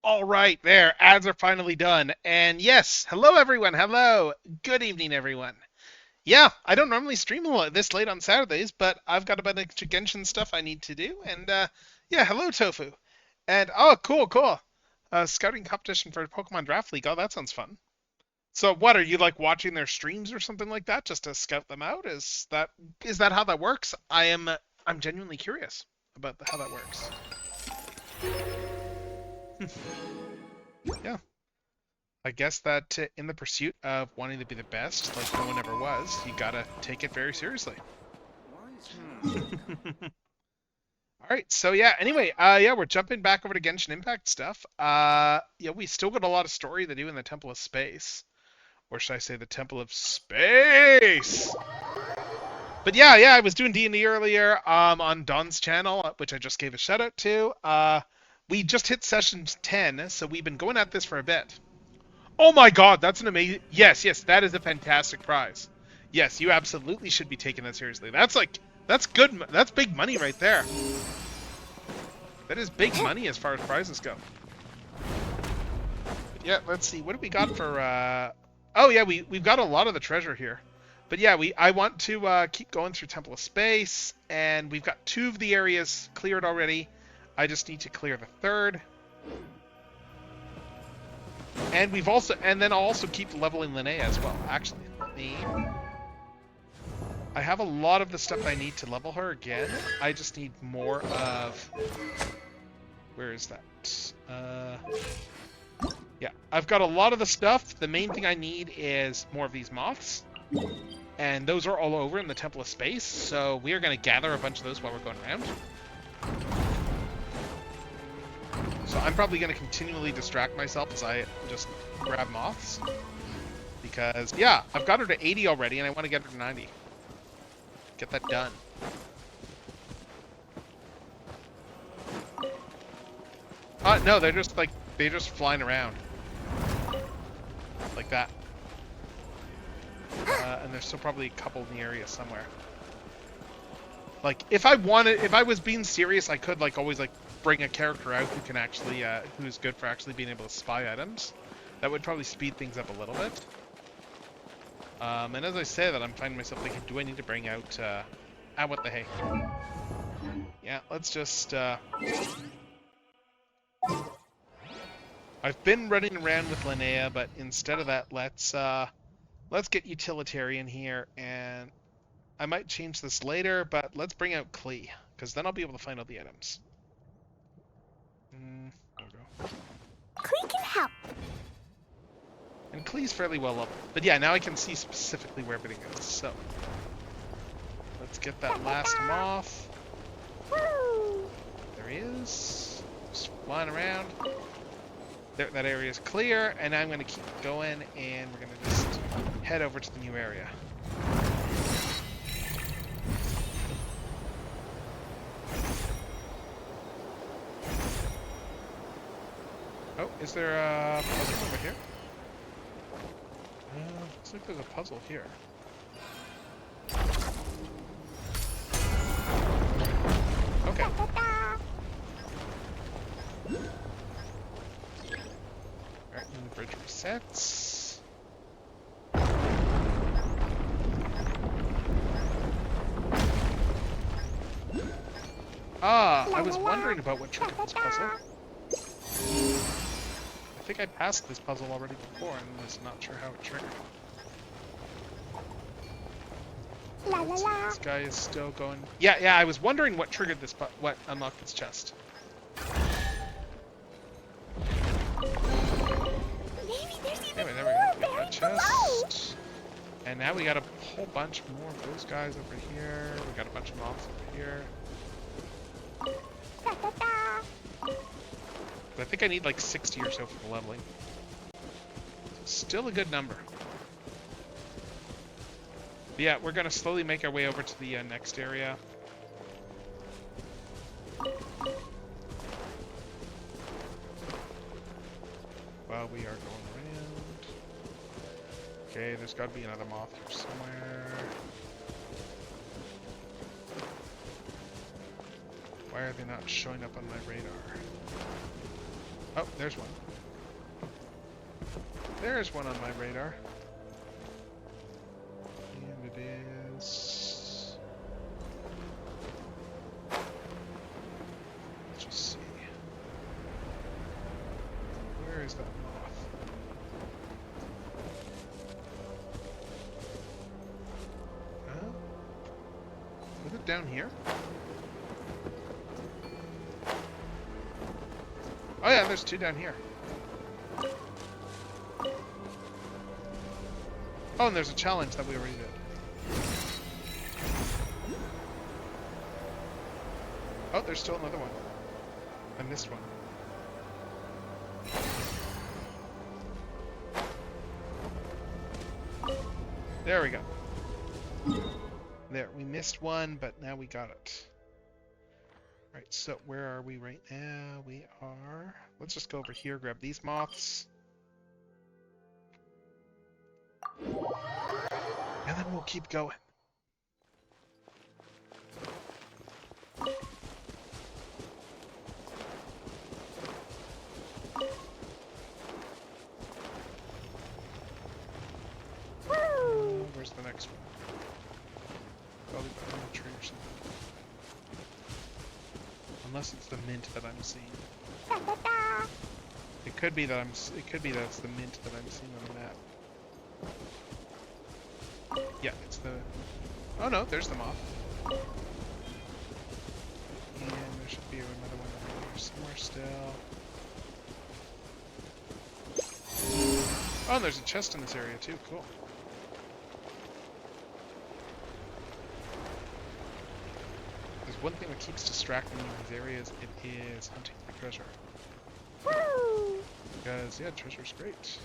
All right, there. Ads are finally done. And yes, hello everyone. Hello. Good evening, everyone. Yeah, I don't normally stream this late on Saturdays, but I've got a bunch of Genshin stuff I need to do. And yeah, hello Tofu. And oh, cool, cool. Scouting competition for Pokemon Draft League. Oh, that sounds fun. So what are you like watching their streams or something like that just to scout them out? Is that how that works? I'm genuinely curious about how that works. Yeah. I guess that in the pursuit of wanting to be the best, like no one ever was, you gotta take it very seriously. All right, so yeah. Anyway, yeah, we're jumping back over to Genshin Impact stuff. Yeah, we still got a lot of story to do in the Temple of Space, or should I say the Temple of Space? But yeah, I was doing D&D earlier, on Don's channel, which I just gave a shout out to. We just hit session 10, so we've been going at this for a bit. Oh my god, that's an amazing... Yes, that is a fantastic prize. Yes, you absolutely should be taking that seriously. That's good, that's big money right there. That is big money as far as prizes go. But yeah, let's see, what do we got for, Oh yeah, we've got a lot of the treasure here. But yeah, I want to keep going through Temple of Space, and we've got 2 of the areas cleared already. I just need to clear the 3rd. And then I'll also keep leveling Linnea as well. Actually, I have a lot of the stuff I need to level her again. I just need more of... Where is that? Yeah, I've got a lot of the stuff. The main thing I need is more of these moths. And those are all over in the Temple of Space, so we are going to gather a bunch of those while we're going around. So I'm probably going to continually distract myself as I just grab moths. Because, yeah, I've got her to 80 already, and I want to get her to 90. Get that done. No, they're just flying around. Like that. And there's still probably a couple in the area somewhere. Like, if I was being serious, I could, like, always, like, bring a character out who can actually, who's good for actually being able to spy items. That would probably speed things up a little bit. And as I say that, I'm finding myself thinking, do I need to bring out, what the hey? Yeah, let's just, I've been running around with Linnea, but instead of that, let's get utilitarian here, and I might change this later, but let's bring out Klee, because then I'll be able to find all the items. There we go. Klee can help. And Klee's fairly well leveled. But yeah, now I can see specifically where everything is, so. Let's get that last moth. Woo! There he is. Just flying around. There, that area is clear, and I'm going to keep going, and we're going to just head over to the new area. Oh, is there a puzzle over here? Looks like there's a puzzle here. Okay. Alright, and the bridge resets. I was wondering about what triggered this puzzle. I think I passed this puzzle already before and was not sure how it triggered. This guy is still going. Yeah, I was wondering what triggered this, what unlocked this chest. Anyway, there we go. Got that chest. And now we got a whole bunch more of those guys over here. We got a bunch of mobs over here. But I think I need like 60 or so for the leveling. Still a good number. But yeah, we're gonna slowly make our way over to the next area. While we are going around. Okay, there's gotta be another moth here somewhere. Why are they not showing up on my radar? Oh, there's one. There's one on my radar. And it is... Let's just see. Where is that moth? Huh? Was it down here? Oh yeah, there's two down here. Oh, and there's a challenge that we already did. Oh, there's still another one. I missed one. There we go. There, we missed one, but now we got it. Right, so where are we right now? We are... Let's just go over here, grab these moths. And then we'll keep going. Where's the next one? Probably behind the tree or something. Unless it's the mint that I'm seeing. It could be that it's the mint that I'm seeing on the map. Yeah, it's the... Oh no, there's the moth. And there should be another one over here somewhere still. Oh, and there's a chest in this area too, cool. There's one thing that keeps distracting me in these areas, it is hunting for treasure. Woo! Because, yeah, treasure's great.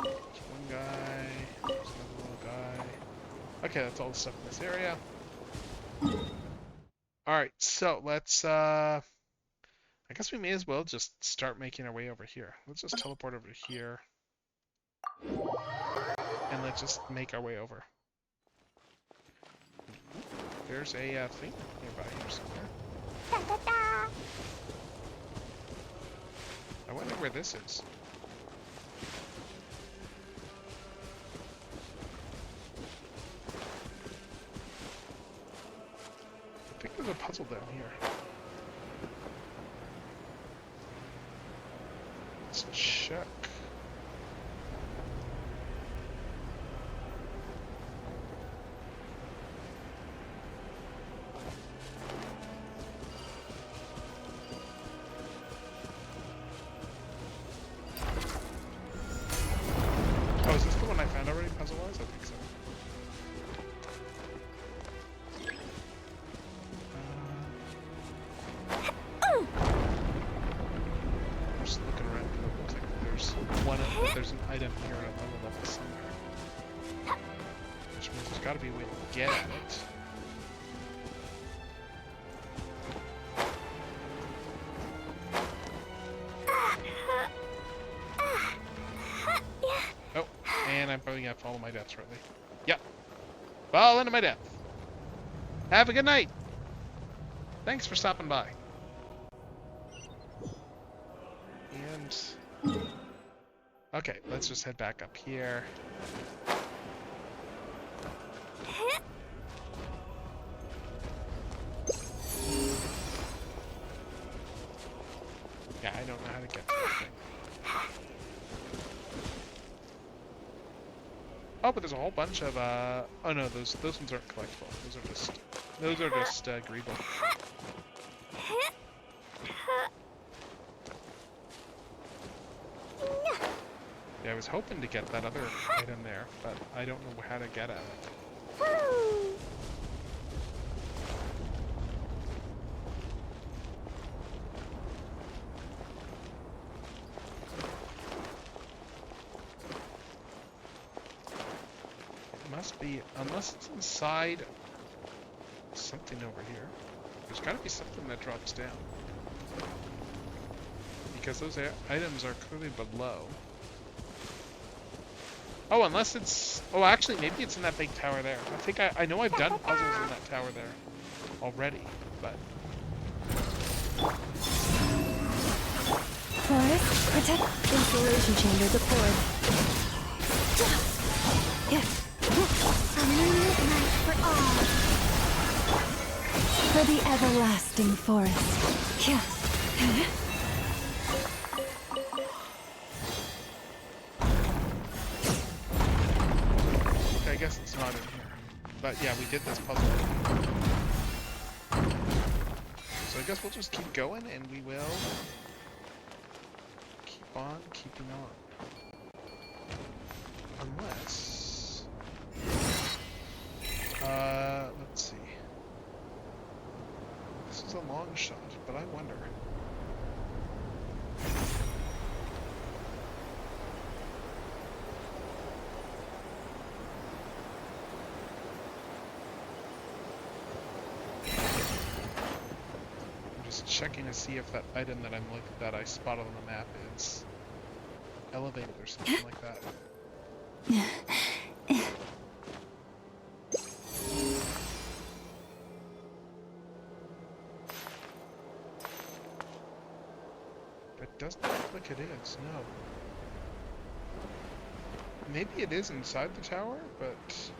There's one guy, there's another little guy. Okay, that's all the stuff in this area. Alright, so let's, I guess we may as well just start making our way over here. Let's just teleport over here. And let's just make our way over. There's a thing nearby here somewhere. I wonder where this is. I think there's a puzzle down here. Let's check. Oh, is this the one I found already, puzzle-wise? I think so. I'm just looking around. It looks like there's an item here at a level somewhere. Which means there's got to be a way to get at it. Oh, and I'm probably gonna follow my death shortly. Yep. Fall into my death. Have a good night. Thanks for stopping by. And... Okay, let's just head back up here. Yeah, I don't know how to get to that thing. Oh, but there's a whole bunch of, oh no, those ones aren't collectible. Those are just, greeble. Yeah, I was hoping to get that other item there, but I don't know how to get at it. Woo! It must be, unless it's inside something over here. There's gotta be something that drops down. Because those items are clearly below. Oh, unless it's... Oh, actually, maybe it's in that big tower there. I think I know I've done puzzles in that tower there already, but Forest, protect. Insulation chamber deployed. A moonlit night for all. For the everlasting forest. Yeah. Okay, I guess it's not in here. But yeah, we did this puzzle. So I guess we'll just keep going and we will keep on keeping on. Unless... let's see. This is a long shot, but I wonder. Checking to see if that item that I spotted on the map is elevated or something like that. It doesn't look like it is, no. Maybe it is inside the tower, but...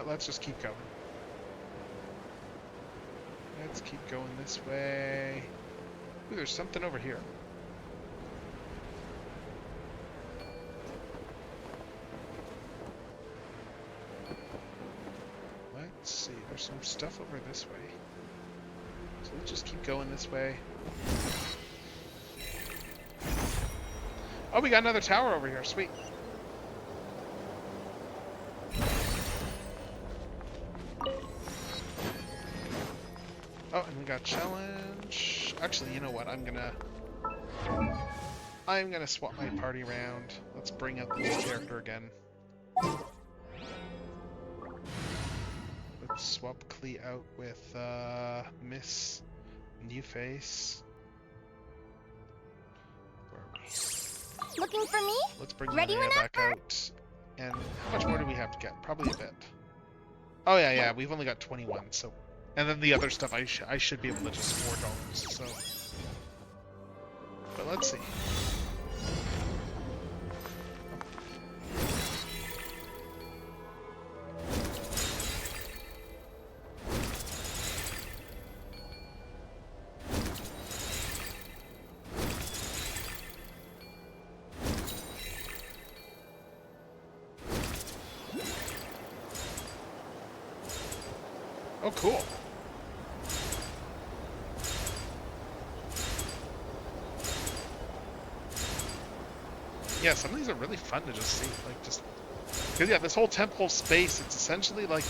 let's just keep going. Let's keep going this way. Ooh, there's something over here. Let's see, there's some stuff over this way. So let's just keep going this way. Oh, we got another tower over here, sweet. Oh, and we got challenge. Actually, you know what? I'm gonna swap my party around. Let's bring out the new character again. Let's swap Klee out with Miss New Face. Where are we? Looking for me? Let's bring Ready Linnea back out. And how much more do we have to get? Probably a bit. Oh yeah, we've only got 21, so... And then the other stuff I should be able to just forge all those, so... But let's see. Oh, cool. Yeah, some of these are really fun to just see, like, just... Because, yeah, this whole temple space, it's essentially like...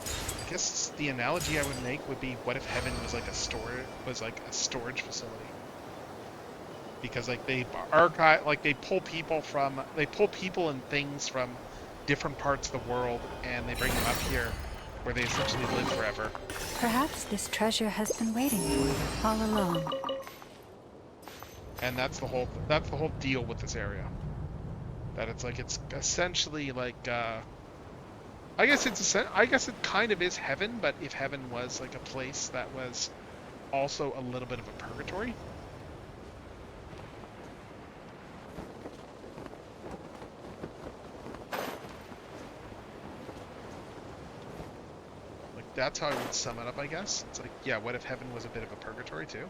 I guess the analogy I would make would be, what if heaven was like a storage facility? Because, like, they archive, like, they pull people and things from different parts of the world, and they bring them up here, where they essentially live forever. Perhaps this treasure has been waiting for you all along. And that's the whole deal with this area. That it's like, it's essentially like, I guess it kind of is heaven, but if heaven was like a place that was also a little bit of a purgatory. Like, that's how I would sum it up, I guess. It's like, yeah, what if heaven was a bit of a purgatory too?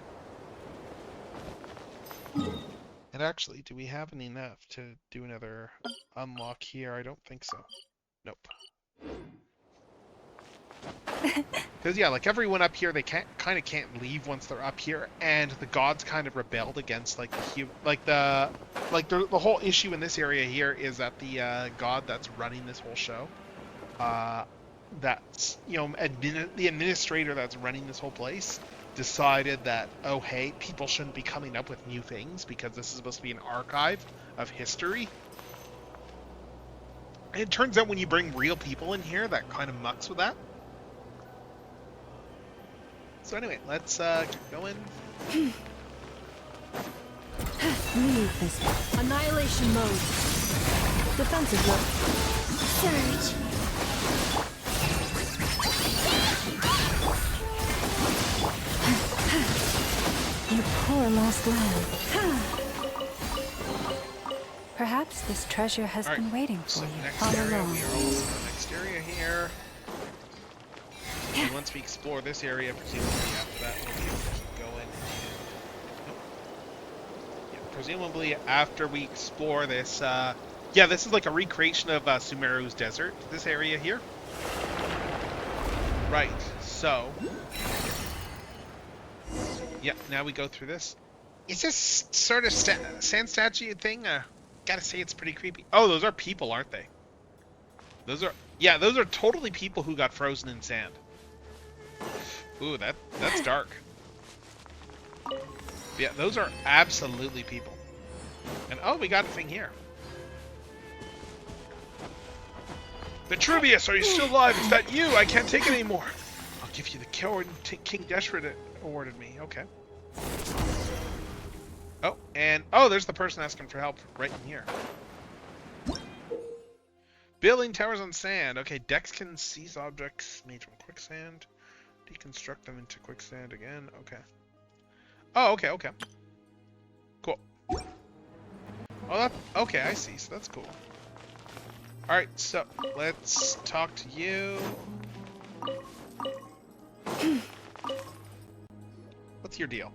And actually, do we have enough to do another unlock here? I don't think so. Nope. Because yeah, like everyone up here, they kind of can't leave once they're up here, and the gods kind of rebelled against like the whole issue in this area here is that the god that's running this whole show, that's the administrator that's running this whole place, decided that, oh hey, people shouldn't be coming up with new things because this is supposed to be an archive of history. And it turns out when you bring real people in here, that kind of mucks with that. So anyway, let's keep going. Leave this. Annihilation mode. Defensive mode. Surge. poor lost land. Perhaps this treasure has Alright, been waiting for so you next all area, along. we are almost in the next area here. And once we explore this area, presumably after that, we'll be able to keep going. Yeah, presumably after we explore this, yeah, this is like a recreation of Sumeru's desert, this area here. Right, so... yeah, now we go through this. Is this sort of sand statue thing? Gotta say it's pretty creepy. Oh, those are people, aren't they? Those are... yeah, those are totally people who got frozen in sand. Ooh, that's dark. Yeah, those are absolutely people. And oh, we got a thing here. Vitruvius, are you still alive? Is that you? I can't take it anymore. I'll give you the coward King Deshret awarded me. Okay. Oh, and oh, there's the person asking for help right in here. Building towers on sand. Okay, Dex can seize objects made from quicksand. Deconstruct them into quicksand again. Okay. Oh, okay, okay. Cool. Oh, that, okay, I see. So that's cool. Alright, so let's talk to you. What's your deal?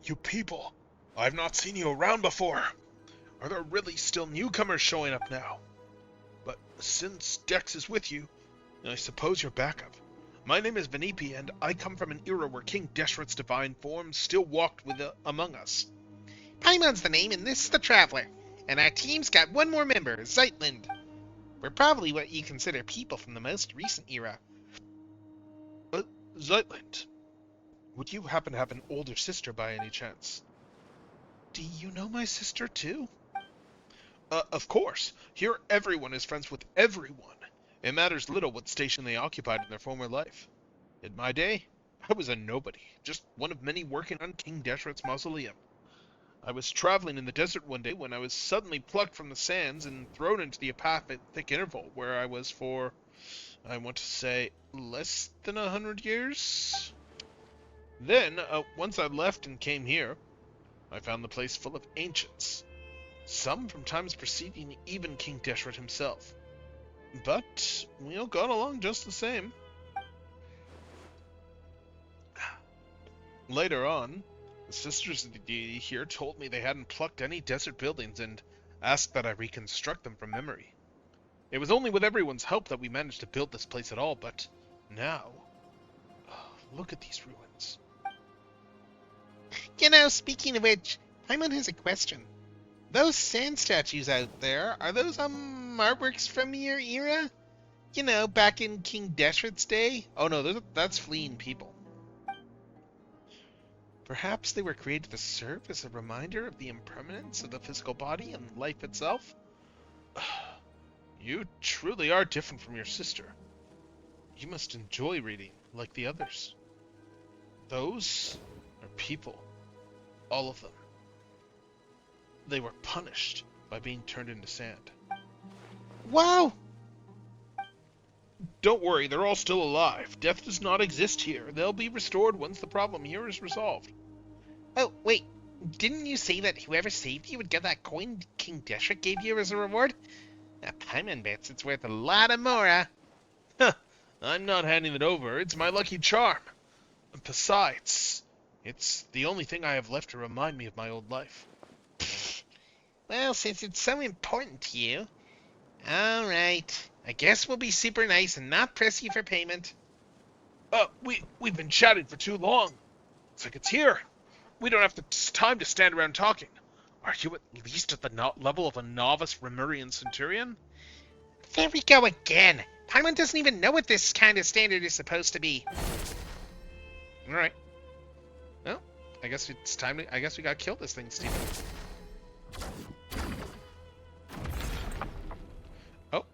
You people, I've not seen you around before. Are there really still newcomers showing up now? But since Dex is with you, I suppose you're backup. My name is Venipi, and I come from an era where King Deshret's divine form still walked among us. Paimon's the name, and this is the Traveler. And our team's got one more member, Zeitland. We're probably what you consider people from the most recent era. Zeitland, would you happen to have an older sister by any chance? Do you know my sister too? Of course. Here everyone is friends with everyone. It matters little what station they occupied in their former life. In my day, I was a nobody, just one of many working on King Deshret's mausoleum. I was traveling in the desert one day when I was suddenly plucked from the sands and thrown into the apathic interval where I was for, I want to say, less than 100 years? Then, once I left and came here, I found the place full of ancients. Some from times preceding even King Deshret himself. But we all got along just the same. Later on, the sisters of the deity here told me they hadn't plucked any desert buildings and asked that I reconstruct them from memory. It was only with everyone's help that we managed to build this place at all, but now... look at these ruins. You know, speaking of which, Paimon has a question. Those sand statues out there, are those, artworks from your era? You know, back in King Deshret's day? Oh no, that's fleeing people. Perhaps they were created to serve as a reminder of the impermanence of the physical body and life itself? You truly are different from your sister. You must enjoy reading, like the others. Those are people. All of them. They were punished by being turned into sand. Wow! Don't worry, they're all still alive. Death does not exist here. They'll be restored once the problem here is resolved. Oh, wait. Didn't you say that whoever saved you would get that coin King Deshret gave you as a reward? Paimon bets it's worth a lot of more, huh? I'm not handing it over. It's my lucky charm. Besides, it's the only thing I have left to remind me of my old life. Well, since it's so important to you... Alright. I guess we'll be super nice and not press you for payment. We've been chatting for too long. It's like it's here. We don't have the time to stand around talking. Are you at least at the level of a novice Remurian Centurion? There we go again. Paimon doesn't even know what this kind of standard is supposed to be. Alright. Well, I guess it's time to... I guess we gotta kill this thing, Steven. Oh.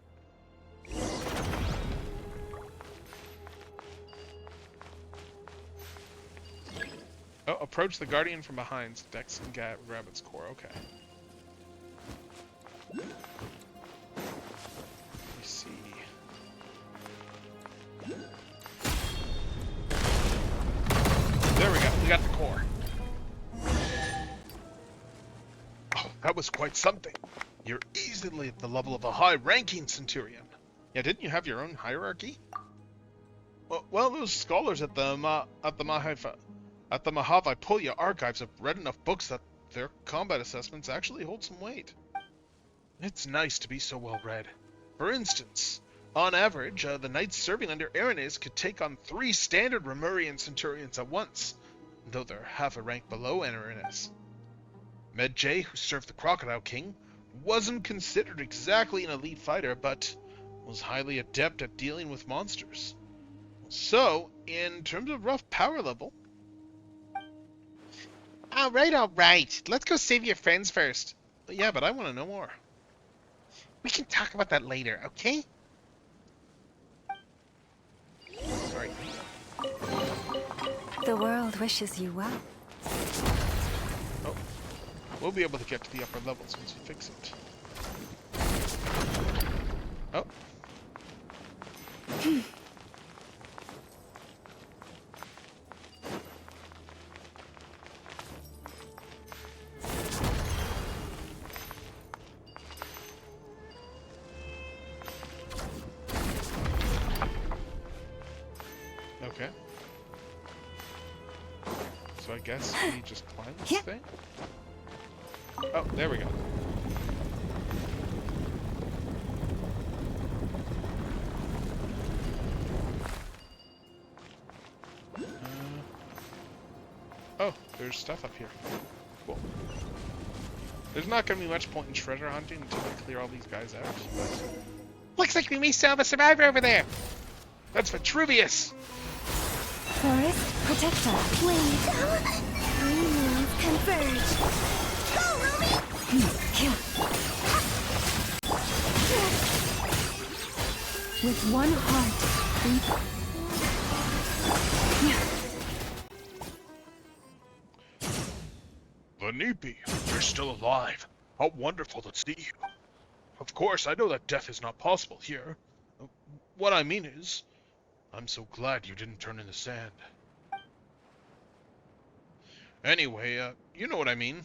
Oh, approach the Guardian from behind. Dex can grab its core. Okay. Let me see. we got the core. Oh, that was quite something. You're easily at the level of a high-ranking centurion. Yeah, didn't you have your own hierarchy? Well, those scholars at the Mahavipulya archives have read enough books that their combat assessments actually hold some weight. It's nice to be so well read. For instance, on average, the knights serving under Erinys could take on 3 standard Remurian centurions at once, though they're half a rank below Erinys. Medjay, who served the Crocodile King, wasn't considered exactly an elite fighter, but was highly adept at dealing with monsters. So, in terms of rough power level... Alright. Let's go save your friends first. Yeah, but I want to know more. We can talk about that later, okay? Sorry. The world wishes you well. Oh. We'll be able to get to the upper levels once we fix it. Oh. Okay. So I guess we just climb this thing? Oh, there we go. Oh, there's stuff up here. Cool. There's not going to be much point in treasure hunting until we clear all these guys out. But... Looks like we may still have a survivor over there! That's Vitruvius! Forest Protector. Wait. Three moons converge. Go, Ruby! With one heart, Vanipi, you're still alive. How wonderful to see you. Of course, I know that death is not possible here. What I mean is, I'm so glad you didn't turn into sand. Anyway, you know what I mean.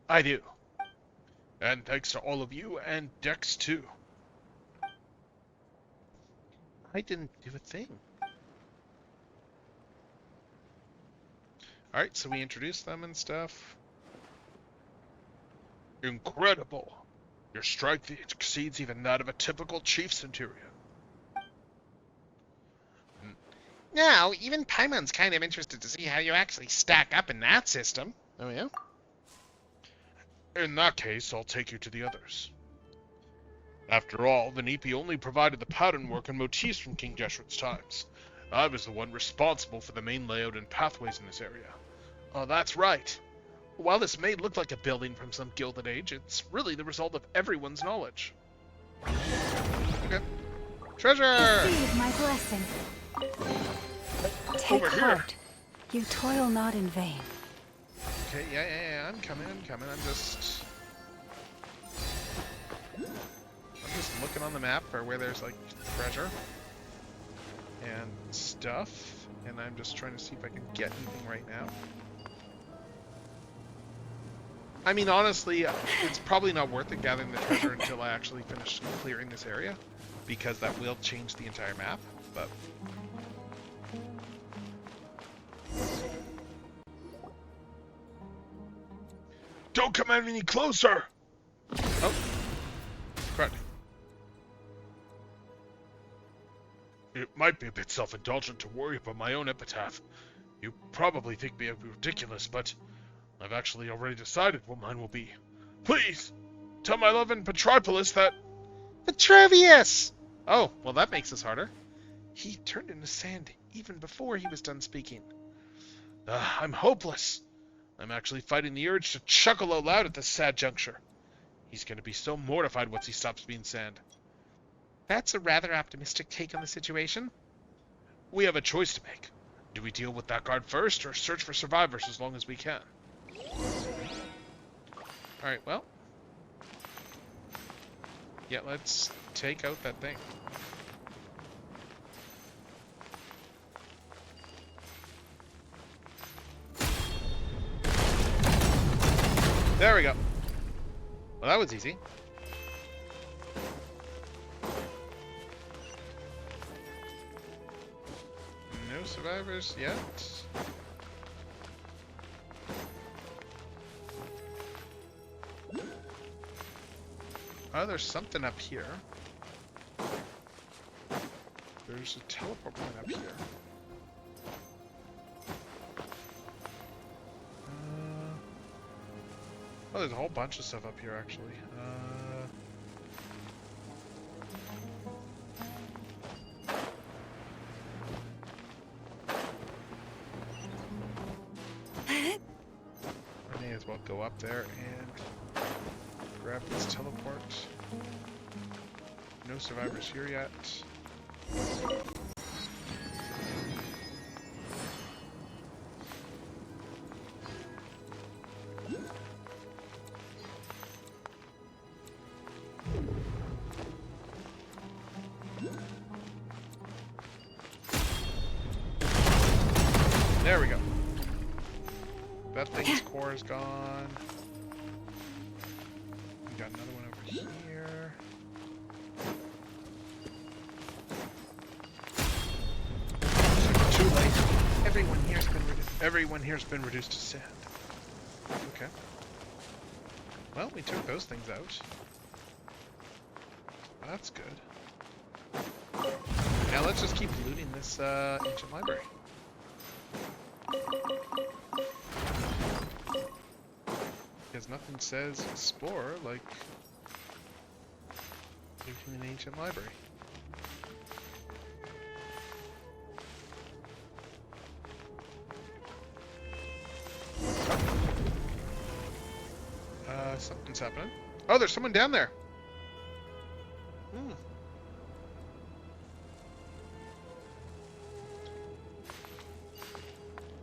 I do. And thanks to all of you, and Dex too. I didn't do a thing. Alright, so we introduced them and stuff. Incredible! Your strength exceeds even that of a typical chief centurion. Now, even Paimon's kind of interested to see how you actually stack up in that system. Oh yeah? In that case, I'll take you to the others. After all, Vanipi only provided the pattern work and motifs from King Jeshret's times. I was the one responsible for the main layout and pathways in this area. Oh, that's right. While this may look like a building from some Gilded Age, it's really the result of everyone's knowledge. Okay. Treasure! receive my blessing. Take Over here. heart. You toil not in vain. Okay, yeah, I'm coming. I'm just looking on the map for where there's, like, treasure and stuff, and I'm just trying to see if I can get anything right now. I mean, honestly, it's probably not worth it gathering the treasure until I actually finish clearing this area, because that will change the entire map, but... Don't come any closer! Oh. Correct. It might be a bit self-indulgent to worry about my own epitaph. You probably think me ridiculous, but I've actually already decided what mine will be. Please, tell my love in Petropolis that... Vitruvius! Oh, well that makes this harder. He turned into sand even before he was done speaking. I'm hopeless. I'm actually fighting the urge to chuckle out loud at this sad juncture. He's going to be so mortified once he stops being sand. That's a rather optimistic take on the situation. We have a choice to make. Do we deal with that guard first, or search for survivors as long as we can? Alright, well. Yeah, let's take out that thing. There we go. Well, that was easy. No survivors yet. Oh, there's something up here. There's a teleport point up here. Oh, there's a whole bunch of stuff up here, actually. I may as well go up there and grab this teleport. No survivors here yet. There we go. That thing's core is gone. We got another one over here. Too late. Everyone here's been reduced to sand. Okay. Well, we took those things out. That's good. Now let's just keep looting this ancient library. Because nothing says explore like looting an ancient library. Something's happening. Oh, there's someone down there.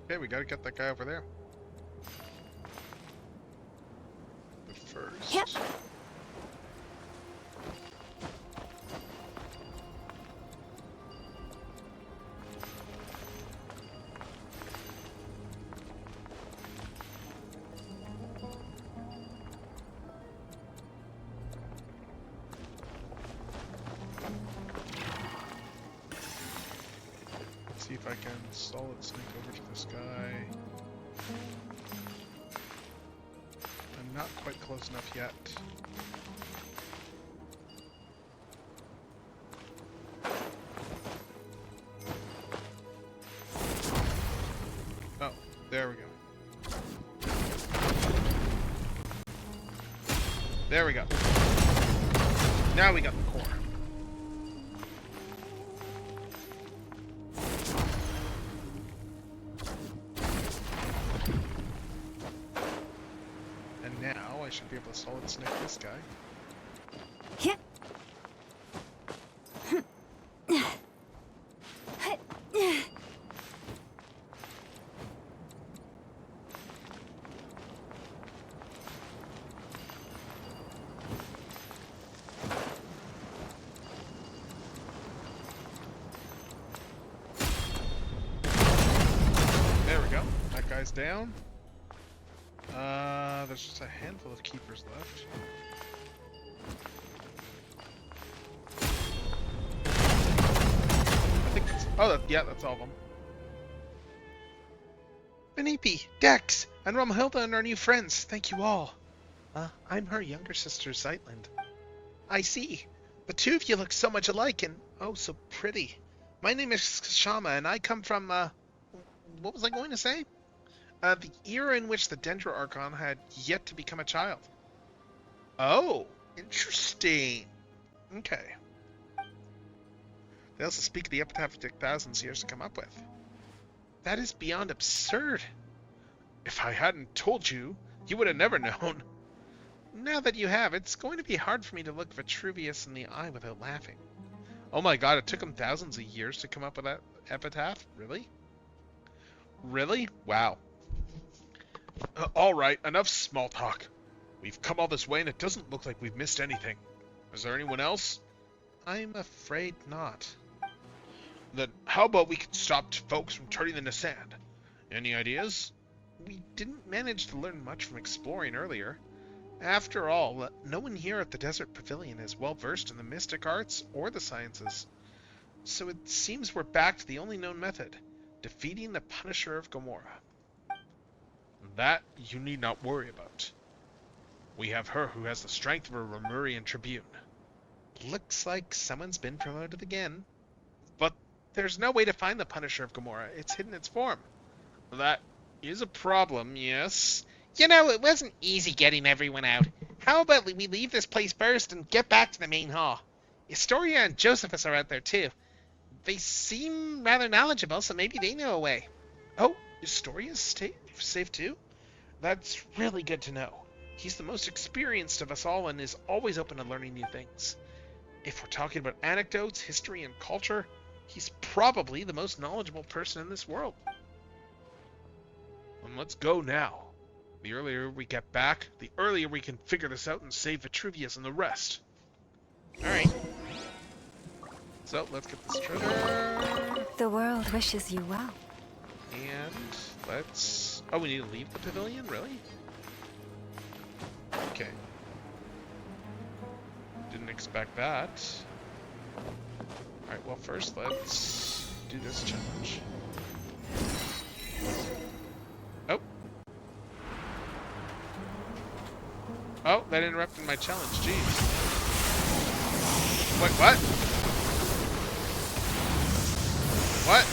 Okay, we gotta get that guy over there. But first... Yep. See if I can solid sneak over to this guy. I'm not quite close enough yet. Oh, there we go. There we go. Now we got the core. Now I should be able to solid snake this guy. Yeah. There we go. That guy's down. There's just a handful of keepers left. I think that's... Oh, yeah, that's all of them. Benipi, Dex, and Romhilda and our new friends. Thank you all. I'm her younger sister, Zeitland. I see. The two of you look so much alike and, oh, so pretty. My name is Shama, and I come from, what was I going to say? The era in which the Dendro Archon had yet to become a child. Oh, interesting. Okay. They also speak of the epitaph it took thousands of years to come up with. That is beyond absurd. If I hadn't told you, you would have never known. Now that you have, it's going to be hard for me to look Vitruvius in the eye without laughing. Oh my god, it took him thousands of years to come up with that epitaph? Really? Really? Wow. Alright, enough small talk. We've come all this way and it doesn't look like we've missed anything. Is there anyone else? I'm afraid not. Then how about we can stop folks from turning into sand? Any ideas? We didn't manage to learn much from exploring earlier. After all, no one here at the Desert Pavilion is well versed in the mystic arts or the sciences. So it seems we're back to the only known method, defeating the Punisher of Gomorrah. That you need not worry about. We have her who has the strength of a Romurian tribune. Looks like someone's been promoted again. But there's no way to find the Punisher of Gomorrah. It's hidden its form. That is a problem, yes. You know, it wasn't easy getting everyone out. How about we leave this place first and get back to the main hall? Astoria and Josephus are out there too. They seem rather knowledgeable, so maybe they know a way. Oh, Astoria's safe too? That's really good to know. He's the most experienced of us all and is always open to learning new things. If we're talking about anecdotes, history, and culture, he's probably the most knowledgeable person in this world. And let's go now. The earlier we get back, the earlier we can figure this out and save Vitruvius and the rest. Alright. So, let's get this treasure. The world wishes you well. And let's... Oh, we need to leave the pavilion? Really? Okay. Didn't expect that. Alright, well first let's do this challenge. Oh. Oh, that interrupted my challenge, jeez. Wait, what? What?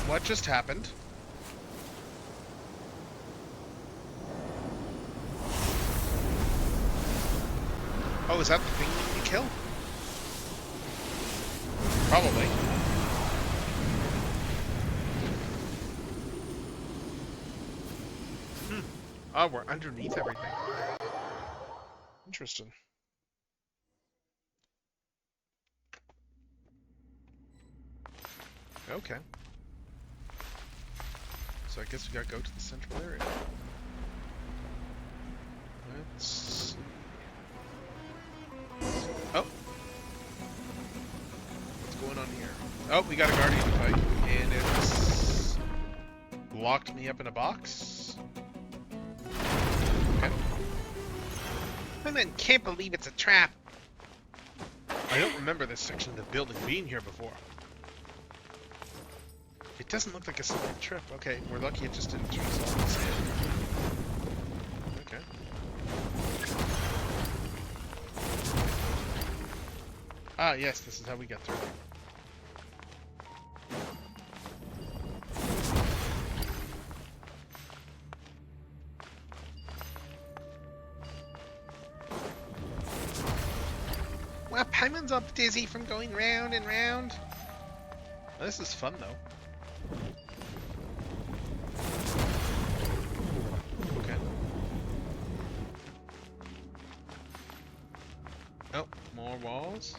What just happened? Oh, is that the thing you kill? Probably. Oh, we're underneath everything. Interesting. Okay. So I guess we gotta go to the central area. Let's see. Oh! What's going on here? Oh, we got a guardian to fight. And it's... locked me up in a box? Okay. I can't believe it's a trap. I don't remember this section of the building being here before. It doesn't look like a simple trip. Okay, we're lucky it just didn't turn us all insane. Okay. Ah, yes, this is how we get through. Well, Paimon's all dizzy from going round and round. This is fun, though. Okay. Oh, more walls.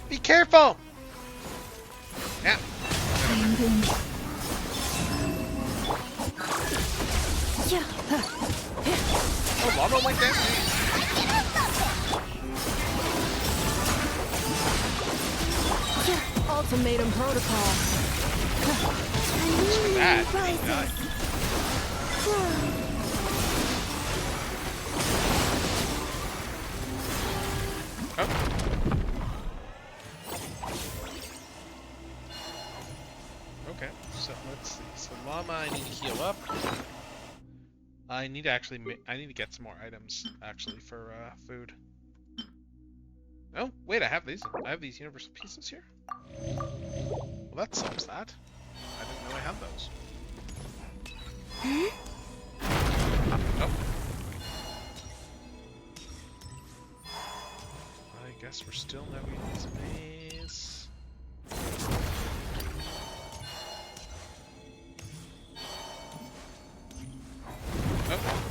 Be careful! Yeah. Oh, lava like that? Ultimatum protocol. That. Oh. Okay, so let's see. So llama, I need to heal up. I need to actually, I need to get some more items actually for food. Oh, wait, I have these. I have these universal pieces here. Well, that solves that. I didn't know I had those. Oh. I guess we're still navigating space. Oh.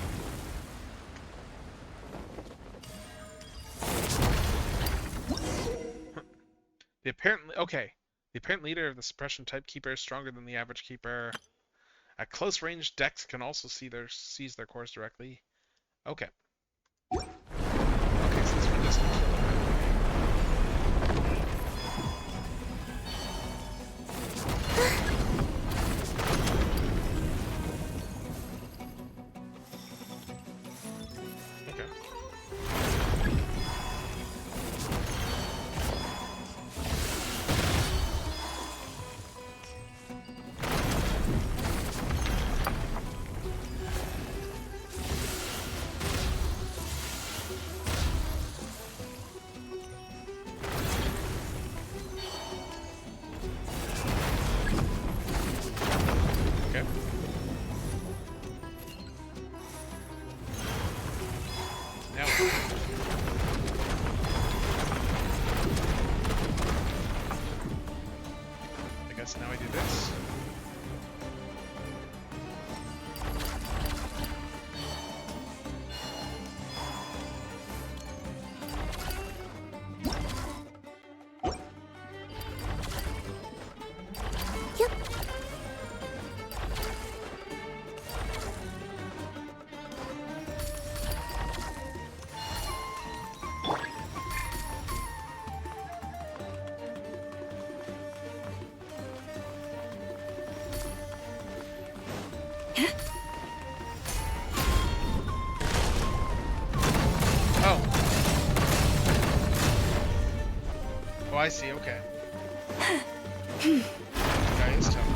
The apparent leader of the suppression type keeper is stronger than the average keeper. At close range, Dex can also seize their cores directly. Okay. Okay, so this one doesn't kill them. guess now I do this. Oh, I see. Okay. Guy is tough.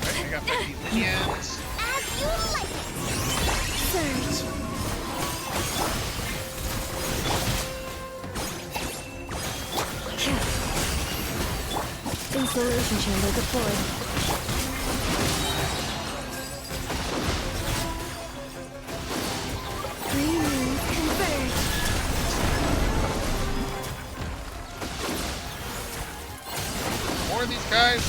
Right, I got 50 minions. As you like it. Surge. Installation chamber deployed. Green moons converge. More of these guys.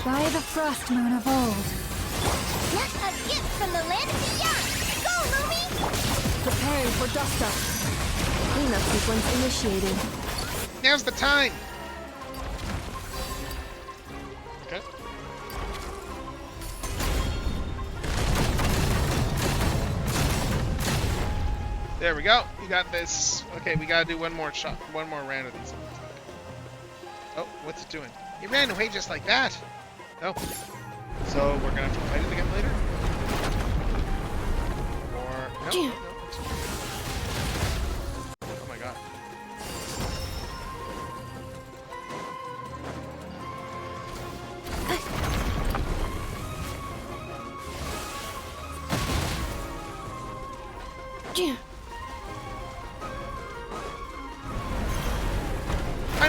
By the frost moon of old. Not a gift from the land beyond. Go, Lumi! Preparing for dust up. Cleanup sequence initiated. Now's the time. Okay. There we go. We got this. Okay, we gotta do one more shot, one more round of these. Oh, what's it doing? He ran away just like that. Oh. So we're gonna have to fight it again later? Or no, no. Oh my god.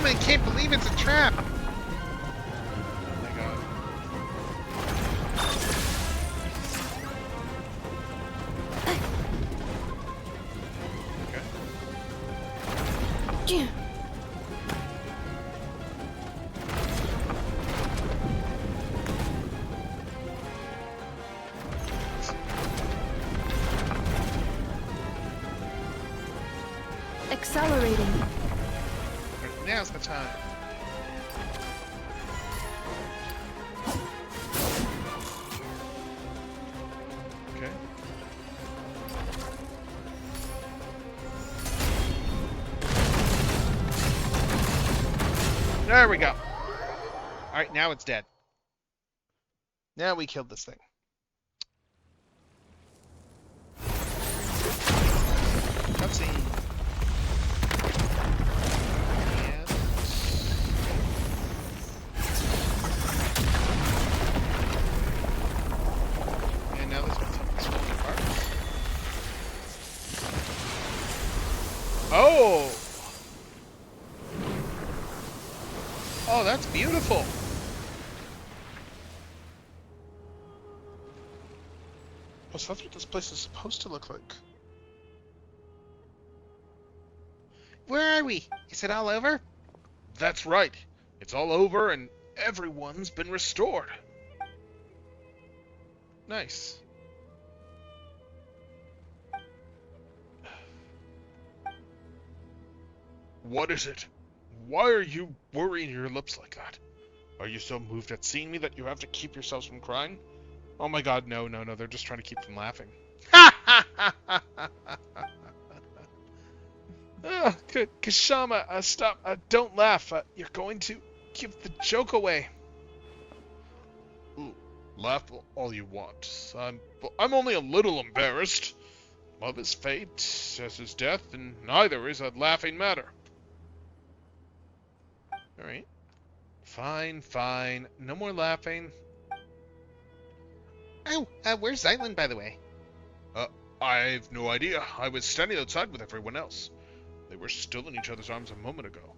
I can't believe it's a trap. Oh my god. Okay. Accelerating. Now's the time. Okay. There we go. Alright, now it's dead. Now we killed this thing. Cutscene. And now this one's falling apart. Oh! Oh, that's beautiful. Oh, so that's what this place is supposed to look like. Where are we? Is it all over? That's right. It's all over and everyone's been restored. Nice. What is it? Why are you worrying your lips like that? Are you so moved at seeing me that you have to keep yourselves from crying? Oh my god, no, no, no, they're just trying to keep from laughing. Kashama, stop, don't laugh, you're going to give the joke away. Ooh, laugh all you want. I'm only a little embarrassed. Love is fate, as is death, and neither is a laughing matter. Alright. Fine, fine. No more laughing. Oh, where's Zyland, by the way? I've no idea. I was standing outside with everyone else. They were still in each other's arms a moment ago.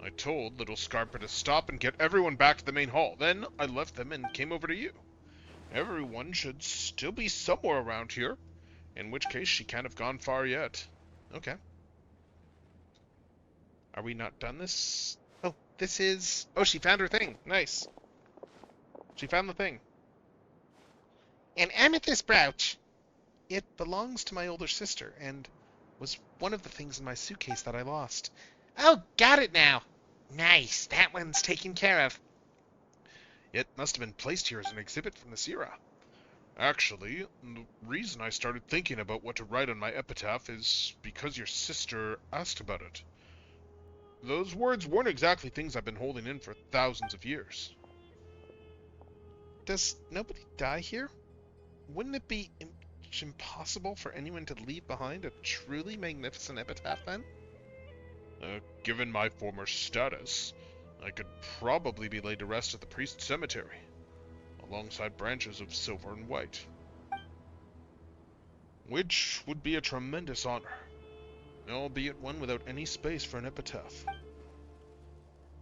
I told little Scarpa to stop and get everyone back to the main hall. Then I left them and came over to you. Everyone should still be somewhere around here, in which case she can't have gone far yet. Okay. Are we not done this? Oh, this is... Oh, she found her thing. Nice. She found the thing. An amethyst brooch. It belongs to my older sister, and was one of the things in my suitcase that I lost. Oh, got it now. Nice. That one's taken care of. It must have been placed here as an exhibit from this era. Actually, the reason I started thinking about what to write on my epitaph is because your sister asked about it. Those words weren't exactly things I've been holding in for thousands of years. Does nobody die here? Wouldn't it be impossible for anyone to leave behind a truly magnificent epitaph then? Given my former status, I could probably be laid to rest at the priest's cemetery, alongside branches of silver and white. Which would be a tremendous honor, albeit one without any space for an epitaph.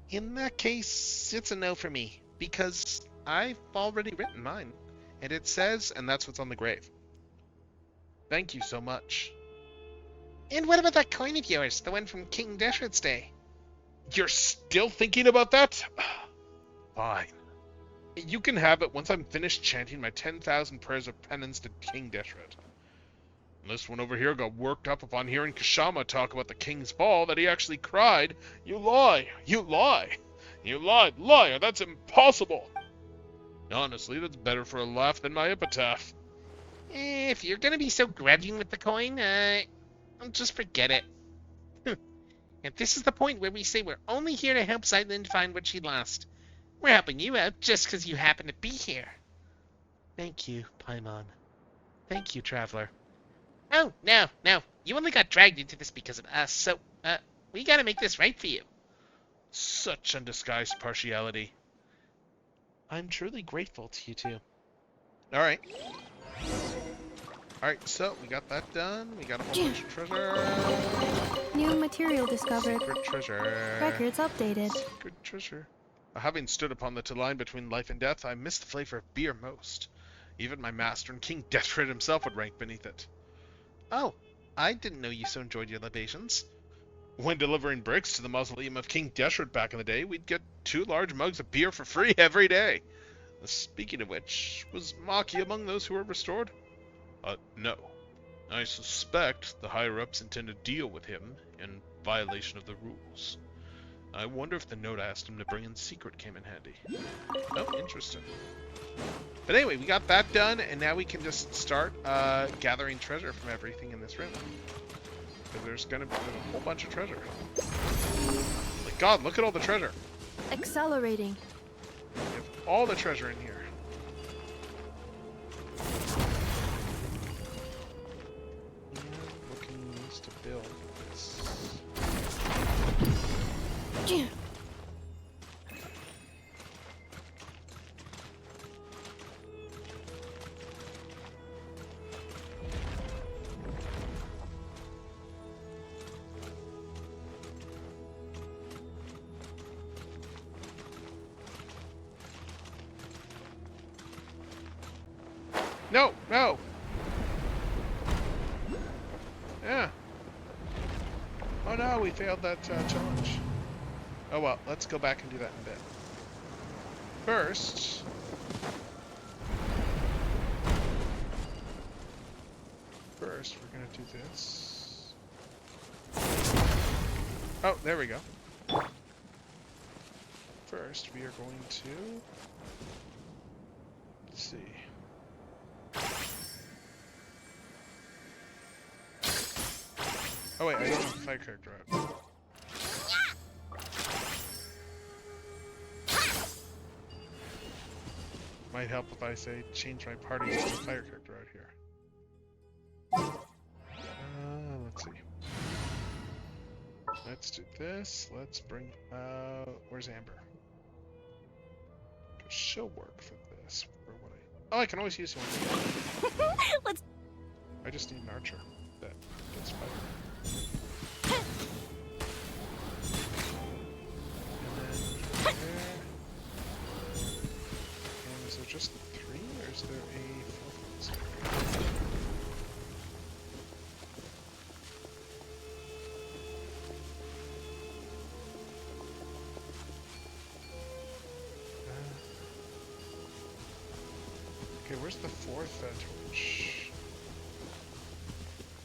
In that case, it's a no for me, because I've already written mine, and it says, and that's what's on the grave. Thank you so much. And what about that coin of yours, the one from King Deshret's day? You're still thinking about that? Fine. You can have it once I'm finished chanting my 10,000 prayers of penance to King Deshret. And this one over here got worked up upon hearing Kashama talk about the king's fall that he actually cried, "You lie! You lie! You lied, liar! That's impossible!" Honestly, that's better for a laugh than my epitaph. If you're gonna be so grudging with the coin, just forget it. And this is the point where we say we're only here to help Zyland find what she lost. We're helping you out just because you happen to be here. Thank you, Paimon. Thank you, Traveler. Oh, no. You only got dragged into this because of us, so, we gotta make this right for you. Such undisguised partiality. I'm truly grateful to you two. Alright. Alright, so we got that done. We got a whole bunch of treasure. New material discovered. Secret treasure. Records updated. Secret treasure. Having stood upon the line between life and death, I miss the flavor of beer most. Even my master and King Deshret himself would rank beneath it. Oh, I didn't know you so enjoyed your libations. When delivering bricks to the mausoleum of King Deshret back in the day, we'd get 2 large mugs of beer for free every day. Speaking of which, was Maki among those who were restored? No. I suspect the higher-ups intend to deal with him in violation of the rules. I wonder if the note I asked him to bring in secret came in handy. Oh, interesting. But anyway, we got that done, and now we can just start gathering treasure from everything in this room. Because there's gonna be a whole bunch of treasure. Like, God, look at all the treasure. Accelerating. We have all the treasure in here. And looking needs to build this. No! No! Yeah. Oh no, we failed that challenge. Oh well, let's go back and do that in a bit. First... we're gonna do this. Oh, there we go. First, we are going to... Let's see. Oh wait, I don't have a fire character out. Might help if I say change my party to a fire character out here. Let's see. Let's do this. Let's bring out... Where's Amber? Because she'll work for this. Or what I... Oh, I can always use one. Let's... I just need an archer. That's fine. And is there just the 3, or is there a 4th one? where's the fourth torch?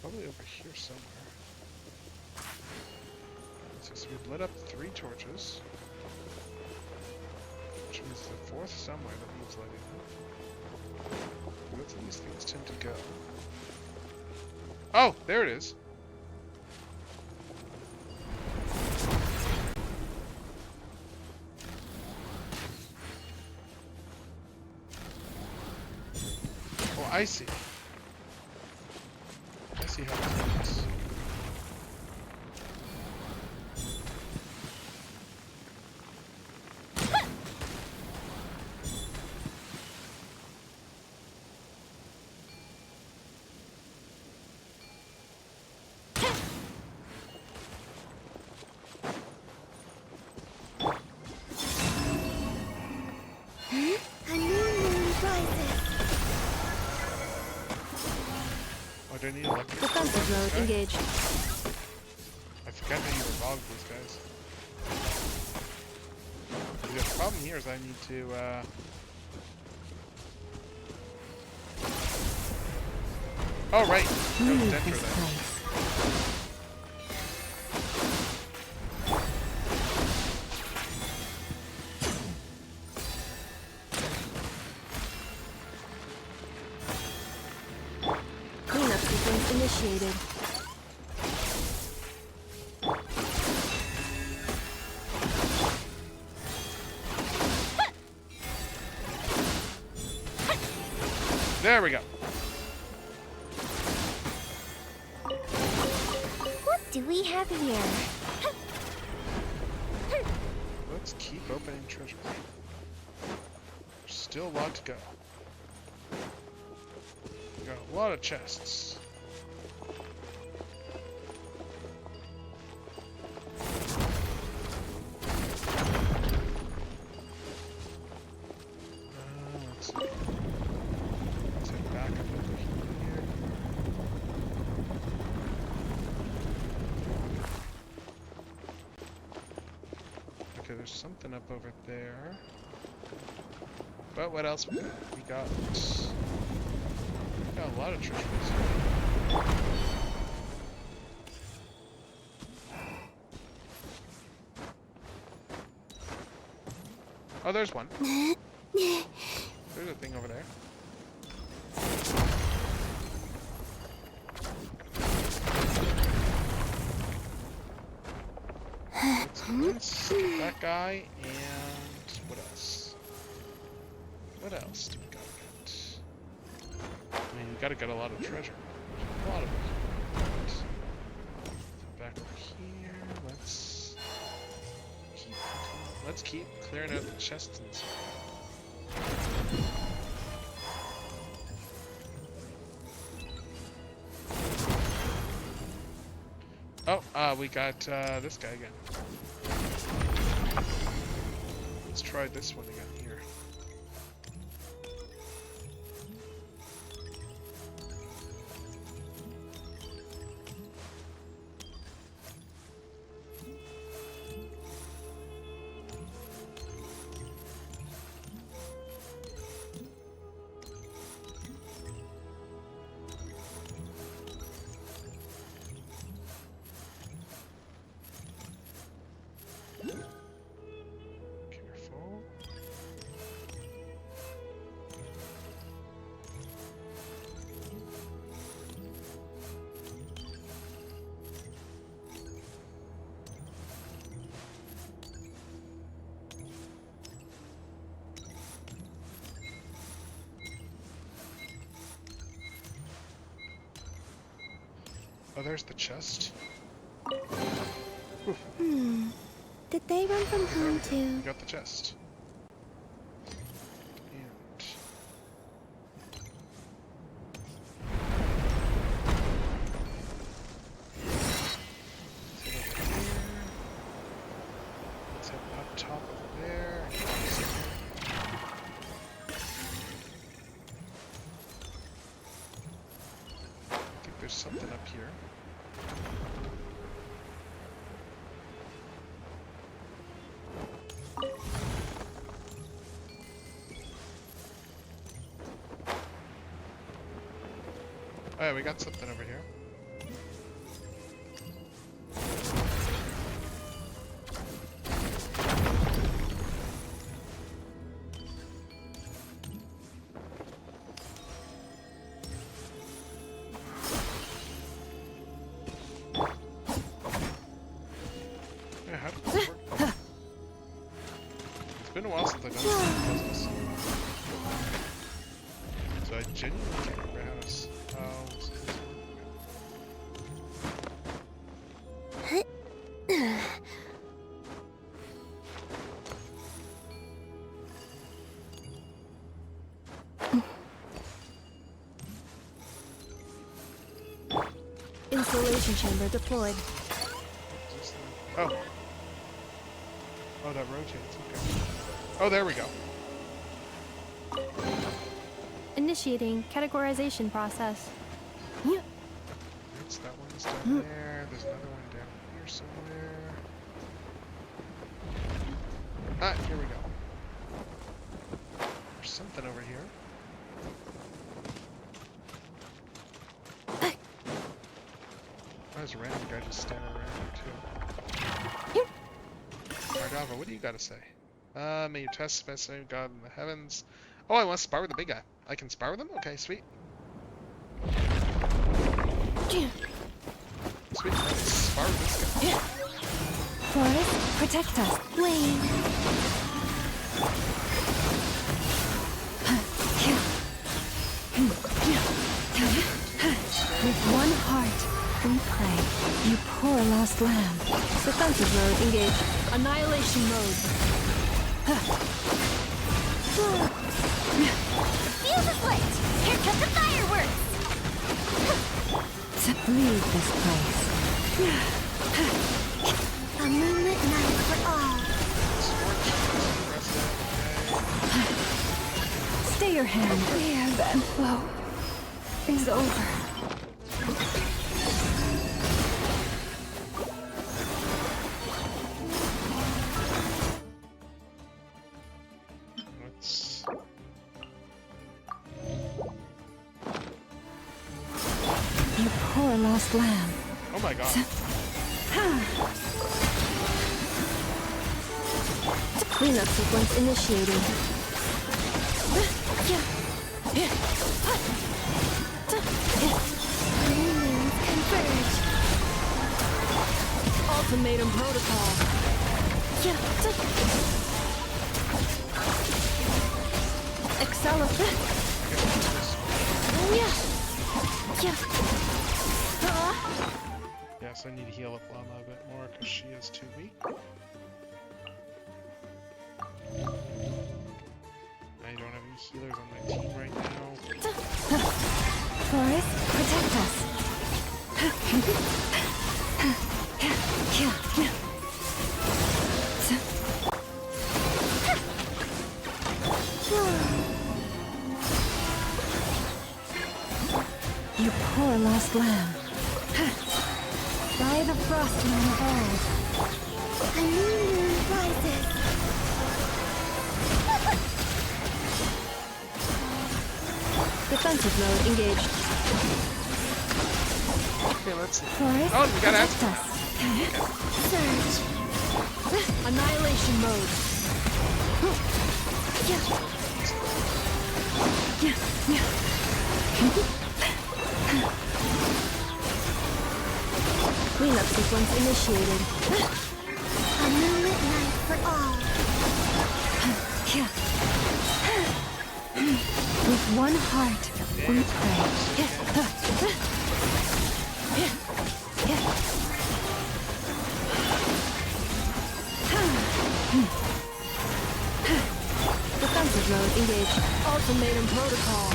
Probably over here somewhere. So we've lit up 3 torches. Which means the fourth somewhere that needs lighting up. Both of these things tend to go. Oh, there it is. Oh, I see. I see how this works. A new moon rises. Oh, do I need electric? Defensive mode engaged. I forgot how you revolve these guys. The problem here is I need to, Oh, right. Leave Dentro this there. place. Cleanup sequence initiated. There we go. What do we have here? Let's keep opening treasure. There's still a lot to go. We got a lot of chests. Let's see. Let's head back up over here. Okay, there's something up over there. But what else we got? We got a lot of treasures. Oh, there's one. There's a thing over there. Let's get that guy, and what else? What else do we gotta get? I mean, we gotta get a lot of treasure. A lot of it. Right. Back over here, let's keep clearing out the chests and stuff. Oh, we got this guy again. Let's try this one again here. Careful. Oh, there's the chest. Did they run from home We too? got the chest. And let's head up top over there. I think there's something up here. Oh yeah, we got something over here. Yeah, how did this work? It's been a while since I've done this business. So I genuinely can't remember how to Installation chamber deployed. Oh. Oh, that rotates. Okay. Oh, there we go. Initiating categorization process. That's that one's down there. There's another one down here somewhere. Ah, here we go. There's something over here. There's a random guy just standing around here too. Ardava, what do you gotta say? May you test specimen God in the heavens. Oh, I want to spar with the big guy. I can spar with him? Okay, sweet. Sweet, let's spar with this guy. Forest, protect us. Wayne. With one heart, we pray. You poor lost lamb. Defensive mode engaged. Annihilation mode. Fuse is lit! Here come the fireworks! To leave this place. A moonlit night for all. Stay your hand. The event flow is over. Let's... You poor lost lamb. Oh my god. Cleanup sequence initiating. Moons converge. Ultimatum protocol. Accelerate. Yes, I need to heal up Llama a bit more because she is too weak. I don't have any healers on my team right now. Forest, protect us. You poor lost lamb. By the frost man of old. A new moon rises. Defensive mode engaged. Okay, let's see. Forest, Oh, we gotta protect us. Surge. Annihilation mode. Cleanup sequence initiated. A moonlit night for all. With one heart, we pray. Defensive mode engaged. Ultimatum protocol.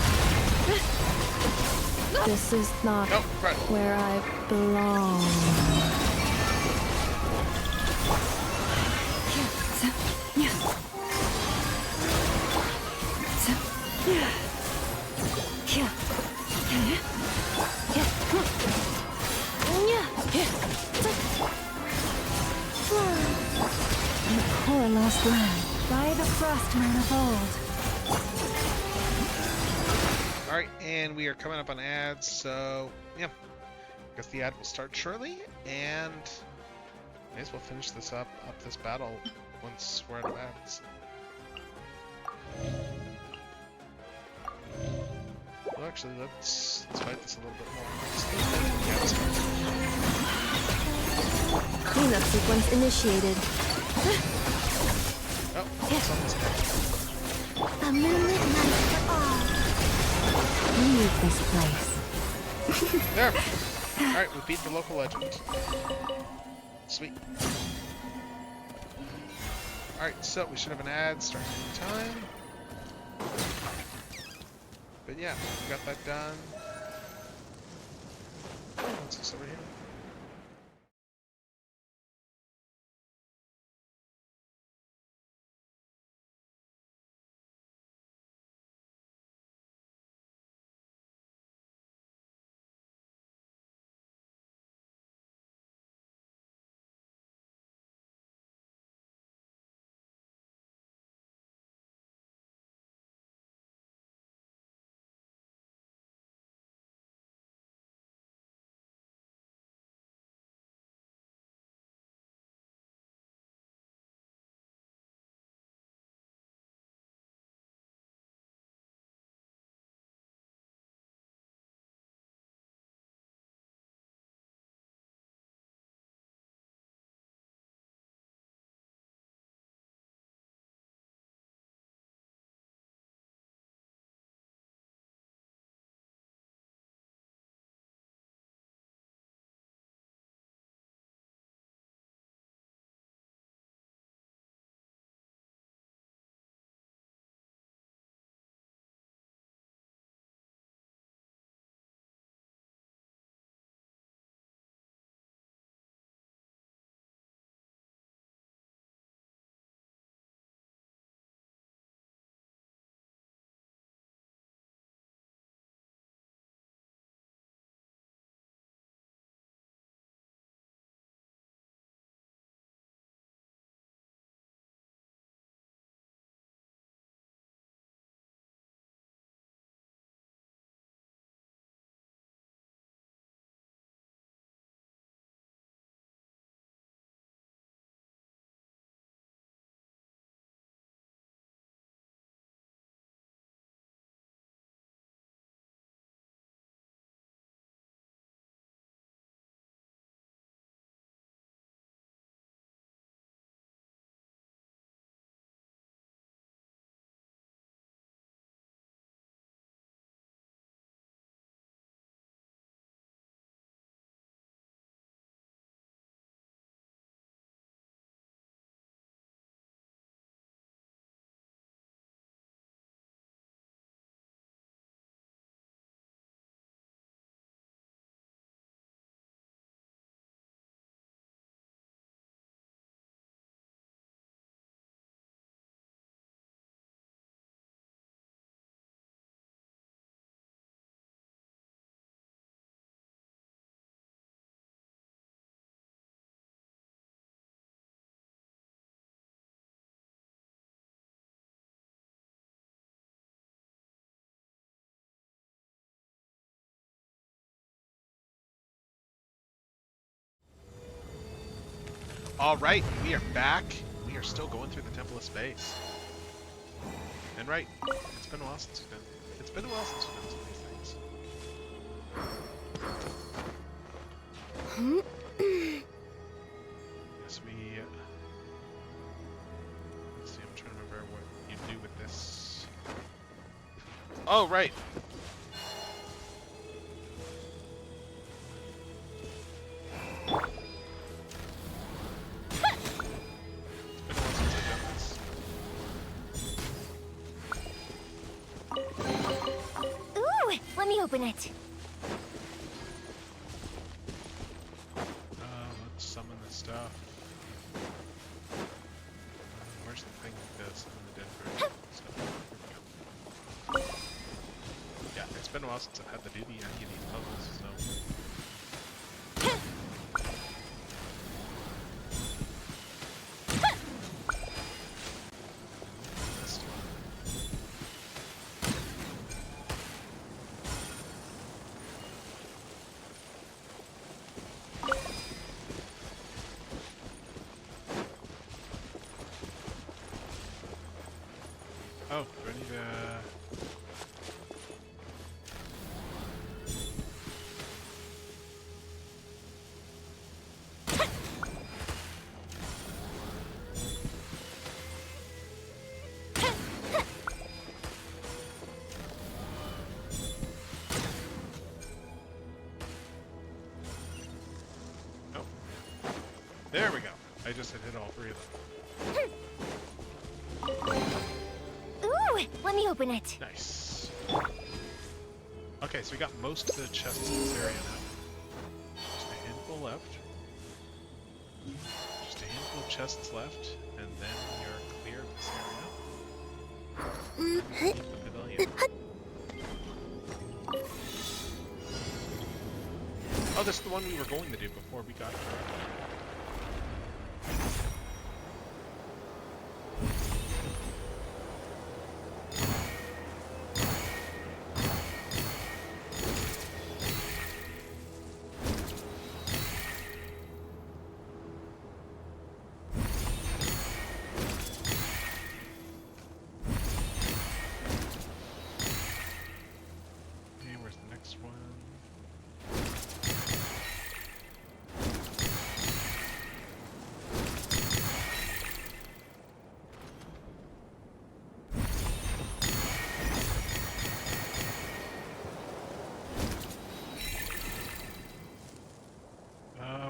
This is not Nope, right. where I belong. You poor lost lamb, by the frostman of old. Alright, and we are coming up on ads, so yeah. I guess the ad will start shortly, and may as well finish this up this battle once we're out of ads. Well, actually, let's fight this a little bit more. Let's start. Cleanup sequence initiated. Oh, someone's dead. A moonlit night for all. Leave this place. There! Alright, we beat the local legend. Sweet. Alright, so we should have an ad starting any time. But yeah, we got that done. What's this over here? Alright, we are back. We are still going through the Temple of Space. And right, it's been a while since we've done some of these things. Yes, let's see, I'm trying to remember what you do with this. Oh, right. Ooh, let me open it. Let's summon the stuff. Where's the thing that does summon the dead bird stuff? Yeah, it's been a while since I've had to do any of these puzzles, so... There we go. I just hit all three of them. Ooh, let me open it. Nice. Okay, so we got most of the chests in this area now. Just a handful left. Just a handful of chests left, and then you're clear of this area. Keep the pavilion. Oh, this is the one we were going to do before we got here.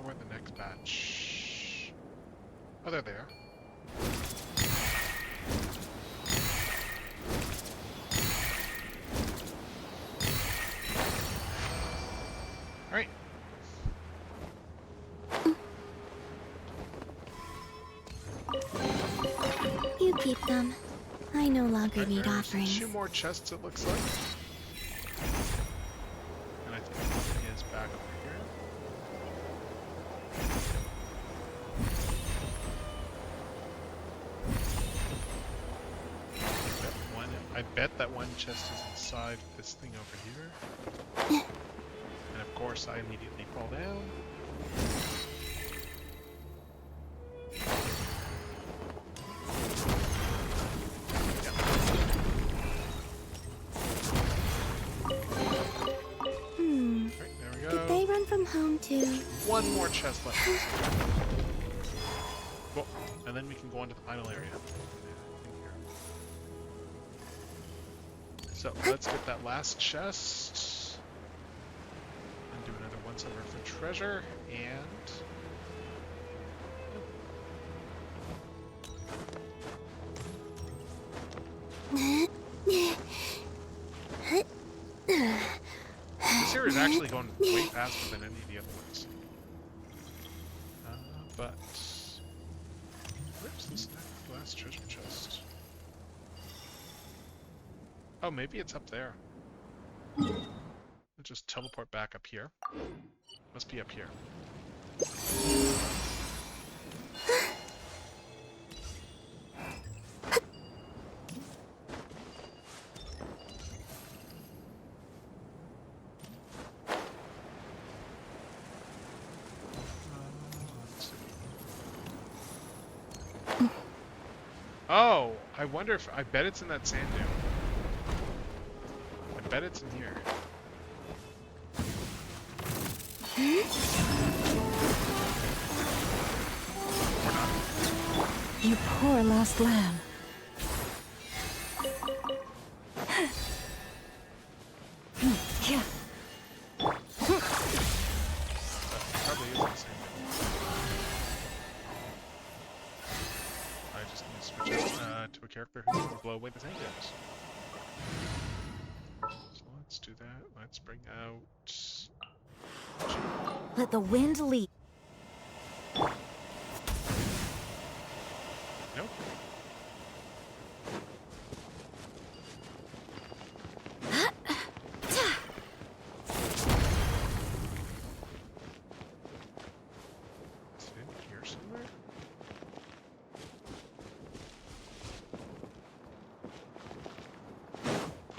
Where the next batch? Oh, they're there. Alright. You keep them. I no longer Right, need there's offerings. 2 more chests, it looks like. And I think one is back over here. I bet that one chest is inside this thing over here. And of course, I immediately fall down. Right, there we go. Did they run from home too? One more chest left. Cool. And then we can go on to the final area. So let's get that last chest and do another once over for treasure and this here is actually going way faster than any of the other ones. But where's this last treasure chest? Oh, maybe it's up there. Let's just teleport back up here. Must be up here. Let's see. Oh, I wonder if I bet it's in that sand dune. I bet it's in here. Or not. You poor lost lamb. Yeah. Probably is in the sand dune. I just need to switch it to a character who can blow away the sand dunes. So let's do that. Let's bring out... Let the wind lead. Nope. Is it in here somewhere?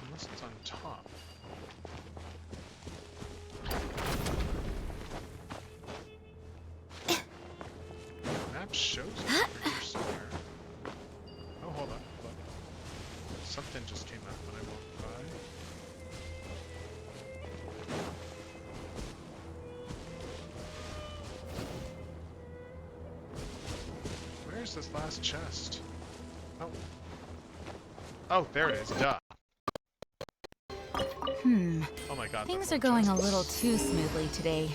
Unless it's on top. Map shows it over here somewhere. Oh, hold on. Something just came out when I walked by. Where's this last chest? Oh. Oh, there it is. Duh. Oh my god. Things that are going a chest is- little too smoothly today.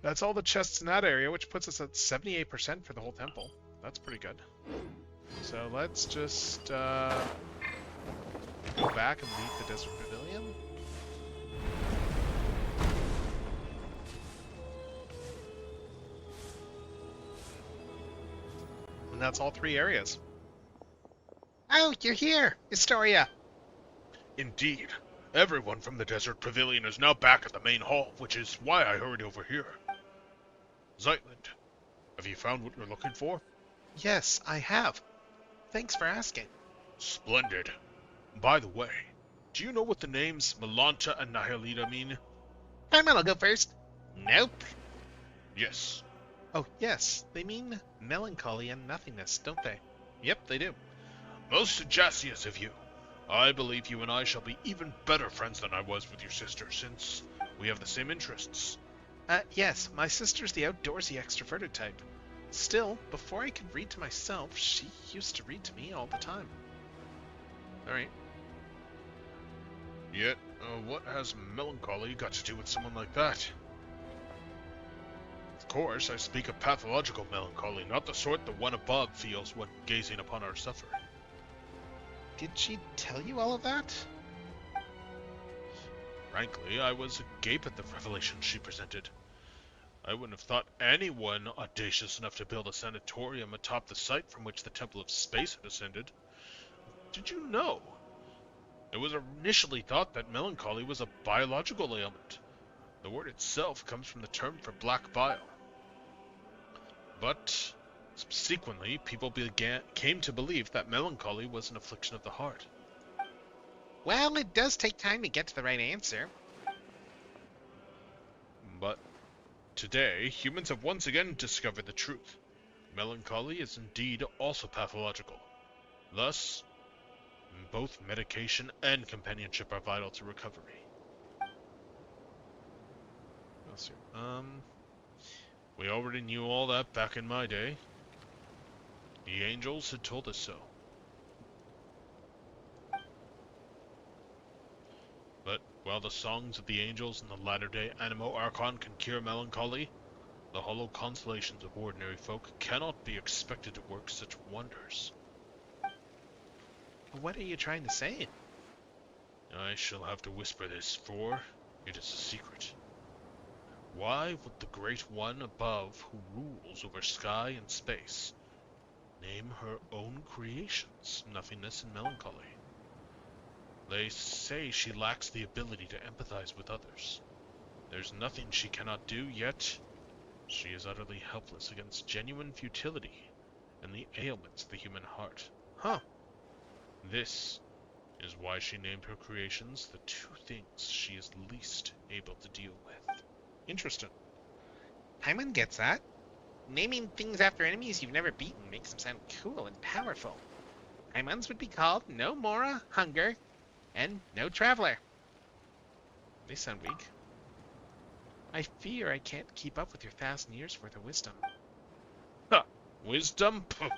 That's all the chests in that area, which puts us at 78% for the whole temple. That's pretty good. So let's just go back and leave the Desert Pavilion. And that's all 3 areas. Oh, you're here, Historia. Indeed. Everyone from the Desert Pavilion is now back at the main hall, which is why I hurried over here. Zeitland, have you found what you're looking for? Yes, I have. Thanks for asking. Splendid. By the way, do you know what the names Melanta and Nihilita mean? I'll go first. Nope. Yes. Oh, yes. They mean melancholy and nothingness, don't they? Yep, they do. Most sagacious of you. I believe you and I shall be even better friends than I was with your sister, since we have the same interests. Yes, my sister's the outdoorsy extroverted type. Still, before I could read to myself, she used to read to me all the time. Alright. Yet, what has melancholy got to do with someone like that? Of course, I speak of pathological melancholy, not the sort the one above feels when gazing upon our suffering. Did she tell you all of that? Frankly, I was agape at the revelation she presented. I wouldn't have thought anyone audacious enough to build a sanatorium atop the site from which the Temple of Space had ascended. Did you know? It was initially thought that melancholy was a biological ailment. The word itself comes from the term for black bile. But subsequently, people came to believe that melancholy was an affliction of the heart. Well, it does take time to get to the right answer. But today, humans have once again discovered the truth. Melancholy is indeed also pathological. Thus, both medication and companionship are vital to recovery. Let's see. We already knew all that back in my day. The angels had told us so. But while the songs of the angels and the latter-day Animo Archon can cure melancholy, the hollow consolations of ordinary folk cannot be expected to work such wonders. What are you trying to say? I shall have to whisper this, for it is a secret. Why would the Great One above, who rules over sky and space, name her own creations nothingness and melancholy? They say she lacks the ability to empathize with others. There's nothing she cannot do, yet she is utterly helpless against genuine futility and the ailments of the human heart. Huh. This is why she named her creations the 2 things she is least able to deal with. Interesting. Paimon gets that. Naming things after enemies you've never beaten makes them sound cool and powerful. Paimon's would be called No Mora, Hunger, and No Traveler. They sound weak. I fear I can't keep up with your 1,000 years worth of wisdom. Ha! Wisdom? Puh.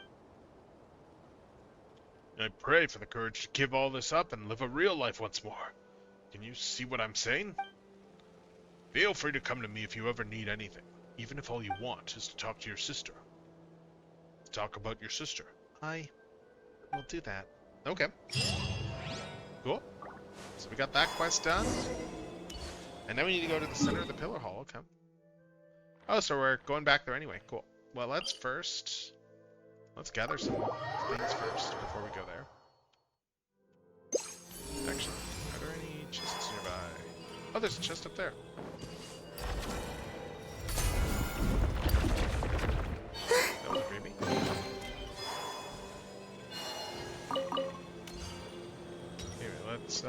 I pray for the courage to give all this up and live a real life once more. Can you see what I'm saying? Feel free to come to me if you ever need anything, even if all you want is to talk to your sister. Talk about your sister. I will do that. Okay. Cool. So we got that quest done. And now we need to go to the center of the Pillar Hall. Okay. Oh, so we're going back there anyway. Cool. Well, let's gather some things first before we go there. Actually, are there any chests nearby? Oh, there's a chest up there. That was creepy. Here, let's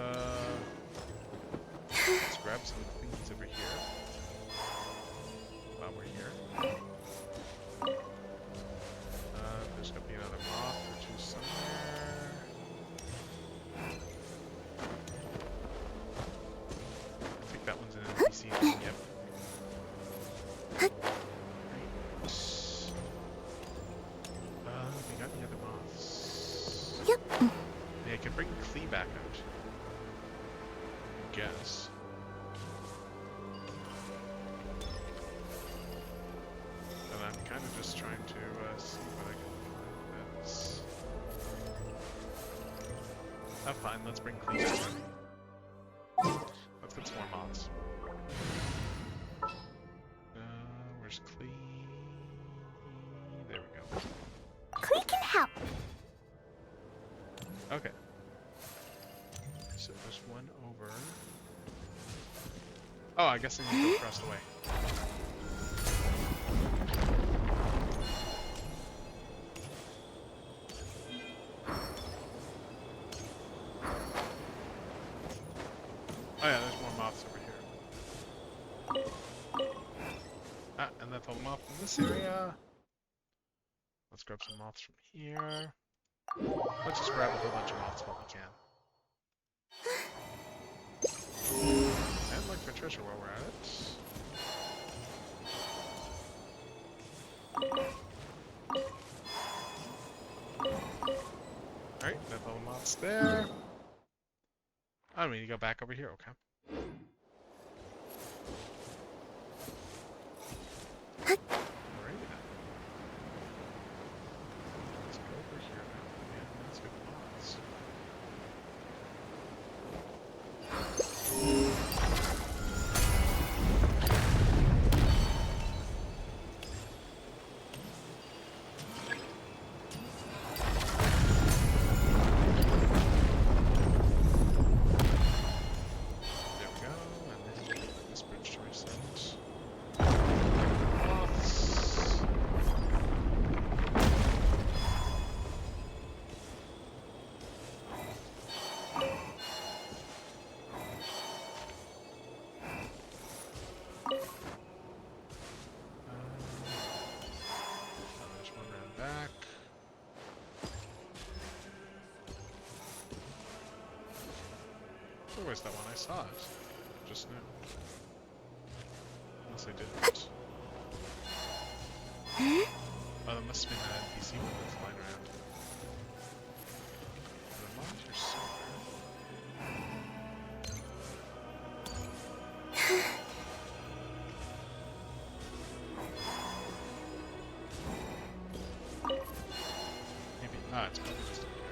grab some things over here. While we're here. There's gonna be another moth or 2 somewhere. I think that one's an NPC. Yep. Right. We got the other moths. Yep. Yeah, I could bring Klee back out. I guess. Fine. Let's bring Clee. Let's get some more mods. Where's Clee? There we go. Clee can help. Okay. So there's one over. Oh, I guess I need to go across the way. Oh yeah, there's more moths over here. Ah, and that's all the moths in this area. Let's grab some moths from here. Let's just grab a whole bunch of moths while we can. And look for treasure while we're at it. Alright, that's all the moths there. Oh, we need to go back over here, okay. Alrighty then. Let's go over here now. And let's get the moths. There we go, and then this bridge to reset. Moths. There's one round back. Oh, where's that one? I saw it just now. Unless I didn't. Oh, that must have been an NPC one that's flying around. The mods are somewhere. Maybe. Ah, it's probably just up here.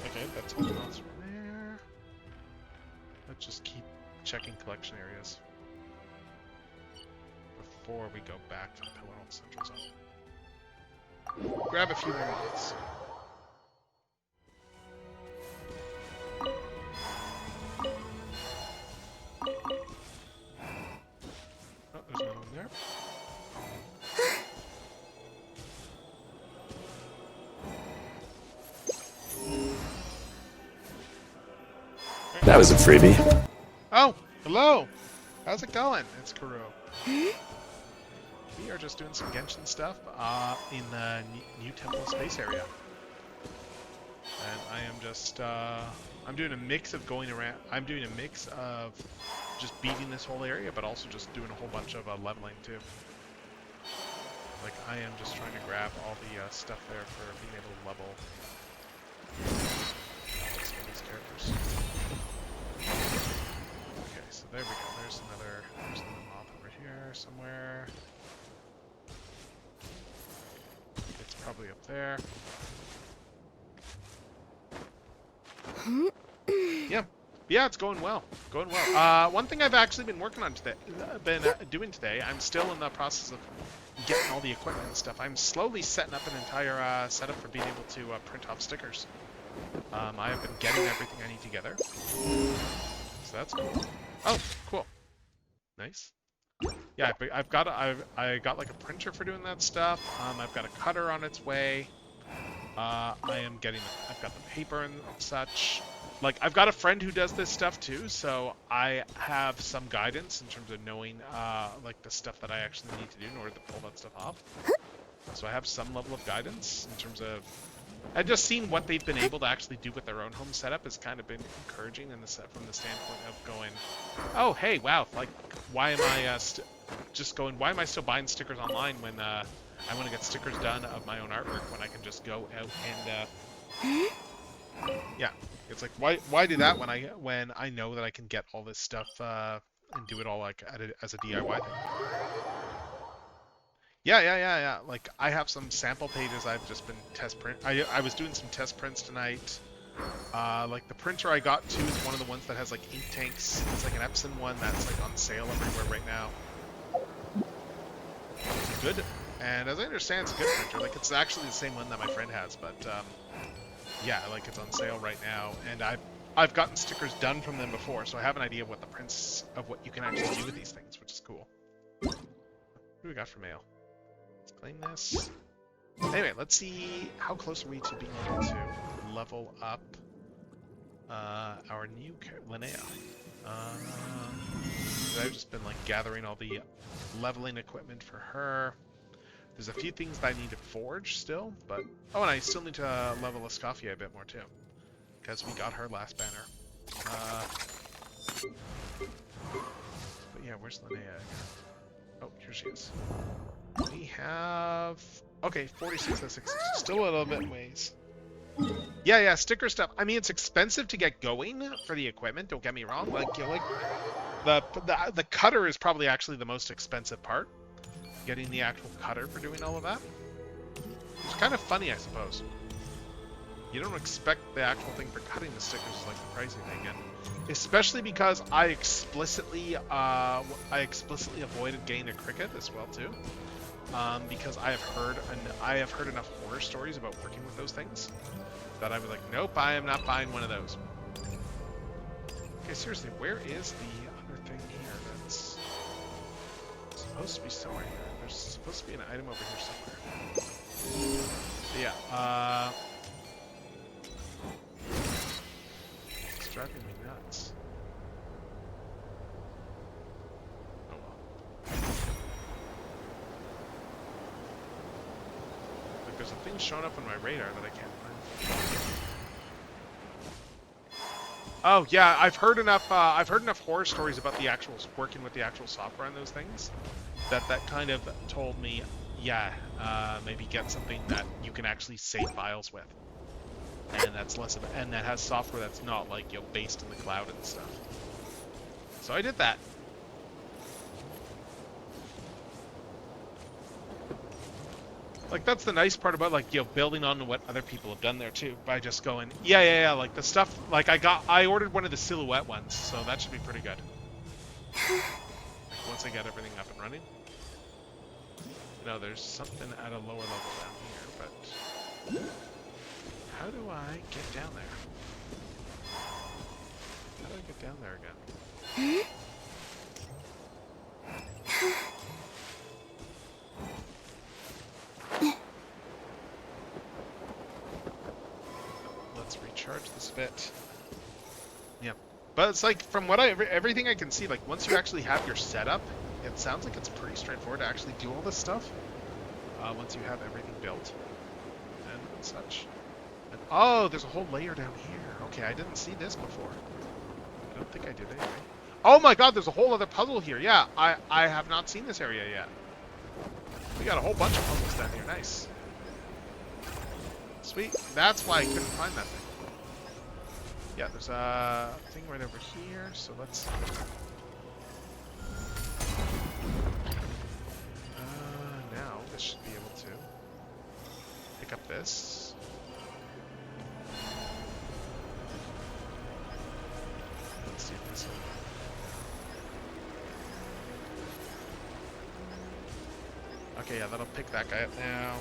Okay, that's all the mods from there. Let's just keep checking collection areas before we go back to the Pillar Central Zone. Grab a few more mods. Oh, there's another one there. That was a freebie. Oh, hello! How's it going? It's Kuro. We are just doing some Genshin stuff in the new Temple Space area. And I am just, I'm doing a mix of going around, I'm doing a mix of just beating this whole area, but also just doing a whole bunch of leveling too. Like, I am just trying to grab all the stuff there for being able to level some of these characters. Okay, so there we go. There's another moth over here somewhere. It's probably up there. Yeah, it's going well. Going well. One thing I've actually been working on today, doing today, I'm still in the process of getting all the equipment and stuff. I'm slowly setting up an entire setup for being able to print off stickers. I have been getting everything I need together. So that's cool. Oh, cool. Nice. Yeah, I got like a printer for doing that stuff. I've got a cutter on its way. I've got the paper and such. Like, I've got a friend who does this stuff too, so I have some guidance in terms of knowing, like, the stuff that I actually need to do in order to pull that stuff off. So I have some level of guidance in terms of... I've just seen what they've been able to actually do with their own home setup has kind of been encouraging in the from the standpoint of going, oh, hey, wow, like, why am I why am I still buying stickers online when I want to get stickers done of my own artwork when I can just go out and, yeah. It's like, why do that when I know that I can get all this stuff and do it all like as a DIY thing? Yeah. Like I have some sample pages I've just been test print. I was doing some test prints tonight. Like the printer I got too is one of the ones that has like ink tanks. It's like an Epson one that's like on sale everywhere right now. It's good, and as I understand, it's a good printer. Like it's actually the same one that my friend has, but yeah, like it's on sale right now, and I've gotten stickers done from them before, so I have an idea of what the prints of what you can actually do with these things, which is cool. What do we got for mail? Let's claim this. Anyway, let's see how close are we to being able to level up our new Linnea. I've just been like gathering all the leveling equipment for her. There's a few things that I need to forge still, but oh, and I still need to level Escoffier a bit more too, because we got her last banner. But yeah, where's Linnea? Oh, here she is. We have okay, 46 and 60. Still a little bit ways. Yeah, sticker stuff. I mean, it's expensive to get going for the equipment. Don't get me wrong. Like, you know, like the cutter is probably actually the most expensive part. Getting the actual cutter for doing all of that. It's kind of funny, I suppose. You don't expect the actual thing for cutting the stickers is like the pricing thing, and especially because I explicitly avoided getting a cricket as well too. Because I have heard enough horror stories about working with those things that I was like, nope, I am not buying one of those. Okay, seriously, where is the other thing here that's supposed to be somewhere here? There's supposed to be an item over here somewhere. But yeah, it's driving me nuts. Oh well. Like there's a thing showing up on my radar that I can't find. Oh yeah, I've heard enough horror stories about the actual working with the actual software on those things that kind of told me, yeah, maybe get something that you can actually save files with, and that's less of and that has software that's not like, you know, based in the cloud and stuff. So I did that. Like that's the nice part about, like, you know, building on what other people have done there too, by just going, yeah, like the stuff, like I ordered one of the silhouette ones, so that should be pretty good. Like once I get everything up and running. No, there's something at a lower level down here, but how do I get down there? How do I get down there again? Let's recharge this bit. Yeah, but it's like from what everything I can see, like once you actually have your setup, it sounds like it's pretty straightforward to actually do all this stuff. Once you have everything built and such. And, oh, there's a whole layer down here. Okay, I didn't see this before. I don't think I did anyway. Oh my God, there's a whole other puzzle here. Yeah, I have not seen this area yet. We got a whole bunch of puzzles down here. Nice. Sweet. That's why I couldn't find that thing. Yeah, there's a thing right over here, so let's... now this should be able to pick up this. Let's see if this will... Okay, yeah, that'll pick that guy up now.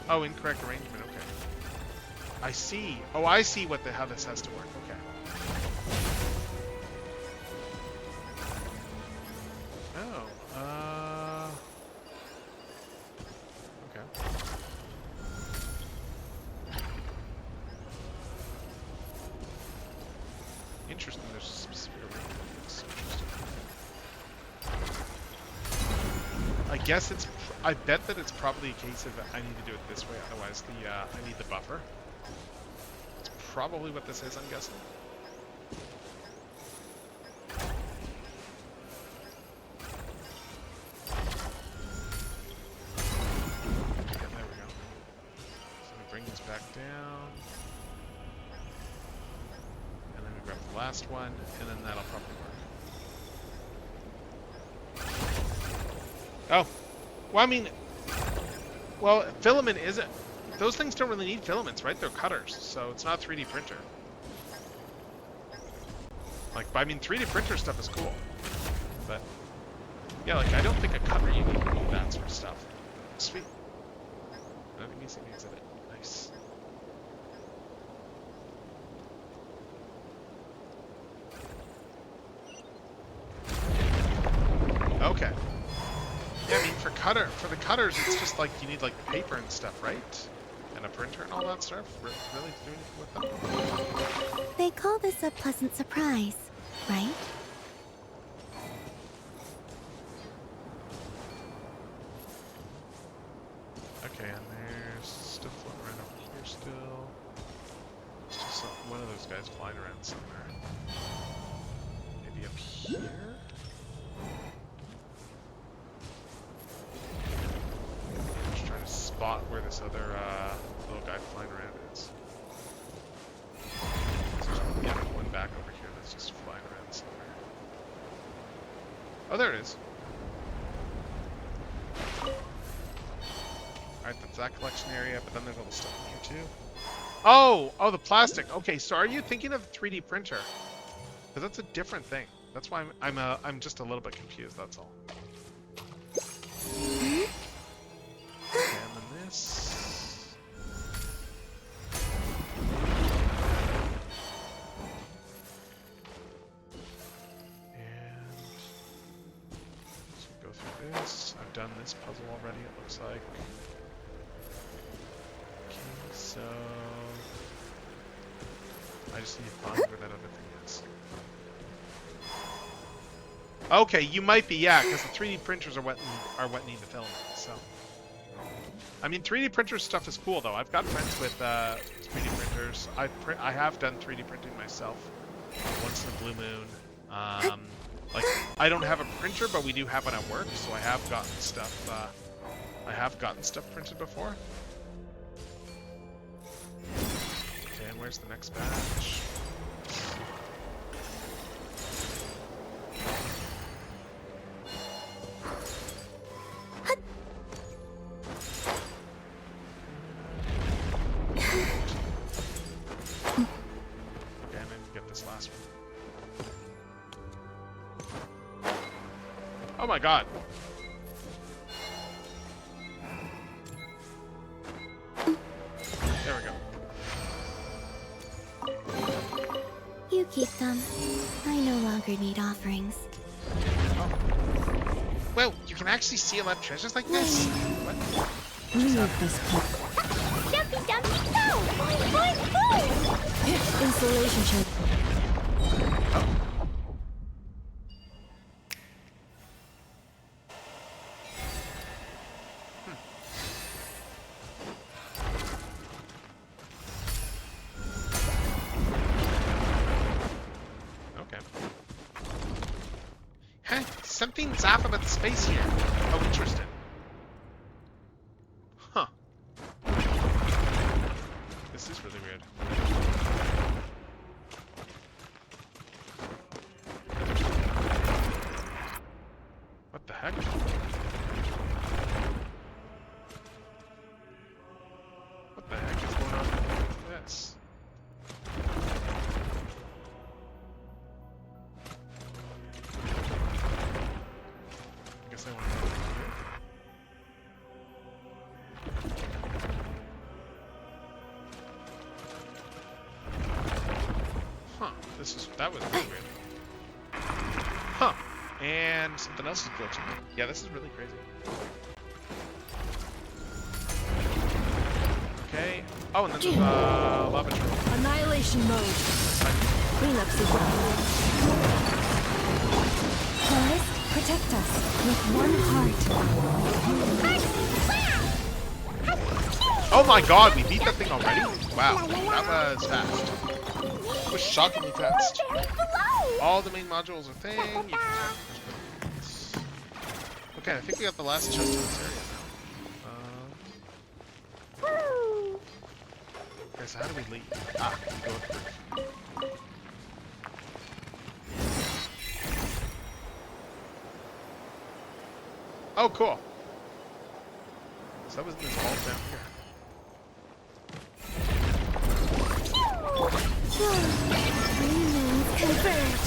Oh, incorrect arrangement. Okay. I see. Oh, I see how this has to work. Okay. Oh. Okay. Interesting. There's a specific arrangement. That's interesting. I guess it's. I bet that it's probably a case of I need to do it this way, otherwise I need the buffer. It's probably what this is, I'm guessing. last one, and then that'll probably work. Oh. Well, I mean... Well, filament isn't... Those things don't really need filaments, right? They're cutters, so it's not a 3D printer. Like, I mean, 3D printer stuff is cool. But... Yeah, like, I don't think a cutter you need to do that sort of stuff. Sweet. Another music exhibit. Nice. Okay. Yeah, I mean, for the cutters, it's just like you need like paper and stuff, right? And a printer and all that stuff. Really do anything with them? They call this a pleasant surprise, right? Okay, and there's stuff floating around over here still. There's just one of those guys flying around somewhere. Maybe up here? Just trying to spot where this other little guy flying around is. So, yeah, one back over here that's just flying around somewhere. Oh, there it is. Alright, that's that collection area, but then there's all the stuff in here too. Oh! Oh, the plastic. Okay, so are you thinking of the 3D printer? Because that's a different thing. That's why I'm just a little bit confused, that's all. Okay, and then this... And... So we go through this. I've done this puzzle already, it looks like. So I just need to find where that other thing is. Okay, you might be, yeah, because the 3D printers are what need the filament. So, I mean, 3D printer stuff is cool though. I've got friends with 3D printers. I have done 3D printing myself once in a blue moon. Like I don't have a printer, but we do have one at work, so I have gotten stuff. I have gotten stuff printed before. Okay, and where's the next batch? Okay, I need to get this last one. Oh my god! There we go. You keep them. I no longer need offerings. Oh. Well, you can actually seal up treasures like this. What? Leave this place. Jumpy dumpy go! Boing boing boing! Installation check. Oh. Huh? Something's off about the space here. Oh, interesting. Huh. This is really weird. What the heck? What the heck is going on with this? I guess I want to go over here. Huh. That was really weird. Huh. And something else is glitching. Yeah, this is really crazy. Okay. Oh, and then there's lava turtle. Annihilation mode. Cleanup sequence. Forest, protect us with one heart. Oh my god, we beat that thing already? Wow, that was fast. It was shockingly fast. All the main modules are thing. Okay, I think we got the last chest in this area now. Okay, so how do we leave? Ah, we go up here. Oh, cool. So that was in this vault down here. Converge.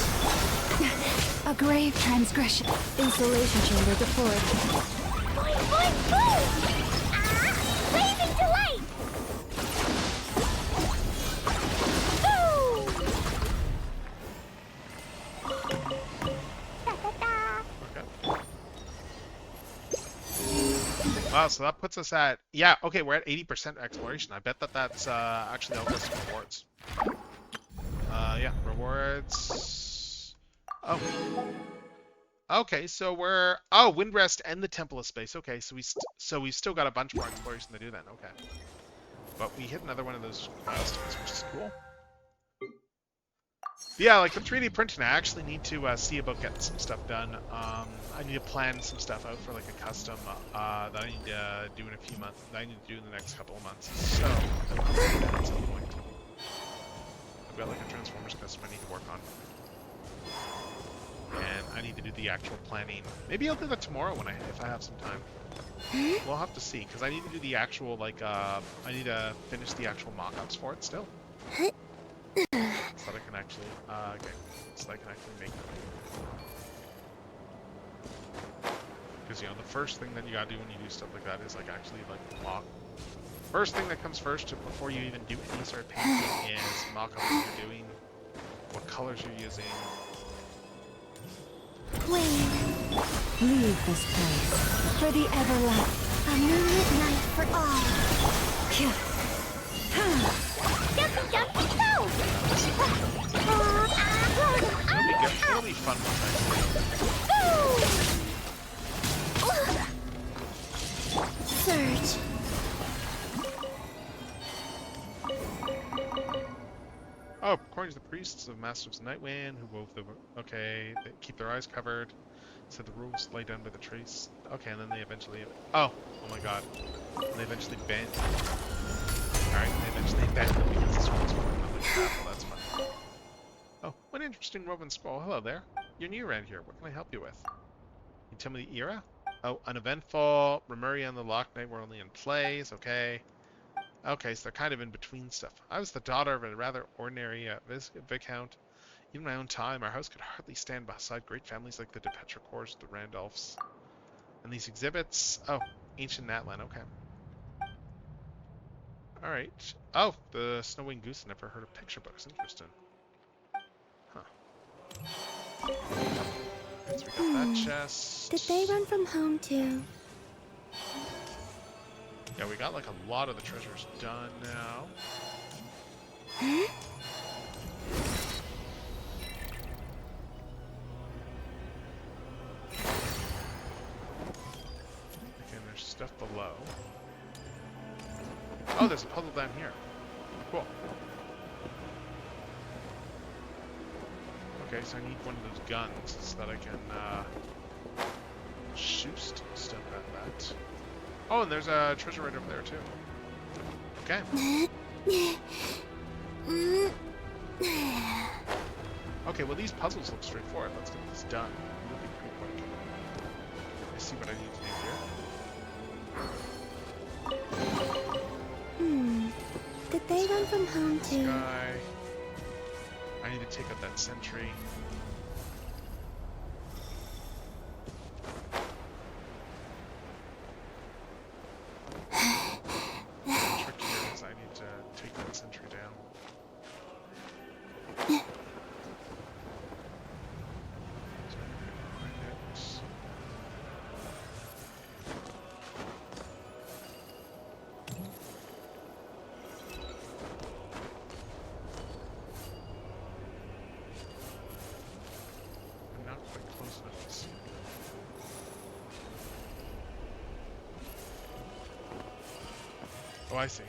A grave transgression. Insulation chamber deployed. Boing, boing, boom! Ah! Blazing delight! Boom! Da-da-da! Okay. Wow, so that puts us at, yeah, okay, we're at 80% exploration. I bet that that's actually that'll get some rewards. Yeah, rewards. Oh. Okay, so we're, oh, Windrest and the Temple of Space. Okay, so we've still got a bunch more exploration to do then. Okay. But we hit another one of those milestones, which is cool. Yeah, like the 3D printing, I actually need to see about getting some stuff done. I need to plan some stuff out for like a custom that I need to do in a few months. That I need to do in the next couple of months. So I'll do that at some point. I've got like a Transformers custom I need to work on, and I need to do the actual planning. Maybe I'll do that tomorrow if I have some time. We'll have to see, because I need to do the actual like I need to finish the actual mock-ups for it still. So that I can actually, so that I can actually make them. Because, you know, the first thing that you gotta do when you do stuff like that is, like, actually, like, mock. First thing that comes first, before you even do any sort of painting, is mock up what you're doing, what colors you're using. Wait. Leave this place for the everlasting. A moonlit night for all. Kill. Jumpy, jumpy, go! It'll be good. It'll be fun once I do it. Surge. Oh, according to the priests of Masters of Nightwind, who wove the... Okay, they keep their eyes covered. Said the rules lay down by the trees. Okay, and then they eventually... Oh my god. And they eventually banned... Alright, they eventually banned them because the scrolls were not like that. Well, that's fun. Oh, what interesting woven scroll. Hello there. You're new around here. What can I help you with? Can you tell me the era? Oh, uneventful. Remuria and the Lock Knight were only in plays. Okay. Okay, so they're kind of in between stuff. I was the daughter of a rather ordinary viscount. In my own time, our house could hardly stand beside great families like the de Petrichors, the Randolphs. And these exhibits... Oh, ancient Natlan, okay. Alright. Oh, the Snow-Winged Goose. Never heard of picture books. Interesting. Huh. Right, so we got that chest. Did they run from home too? Yeah, we got like a lot of the treasures done now. Okay, there's stuff below. Oh, there's a puzzle down here. Cool. Okay, so I need one of those guns so that I can shoot stuff at that. Oh, and there's a treasure right over there too. Okay. Okay, well these puzzles look straightforward. Let's get this done. It'll be pretty quick. Let's see what I need to do here. Did they run from home This too? guy. I need to take out that sentry. The trick here is I need to take that sentry down. So I'm gonna find it. I'm not quite close enough to see it. Oh, I see.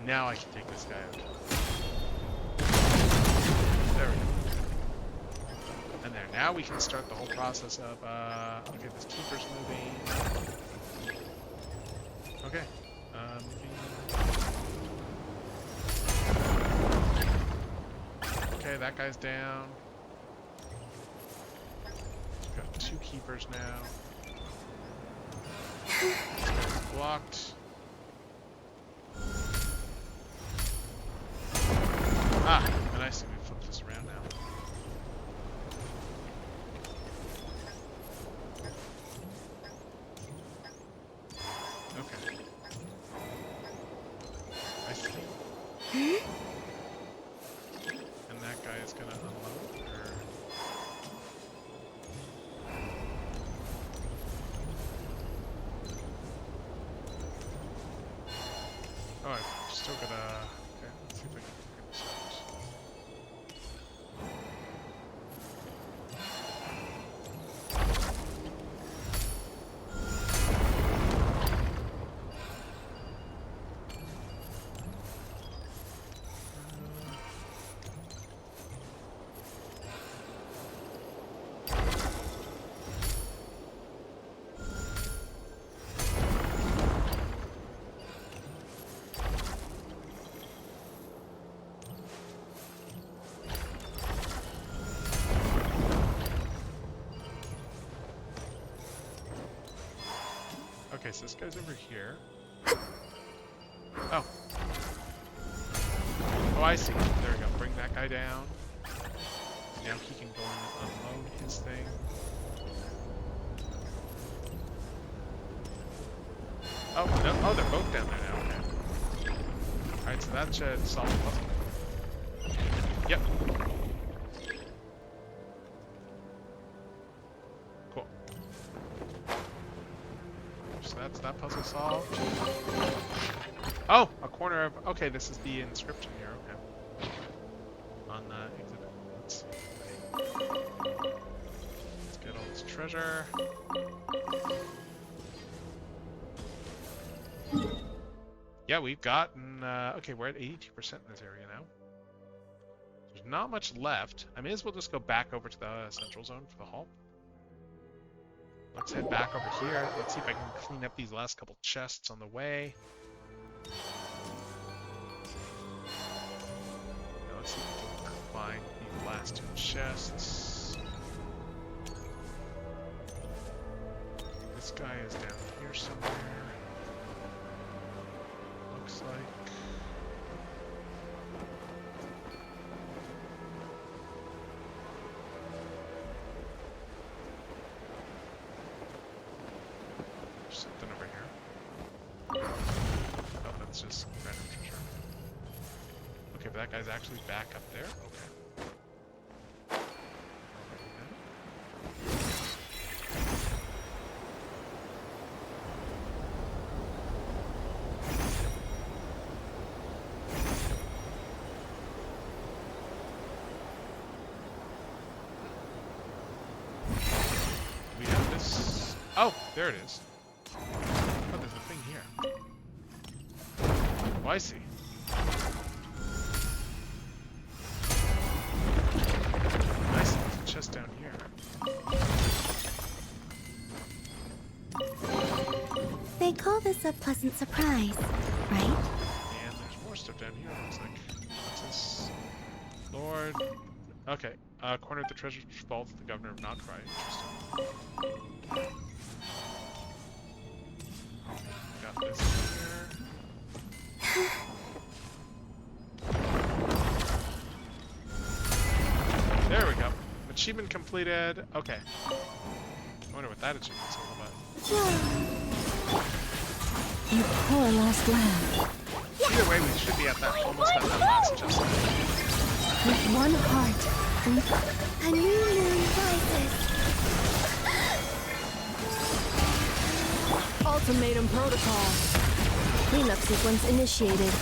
Now I can take this guy out. There we go. And there. Now we can start the whole process of, okay, this keeper's moving. Okay. Moving. Okay, that guy's down. 2 keepers now. This guy's blocked. Ah, and I see we flip this around now. Okay. I see. And that guy is gonna unload, or... Oh, I've still got a... Okay, let's see if I can figure this out. Okay, so this guy's over here. Oh. Oh, I see. There we go. Bring that guy down. Now he can go in and unload his thing. Oh, no. Oh, they're both down there now. Okay. Alright, so that should solve the puzzle. Yep. Cool. So that's that puzzle solved. Oh, a corner of... Okay, this is the inscription here. Okay. On the exhibit. Let's see. Let's get all this treasure. Yeah, we've gotten... okay, we're at 82% in this area now. There's not much left. I may as well just go back over to the central zone for the halt. Let's head back over here. Let's see if I can clean up these last couple chests on the way. Now let's see if we can find these last 2 chests. This guy is down here somewhere. Looks like. There's something over here. Oh, that's just random treasure. Okay, but that guy's actually back up there. Okay. We have this. Oh, there it is. Oh, there's a thing here. Oh, I see. I see. There's a chest down here. They call this a pleasant surprise, right? And there's more stuff down here, it looks like. What's this? Lord. Okay. Corner of the treasure vault of the governor of Notcry. Interesting. Got this here. There we go. Achievement completed. Okay. I wonder what that achievement's all about. You poor lost lamb. Either way, we should be at that almost at that last chest. With one heart, A new moon rises. ultimatum protocol. Cleanup sequence initiated.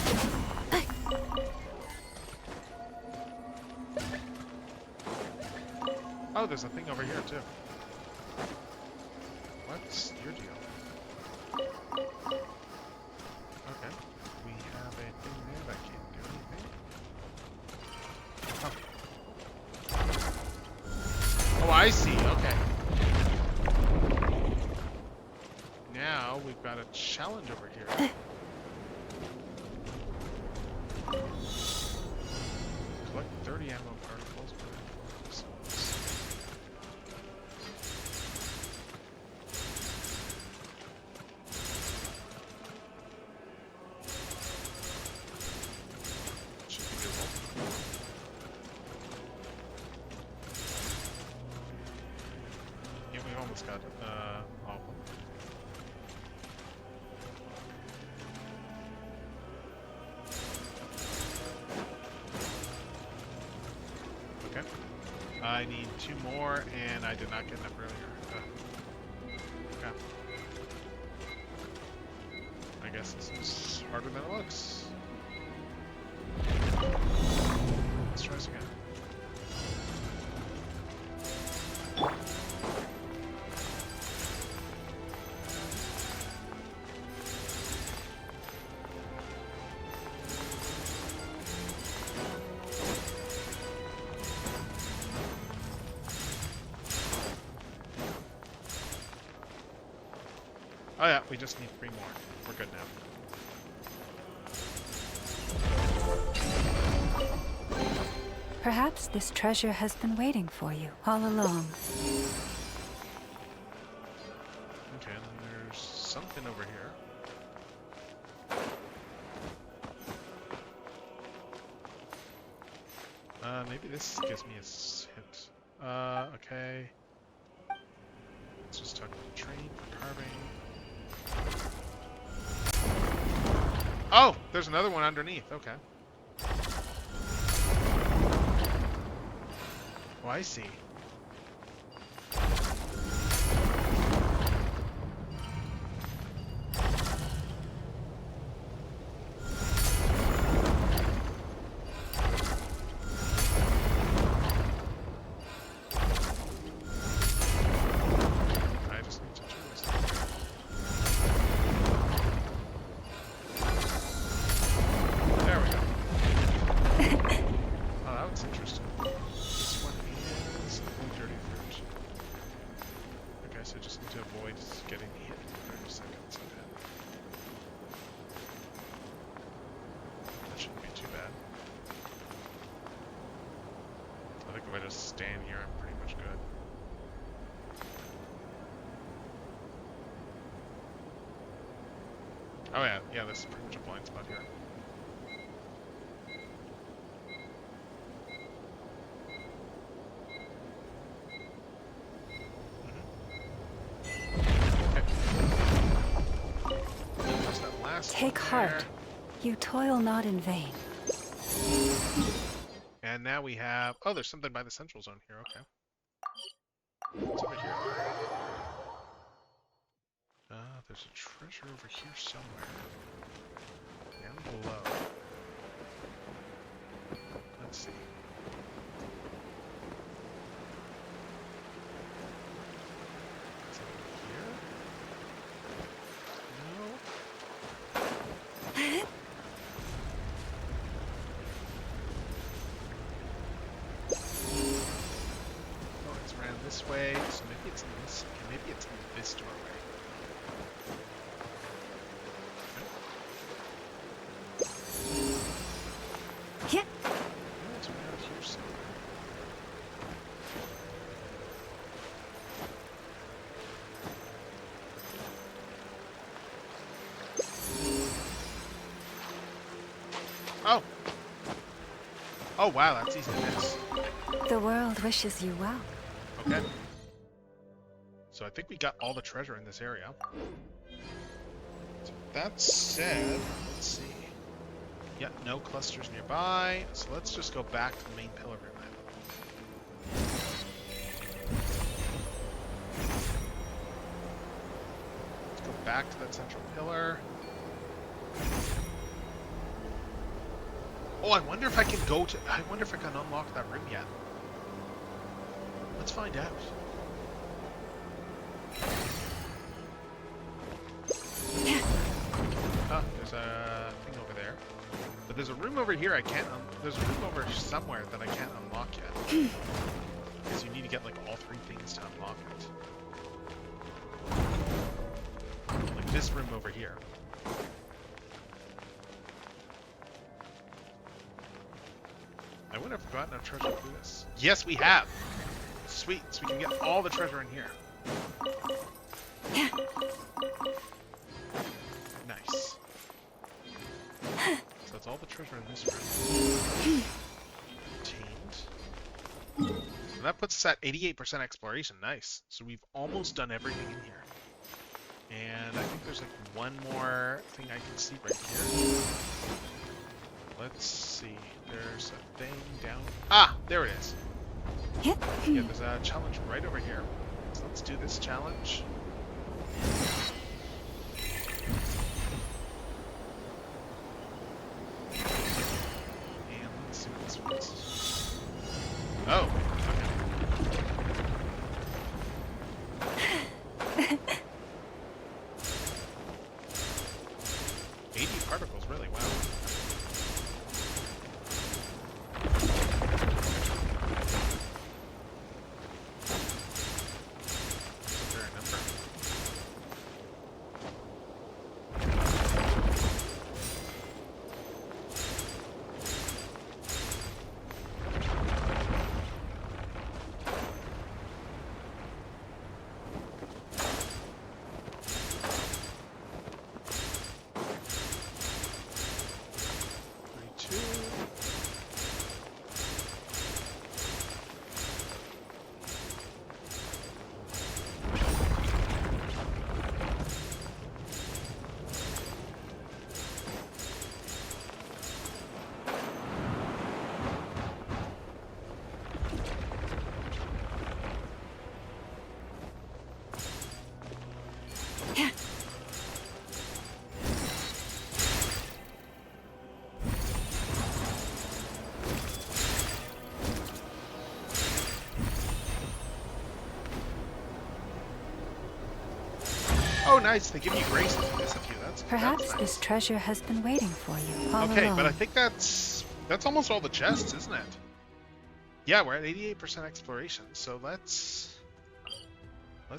Oh, there's a thing over here too. What's your deal? Okay. We have a thing there that can't do anything. Oh. Oh, I see. Okay. Now we've got a challenge over here. Collect 30 ammo particles. god. Oh. Okay. I need 2 more, and I did not get enough earlier. Okay. I guess this is harder than it looks. Let's try this again. Oh yeah, we just need 3 more. We're good now. Perhaps this treasure has been waiting for you all along. Okay, and then there's something over here. Maybe this gives me a hint. Okay. Let's just talk about the train for carving. Oh! There's another one underneath. Okay. Oh, I see. I just need to turn this on. There we go. Oh, that was interesting. This one is dirty fruit. Okay, so I just need to avoid getting hit for 30 seconds. Okay. That shouldn't be too bad. I think if I just stand here, I'm pretty much good. Oh yeah, yeah, this is pretty much a blind spot here. Take heart. You toil not in vain. And now we have... Oh, there's something by the central zone here. Okay. What's over here? There's a treasure over here somewhere. Down below. Let's see. Is it over here? No. Oh, it's around this way, so maybe it's in this. Okay, maybe it's in this doorway. Yeah. Oh, it's around here somewhere. Oh! Oh wow, that's easy to miss. The world wishes you well. Okay. So I think we got all the treasure in this area. So that said, let's see. Yeah, no clusters nearby. So let's just go back to the main pillar room then. Let's go back to that central pillar. Oh, I wonder if I can go to... I wonder if I can unlock that room yet. Let's find out. Oh, there's a thing over there. But there's a room over here I can't... there's a room over somewhere that I can't unlock yet. Because you need to get, like, all 3 things to unlock it. Like this room over here. I wonder if we've gotten enough treasure through this. Yes, we have! Sweet, so we can get all the treasure in here. Nice. So that's all the treasure in this room. Obtained. And that puts us at 88% exploration. Nice. So we've almost done everything in here. And I think there's like one more thing I can see right here. Let's see. There's a thing down. Ah, there it is. Yeah, there's a challenge right over here. So let's do this challenge. And let's see what this one is. Oh, okay. 80 particles, really? Wow. That's a fair number. Oh, nice. They give you grace if you miss a few. Perhaps that's this nice. treasure has been waiting for you all Okay, along. but I think that's almost all the chests, isn't it? Yeah, we're at 88% exploration, so let's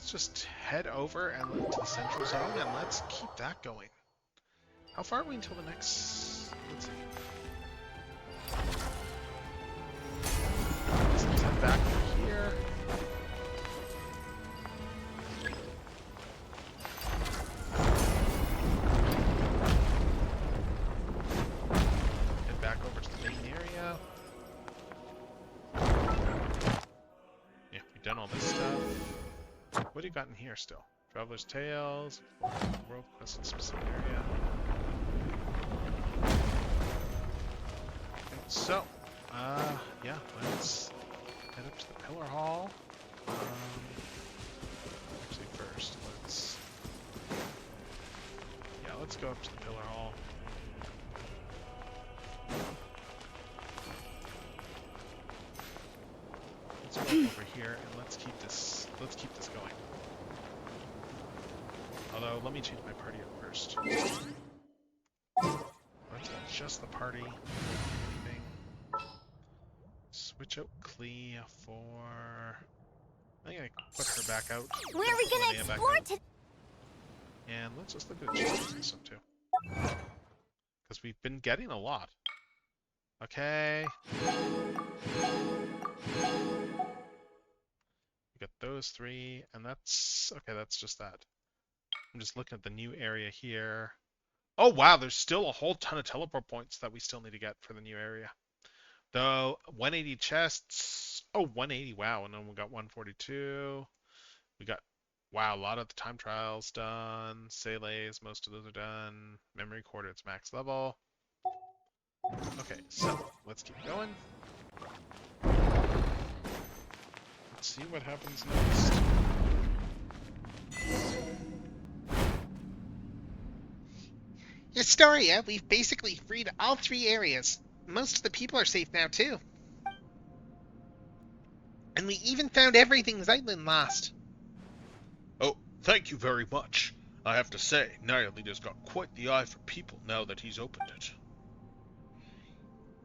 just head over and to the central zone and let's keep that going. How far are we until the next? Let's see. Let's head back over here. Head back over to the main area. Yeah, we've done all this stuff. What do you got in here still? Traveler's Tales, World Quest in specific area. Okay, so, yeah, let's head up to the Pillar Hall. Actually, first, let's go up to the Pillar Hall. Let's go up over here and let's keep this going. Although, let me change my party up first. Let's adjust the party. Thing. Switch out Clea for... I think I put her back out. Where are we Put gonna Linnea back explore out. today? And let's just look at the chests and stuff too. Because we've been getting a lot. Okay. We got those three, and that's... Okay, that's just that. I'm just looking at the new area here. Oh wow, there's still a whole ton of teleport points that we still need to get for the new area. Though, 180 chests... Oh, 180, wow, and then we got 142. We got... Wow, a lot of the time trials done. Sele's, most of those are done. Memory core to its max level. Okay, so, let's keep going. Let's see what happens next. Historia, we've basically freed all 3 areas. Most of the people are safe now, too. And we even found everything Zeitlin lost. Oh, thank you very much. I have to say, Nyalea's got quite the eye for people now that he's opened it.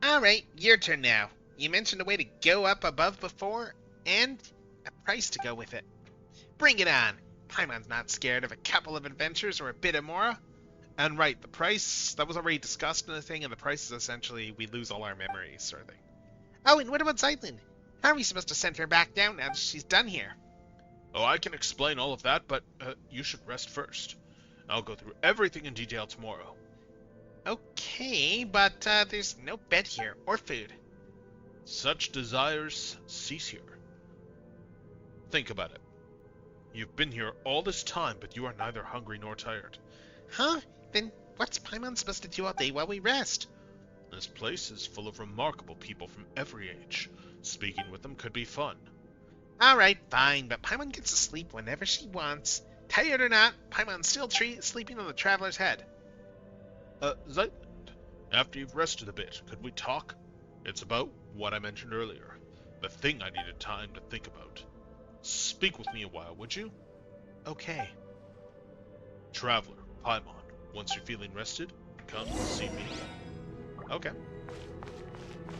Alright, your turn now. You mentioned a way to go up above before, and a price to go with it. Bring it on. Paimon's not scared of a couple of adventures or a bit of Mora. And right, the price, that was already discussed in the thing, and the price is essentially we lose all our memories, sort of thing. Oh, and what about Zeitlin? How are we supposed to send her back down now that she's done here? Oh, I can explain all of that, but you should rest first. I'll go through everything in detail tomorrow. Okay, but there's no bed here, or food. Such desires cease here. Think about it. You've been here all this time, but you are neither hungry nor tired. Huh? Then what's Paimon supposed to do all day while we rest? This place is full of remarkable people from every age. Speaking with them could be fun. Alright, fine, but Paimon gets to sleep whenever she wants. Tired or not, Paimon's still sleeping on the Traveler's Head. Zeit, after you've rested a bit, could we talk? It's about what I mentioned earlier. The thing I needed time to think about. Speak with me a while, would you? Okay. Traveler, Paimon, once you're feeling rested, come see me. Okay.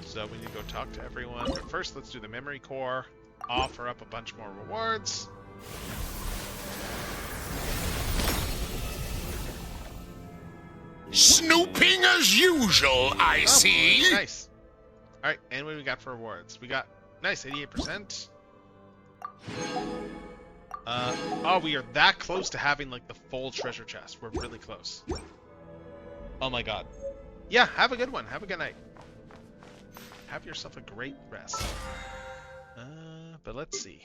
So we need to go talk to everyone. But first, let's do the memory core. Offer up a bunch more rewards. Snooping as usual, I see. Nice. Alright, and what do we got for rewards? We got, nice, 88%. Oh, we are that close to having, like, the full treasure chest. We're really close. Oh my god. Yeah, have a good one. Have a good night. Have yourself a great rest. But let's see.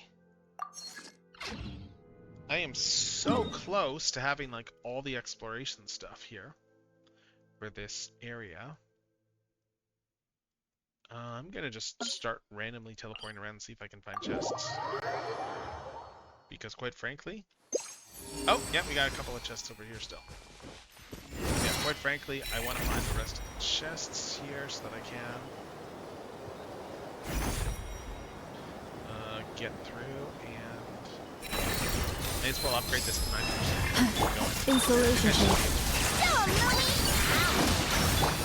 I am so close to having, like, all the exploration stuff here for this area. I'm gonna just start randomly teleporting around and see if I can find chests. Because quite frankly... Oh, yeah, we got a couple of chests over here still. Yeah, quite frankly, I want to find the rest of the chests here so that I can get through and... May as well upgrade this to 9%. Insulation tape.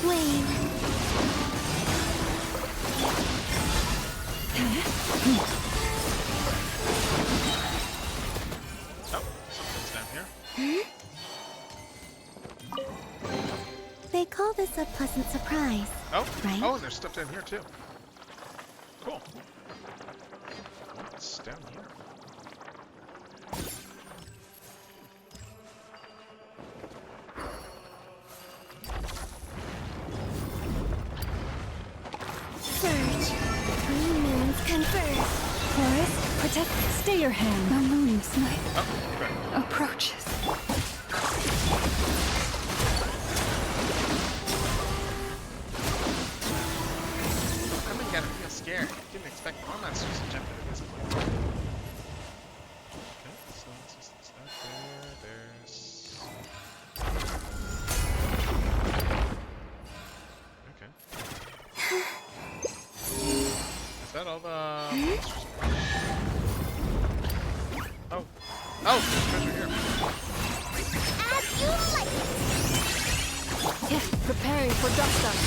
Flame. Oh, something's down here. They call this a pleasant surprise. Oh, right? Oh, and there's stuff down here too. Cool. What's down here? Surge. 3 moons converge. Forest, protect, stay your hand. The moon snipe Oh, crap. approaches. I'm gonna feel scared. Didn't expect more monsters to jump into this place. Okay, so let's just start there. There's... Okay. Is that all the monsters? Oh. Oh, there's treasure here. As you like. Yeah, preparing for dust up.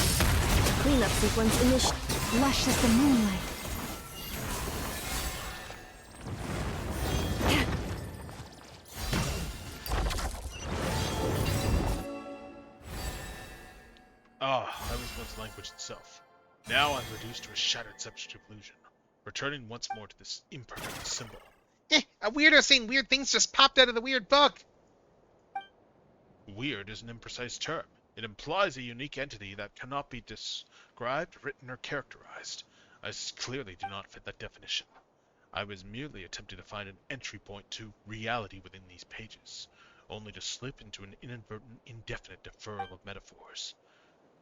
Cleanup sequence initiated. Lush as the moonlight. Ah, that was once language itself. Now I'm reduced to a shattered subject illusion, returning once more to this imperfect symbol. A weirdo saying weird things just popped out of the weird book. Weird is an imprecise term. It implies a unique entity that cannot be described, written, or characterized. I clearly do not fit that definition. I was merely attempting to find an entry point to reality within these pages, only to slip into an inadvertent, indefinite deferral of metaphors.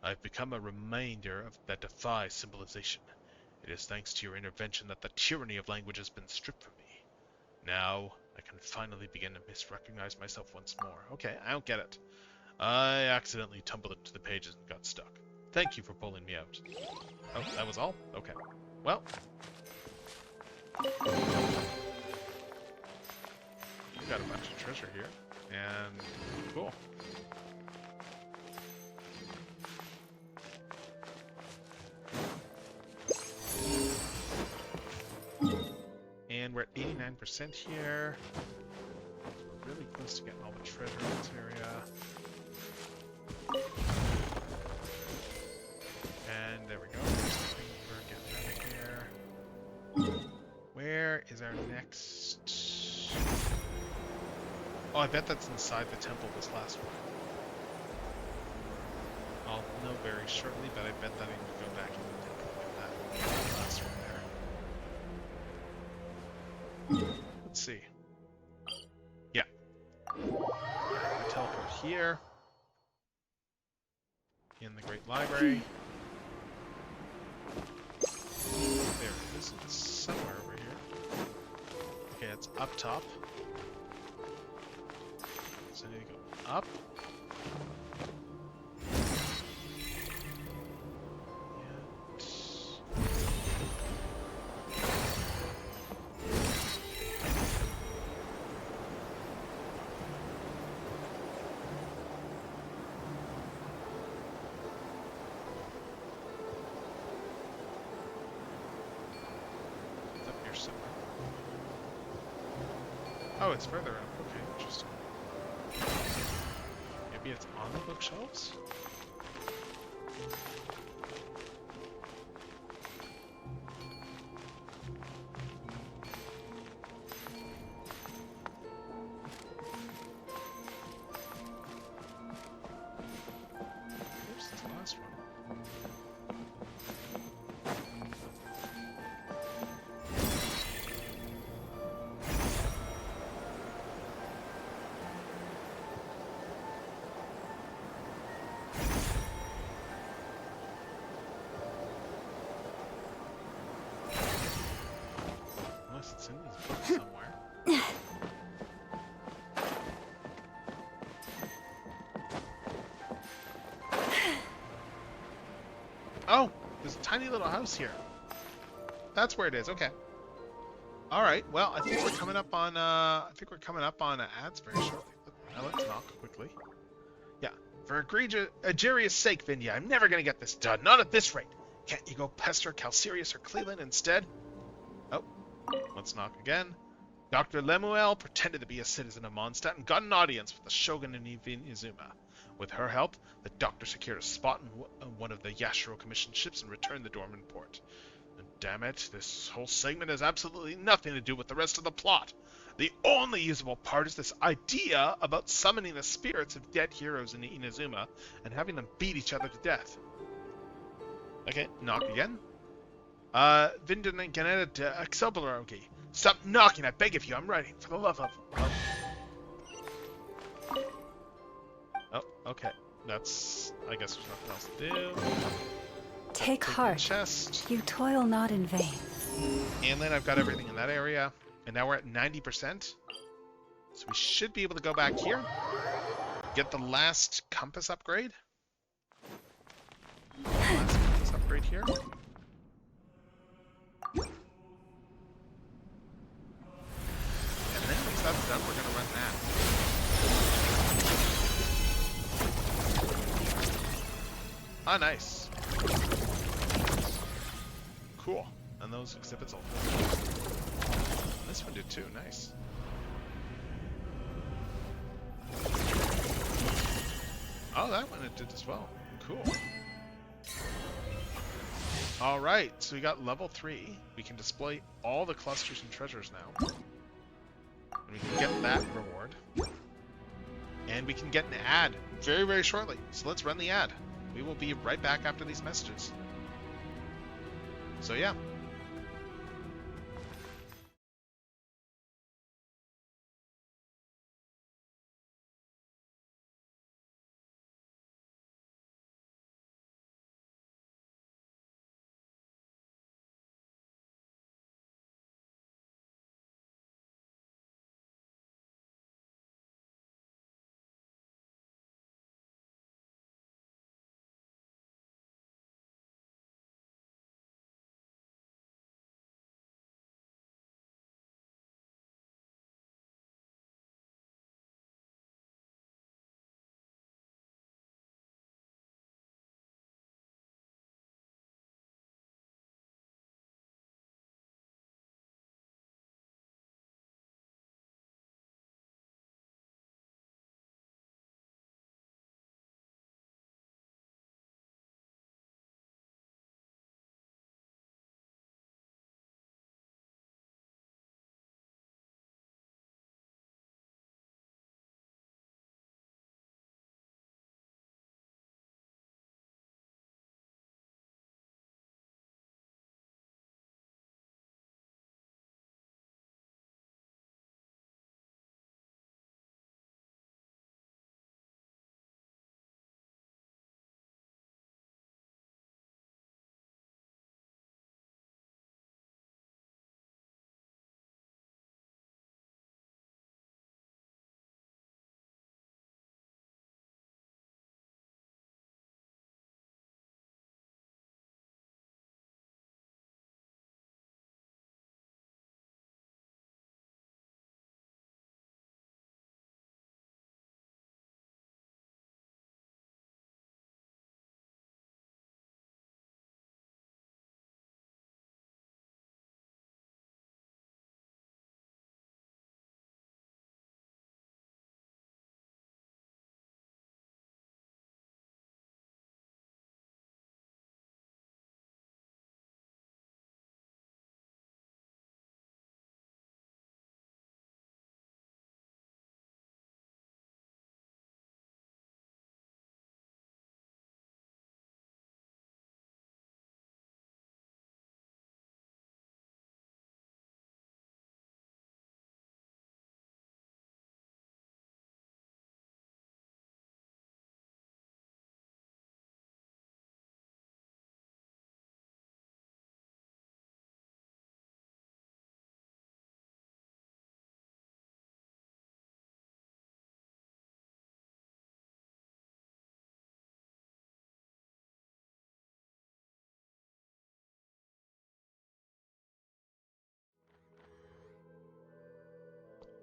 I've become a remainder of that defies symbolization. It is thanks to your intervention that the tyranny of language has been stripped from me. Now, I can finally begin to misrecognize myself once more. Okay, I don't get it. I accidentally tumbled into the pages and got stuck. Thank you for pulling me out. Oh, that was all? Okay. Well. We've got a bunch of treasure here. And cool. And we're at 89% here. We're really close to getting all the treasure in this area. And there we go. There's something we're getting out of here. Where is our next... Oh, I bet that's inside the temple, this last one. I'll know very shortly, but I bet that I need to go back into the temple and get that last one there. let's see. Yeah. I teleport here. In the Great Library. There it is. It's somewhere over here. Okay, it's up top. So I need to go up. It's up here somewhere. Oh, it's further up. Okay, interesting. Maybe it's on the bookshelves? Where's this last one? Unless it's in these books somewhere. Oh, there's a tiny little house here. That's where it is. Okay. All right. Well, I think we're coming up on. Ads very shortly. Now let's knock quickly. Yeah. For egregious sake, Vindia, I'm never gonna get this done. Not at this rate. Can't you go pester Calcerius or Cleland instead? Oh. Let's knock again. Dr. Lemuel pretended to be a citizen of Mondstadt and got an audience with the Shogun in Inazuma. With her help, the doctor secured a spot in one of the Yashiro Commission ships and returned the dormant port. And damn it, this whole segment has absolutely nothing to do with the rest of the plot. The only usable part is this idea about summoning the spirits of dead heroes in Inazuma and having them beat each other to death. Okay, knock again. Vinden Ganeta Exublerogi. Stop knocking, I beg of you, I'm writing, for the love of... Oh, okay. That's... I guess there's nothing else to do. Take heart. Chest. You toil not in vain. And then I've got everything in that area. And now we're at 90%. So we should be able to go back here. Get the last compass upgrade. Last compass upgrade here. And then once that's done, we're going to run that. Ah, nice. Cool. And those exhibits all. This one did too. Nice. Oh, that one it did as well. Cool. Alright, so we got level 3. We can display all the clusters and treasures now. And we can get that reward. And we can get an ad very, very shortly. So let's run the ad. We will be right back after these messages. So yeah.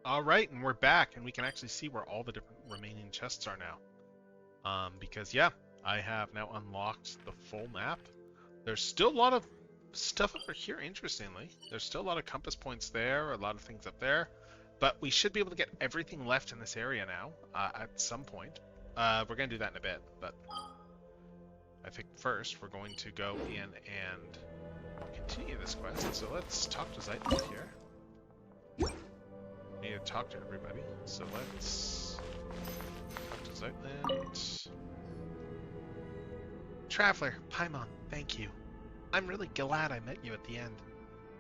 Alright, and we're back, and we can actually see where all the different remaining chests are now. Because, yeah, I have now unlocked the full map. There's still a lot of stuff over here, interestingly. There's still a lot of compass points there, a lot of things up there. But we should be able to get everything left in this area now, at some point. We're going to do that in a bit, but I think first we're going to go in and continue this quest. So let's talk to Zeitland here. Need to talk to everybody, so let's talk to Zeitland. Traveler, Paimon, thank you. I'm really glad I met you at the end.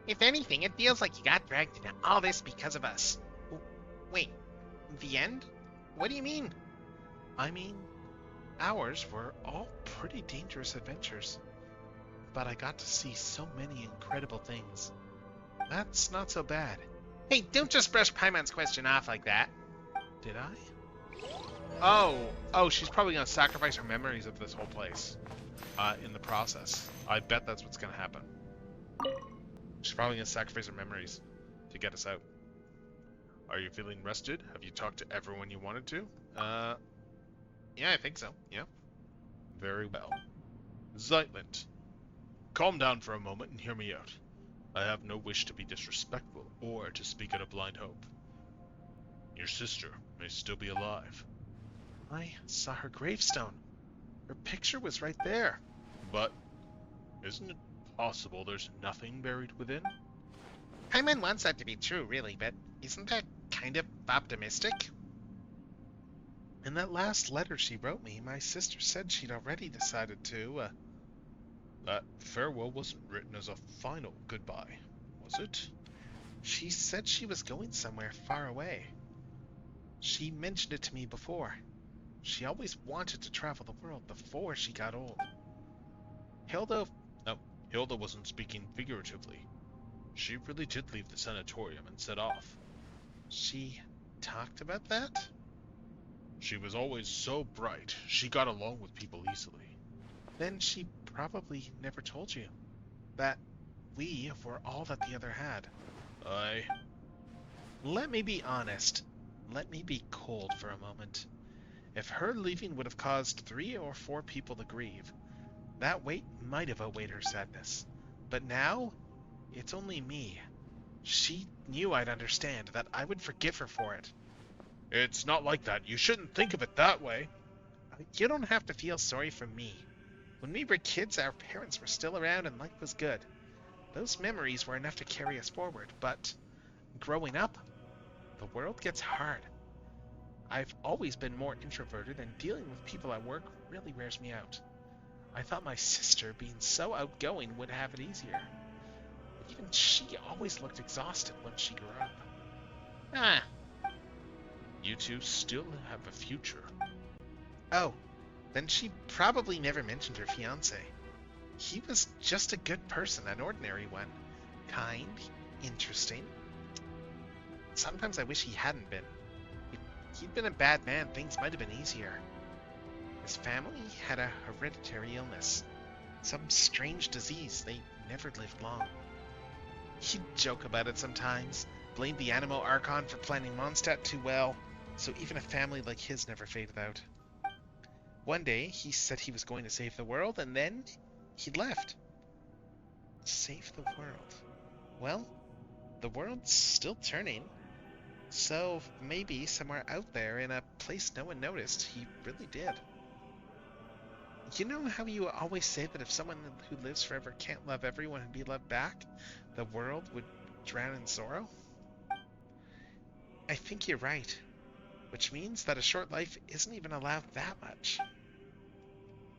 If anything, it feels like you got dragged into all this because of us. Wait, the end? What do you mean? I mean, ours were all pretty dangerous adventures. But I got to see so many incredible things. That's not so bad. Hey, don't just brush Paimon's question off like that. Did I? Oh, she's probably going to sacrifice her memories of this whole place in the process. I bet that's what's going to happen. She's probably going to sacrifice her memories to get us out. Are you feeling rested? Have you talked to everyone you wanted to? Yeah, I think so. Yeah. Very well. Zeitland, calm down for a moment and hear me out. I have no wish to be disrespectful or to speak out of blind hope. Your sister may still be alive. I saw her gravestone. Her picture was right there. But isn't it possible there's nothing buried within? Paimon wants that to be true, really, but isn't that kind of optimistic? In that last letter she wrote me, my sister said she'd already decided to, That farewell wasn't written as a final goodbye, was it? She said she was going somewhere far away. She mentioned it to me before. She always wanted to travel the world before she got old. No, Hilda wasn't speaking figuratively. She really did leave the sanatorium and set off. She talked about that? She was always so bright. She got along with people easily. Then she probably never told you that we were all that the other had. Let me be honest. Let me be cold for a moment. If her leaving would have caused 3 or 4 people to grieve, that weight might have outweighed her sadness. But now, it's only me. She knew I'd understand, that I would forgive her for it. It's not like that. You shouldn't think of it that way. You don't have to feel sorry for me. When we were kids, our parents were still around and life was good. Those memories were enough to carry us forward, but growing up, the world gets hard. I've always been more introverted, and dealing with people at work really wears me out. I thought my sister, being so outgoing, would have it easier. Even she always looked exhausted when she grew up. You two still have a future. Oh, then she probably never mentioned her fiancé. He was just a good person, an ordinary one. Kind, interesting. Sometimes I wish he hadn't been. If he'd been a bad man, things might have been easier. His family had a hereditary illness. Some strange disease. They never lived long. He'd joke about it sometimes, blame the Animo Archon for planning Mondstadt too well, so even a family like his never faded out. One day, he said he was going to save the world, and then he'd left. Save the world. Well, the world's still turning. So maybe somewhere out there in a place no one noticed, he really did. You know how you always say that if someone who lives forever can't love everyone and be loved back, the world would drown in sorrow? I think you're right. Which means that a short life isn't even allowed that much.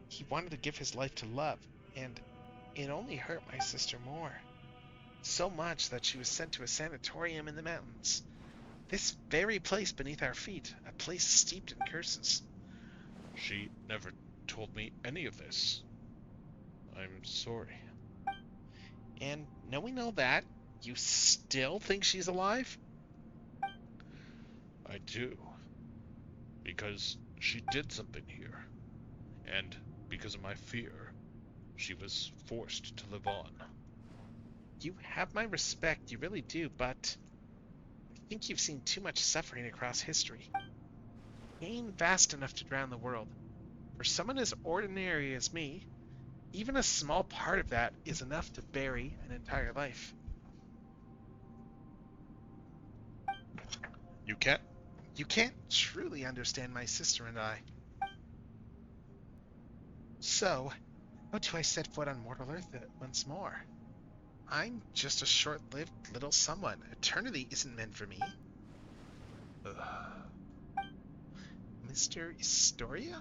He wanted to give his life to love, and it only hurt my sister more. So much that she was sent to a sanatorium in the mountains. This very place beneath our feet, a place steeped in curses. She never told me any of this. I'm sorry. And knowing all that, you still think she's alive? I do. Because she did something here. And because of my fear, she was forced to live on. You have my respect, you really do, but I think you've seen too much suffering across history. Pain vast enough to drown the world. For someone as ordinary as me, even a small part of that is enough to bury an entire life. You can't truly understand my sister and I. So, how do I set foot on mortal earth once more? I'm just a short-lived little someone. Eternity isn't meant for me. Mr. Historia?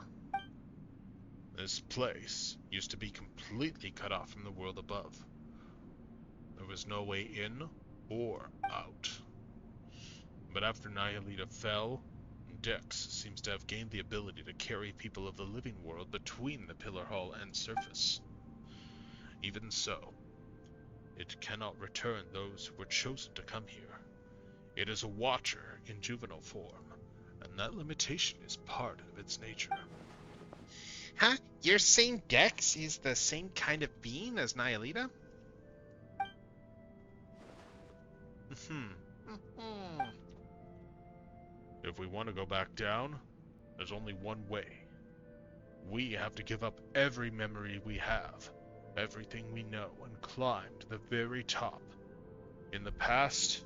This place used to be completely cut off from the world above. There was no way in or out. But after Nihilita fell, Dex seems to have gained the ability to carry people of the living world between the Pillar Hall and surface. Even so, it cannot return those who were chosen to come here. It is a Watcher in juvenile form, and that limitation is part of its nature. Huh? You're saying Dex is the same kind of being as Nihilita? If we want to go back down, there's only one way. We have to give up every memory we have, everything we know, and climb to the very top. In the past,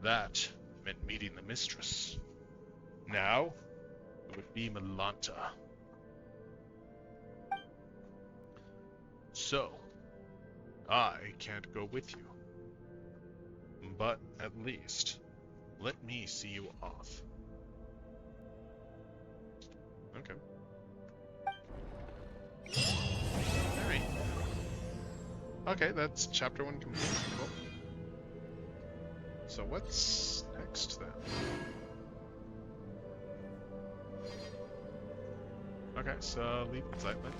that meant meeting the Mistress. Now, it would be Milanta. So, I can't go with you. But at least, let me see you off. Okay. Alright. Okay, that's chapter 1 complete. Cool. So what's next then? Okay, so leave Zeitland.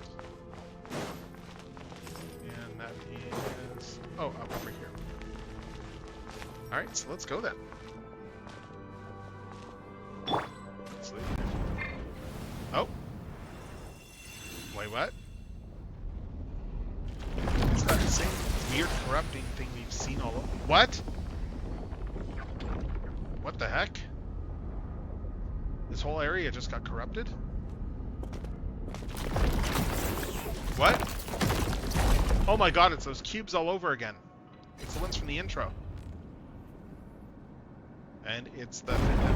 And that is... oh, up over here. Alright, so let's go then. Let's leave. Oh! Wait, what? It's that same weird corrupting thing we've seen all over. What? What the heck? This whole area just got corrupted? What? Oh my god, it's those cubes all over again. It's the ones from the intro. And it's the thing that...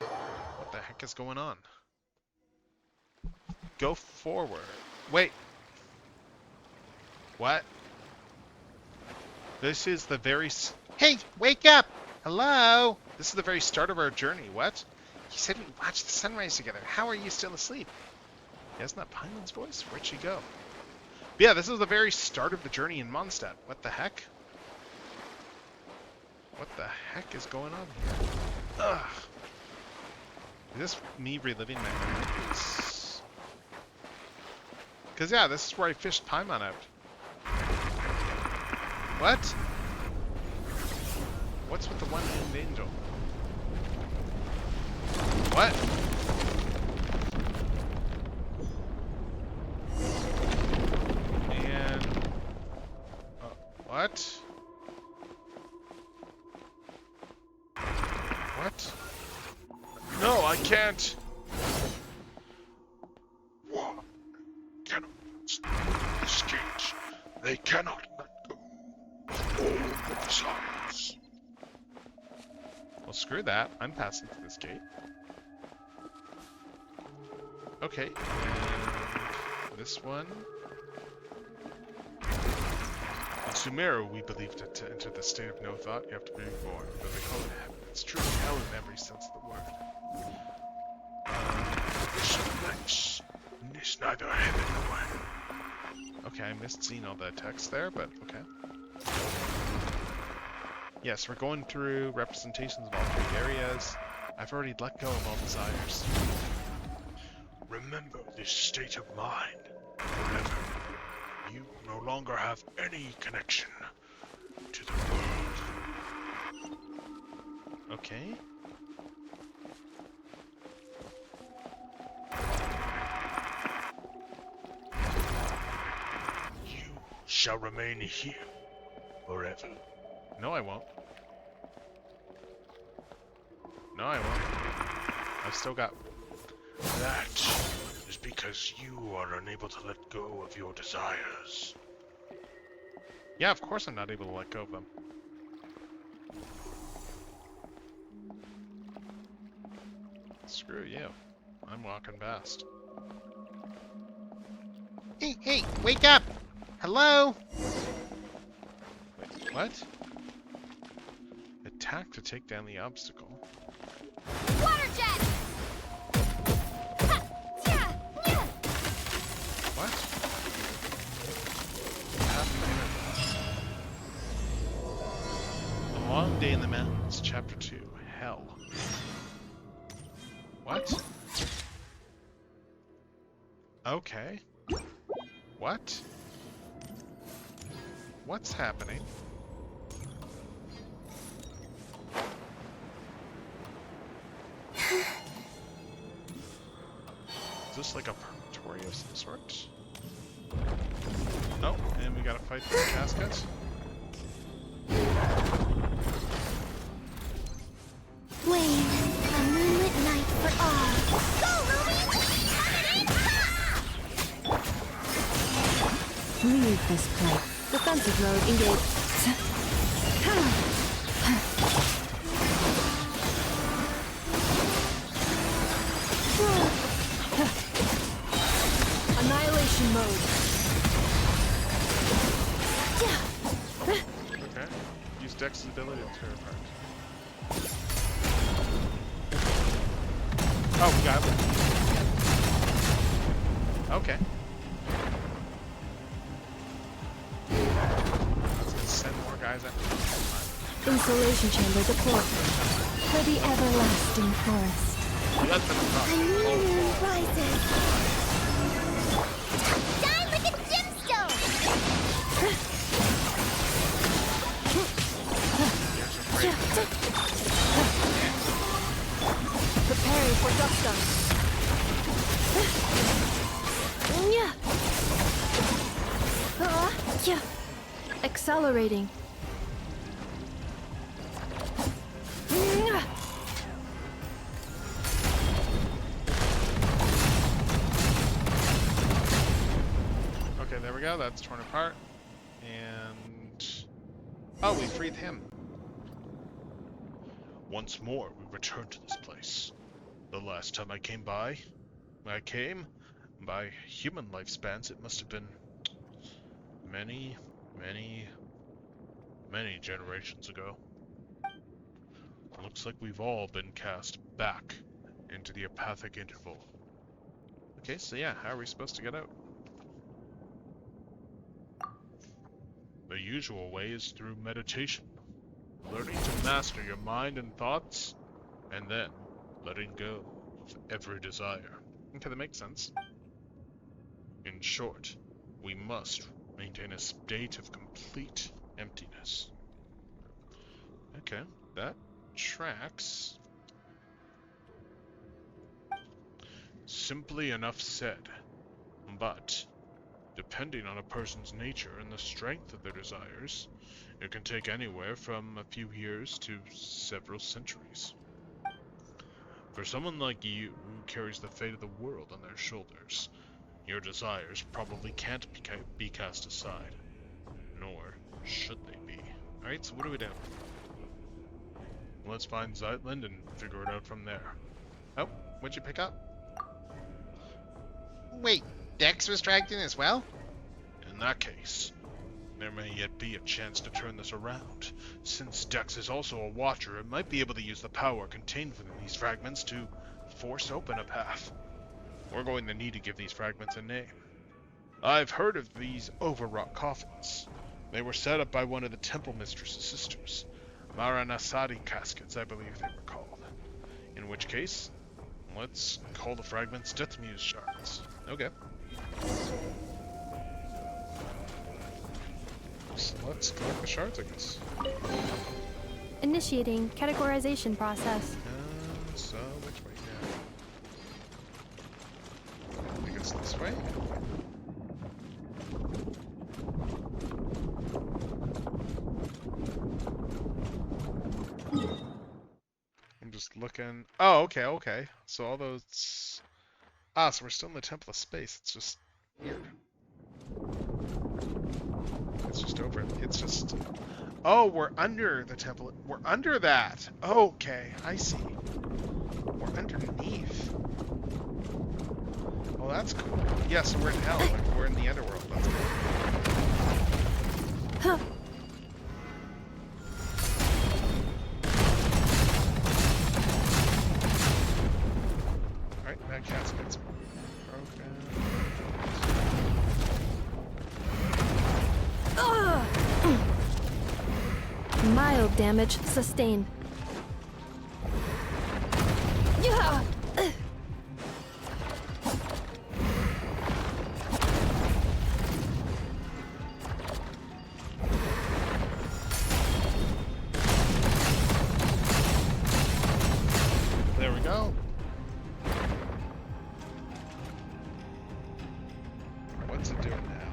what the heck is going on? Go forward. Wait. What? This is the very... Hey, wake up! Hello? This is the very start of our journey. What? You said we watched the sunrise together. How are you still asleep? Yeah, isn't that Pineland's voice? Where'd she go? But yeah, this is the very start of the journey in Mondstadt. What the heck? What the heck is going on here? Ugh. Is this me reliving my memories? Because yeah, this is where I fished Paimon out. What? What's with the one-named angel? What? And... what? What? No, I can't! What? Cannot this gate. They cannot let go of all themselves. Well, screw that. I'm passing through this gate. Okay, and this one. In Sumeru, we believed that to enter the state of no thought, you have to be reborn. But they call it heaven. It's truly hell in every sense of the word. This place is neither heaven nor hell. Okay, I missed seeing all that text there, but okay. Yes, we're going through representations of all three areas. I've already let go of all desires. Remember this state of mind. Forever. You no longer have any connection to the world. Okay. You shall remain here forever. No, I won't. No, I won't. I've still got... That is because you are unable to let go of your desires. Yeah, of course I'm not able to let go of them. Screw you. I'm walking past. Hey, hey, wake up! Hello? Wait, what? Attack to take down the obstacle. Water jet! Ha! Yeah! Yeah! What? Pathfinder. A Long Day in the Mountains, Chapter 2, Hell. What? Okay. What? What's happening? Is this like a purgatory of some sort? Oh, and we gotta fight the casket. Wave, a moonlit night for all. Go, Ruby! Leave this place. Defensive mode engaged. Annihilation mode. Okay. Use Dex's ability to tear apart. Oh, we got it. Okay. Let's just send more guys after this. Insulation chamber deployed. For the everlasting forest. That's been a A problem. new Oh, moon rises. Shine like a gemstone! here's a great Preparing for dust-up. Accelerating. Okay, there we go. That's torn apart. And... oh, we freed him. Once more, we return to this place. The last time I came by human lifespans, it must have been many, many, many generations ago. Looks like we've all been cast back into the apathic interval. Okay, so yeah, how are we supposed to get out? The usual way is through meditation. Learning to master your mind and thoughts, and then letting go of every desire. Okay, that makes sense. In short, we must maintain a state of complete emptiness. Okay, that tracks. Simply enough said, but depending on a person's nature and the strength of their desires, it can take anywhere from a few years to several centuries. For someone like you, who carries the fate of the world on their shoulders, your desires probably can't be cast aside, nor should they be. Alright, so what do we do? Let's find Zeitland and figure it out from there. Oh, what'd you pick up? Wait, Dex was dragged in as well? In that case, there may yet be a chance to turn this around. Since Dex is also a watcher, it might be able to use the power contained within these fragments to force open a path. We're going to need to give these fragments a name. I've heard of these overwrought coffins. They were set up by one of the temple mistress's sisters. Maranasadi caskets, I believe they were called. In which case, let's call the fragments Death Muse shards. Okay. So let's collect the shards, I guess. Initiating categorization process. So which way now? I think it's this way. I'm just looking. Oh, okay, okay. So all those. Ah, so we're still in the Temple of Space. It's just weird. It's just over. It's just. Oh, we're under the temple. We're under that. Okay, I see. We're underneath. Oh, that's cool. Yeah, so we're in hell. Like, we're in the underworld. That's cool. Huh. Alright, that casket's broken. Ugh. Mild damage sustained. Yeah. There we go. What's it doing now?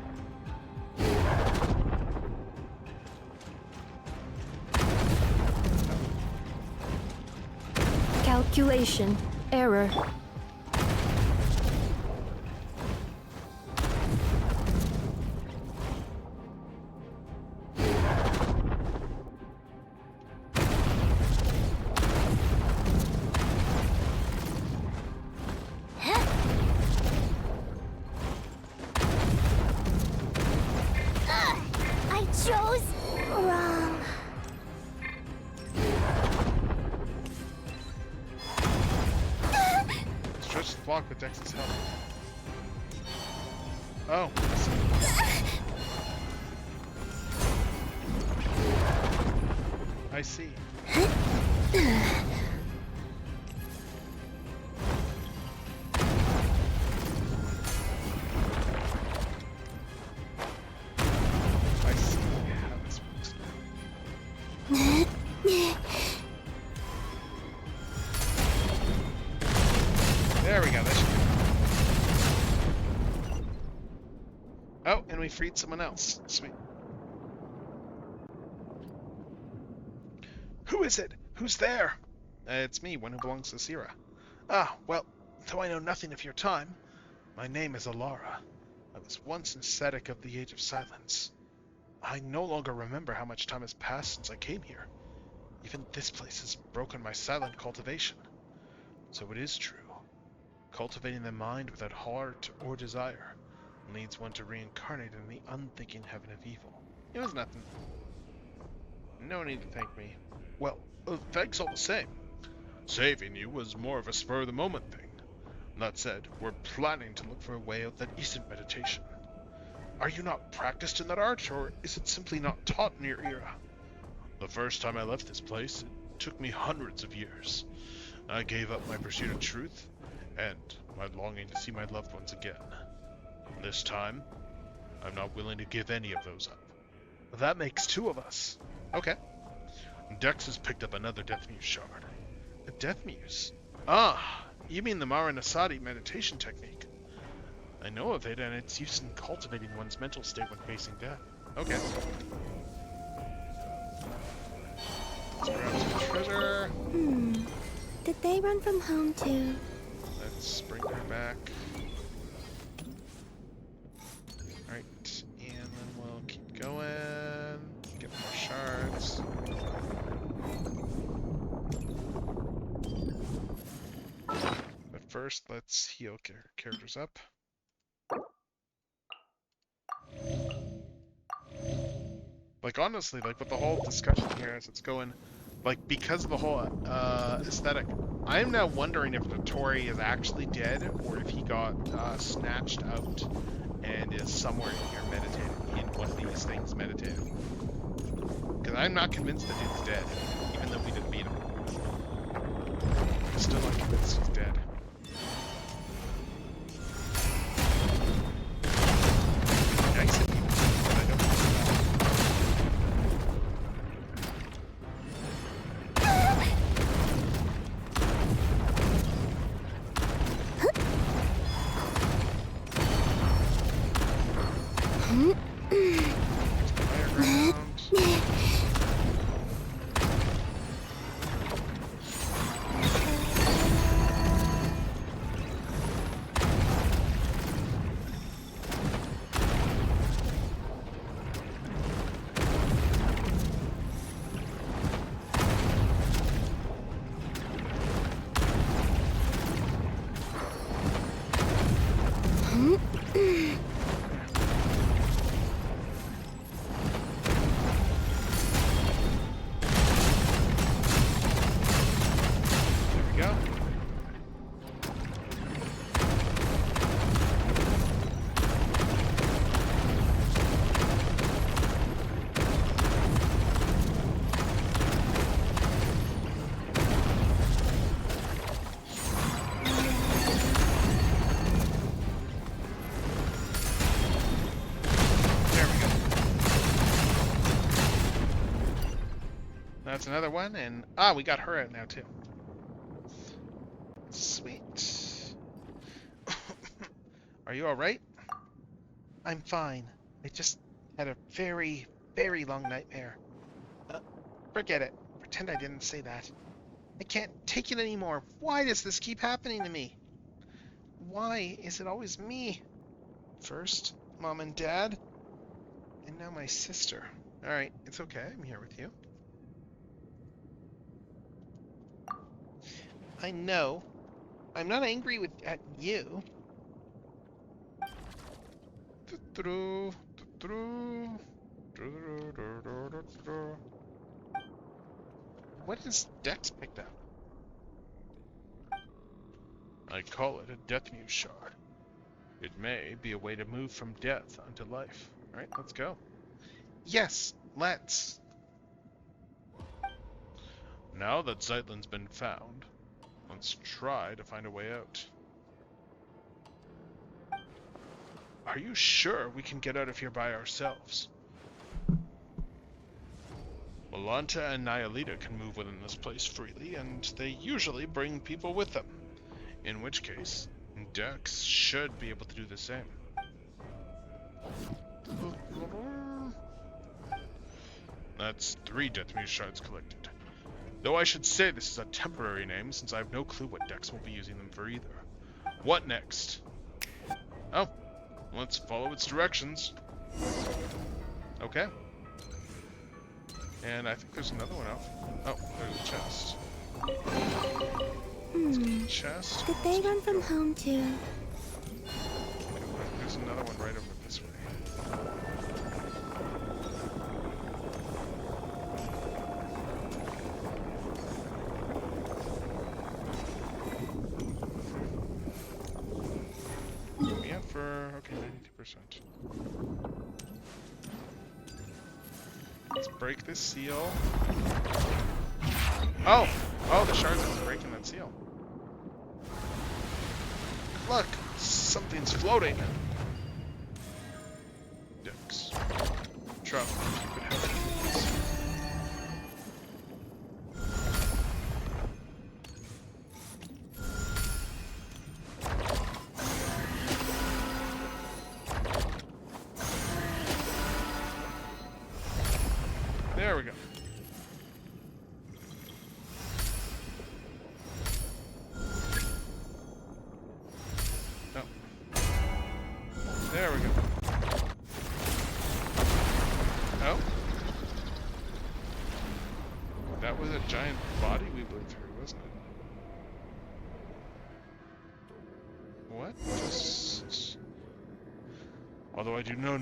Calculation error. I chose wrong. Stretch the block with Dex's help. Oh. I see. I see how this works now. There we go. That should be. Oh, and we freed someone else. Sweet. Who is it? Who's there? It's me, one who belongs to Sierra. Ah, well, though I know nothing of your time, my name is Alara. I was once an ascetic of the Age of Silence. I no longer remember how much time has passed since I came here. Even this place has broken my silent cultivation. So it is true. Cultivating the mind without heart or desire leads one to reincarnate in the unthinking heaven of evil. It was nothing. No need to thank me. Well, thanks all the same. Saving you was more of a spur-of-the-moment thing. That said, we're planning to look for a way out that isn't meditation. Are you not practiced in that art, or is it simply not taught in your era? The first time I left this place, it took me hundreds of years. I gave up my pursuit of truth, and my longing to see my loved ones again. This time, I'm not willing to give any of those up. That makes two of us. Okay. Dex has picked up another Death Muse shard. A Death Muse? Ah, you mean the Maranasati meditation technique. I know of it, and it's used in cultivating one's mental state when facing death. Okay. Let's grab some treasure. Did they run from home too? Let's bring her back. Alright, and then we'll keep going. Get more shards. But first, let's heal characters up. Like, honestly, like, with the whole discussion here as it's going, like, because of the whole aesthetic, I am now wondering if Notori is actually dead, or if he got snatched out and is somewhere in here meditating, in one of these things meditating. Because I'm not convinced the dude's dead, even though we didn't beat him. I'm still not convinced he's dead. Nice of you, but I don't know That's another one, and we got her out now too. Sweet. Are you alright? I'm fine. I just had a very, very long nightmare. Forget it. Pretend I didn't say that. I can't take it anymore. Why does this keep happening to me? Why is it always me? First, Mom and Dad, and now my sister. Alright, it's okay. I'm here with you. I know. I'm not angry at you. What is Dex picked up? I call it a death muse shard. It may be a way to move from death unto life. Alright, let's go. Yes, let's. Now that Zeitlin's been found, let's try to find a way out. Are you sure we can get out of here by ourselves? Malanta and Nyalita can move within this place freely, and they usually bring people with them. In which case, Dex should be able to do the same. That's 3 death muse shards collected. Though I should say this is a temporary name, since I have no clue what Dex will be using them for either. What next? Oh, let's follow its directions. Okay. And I think there's another one out. Oh, there's a chest. Let's get the chest. Did they run from home too? There's another one right over this way. Yeah, for okay, 92%. Let's break this seal. Oh! Oh, the shards are breaking that seal. Look! Something's floating! Dex. Trouble. Keep it heavy. There we go. Oh. There we go. Oh. That was a giant body we blew through, wasn't it? What? Just... Although I do not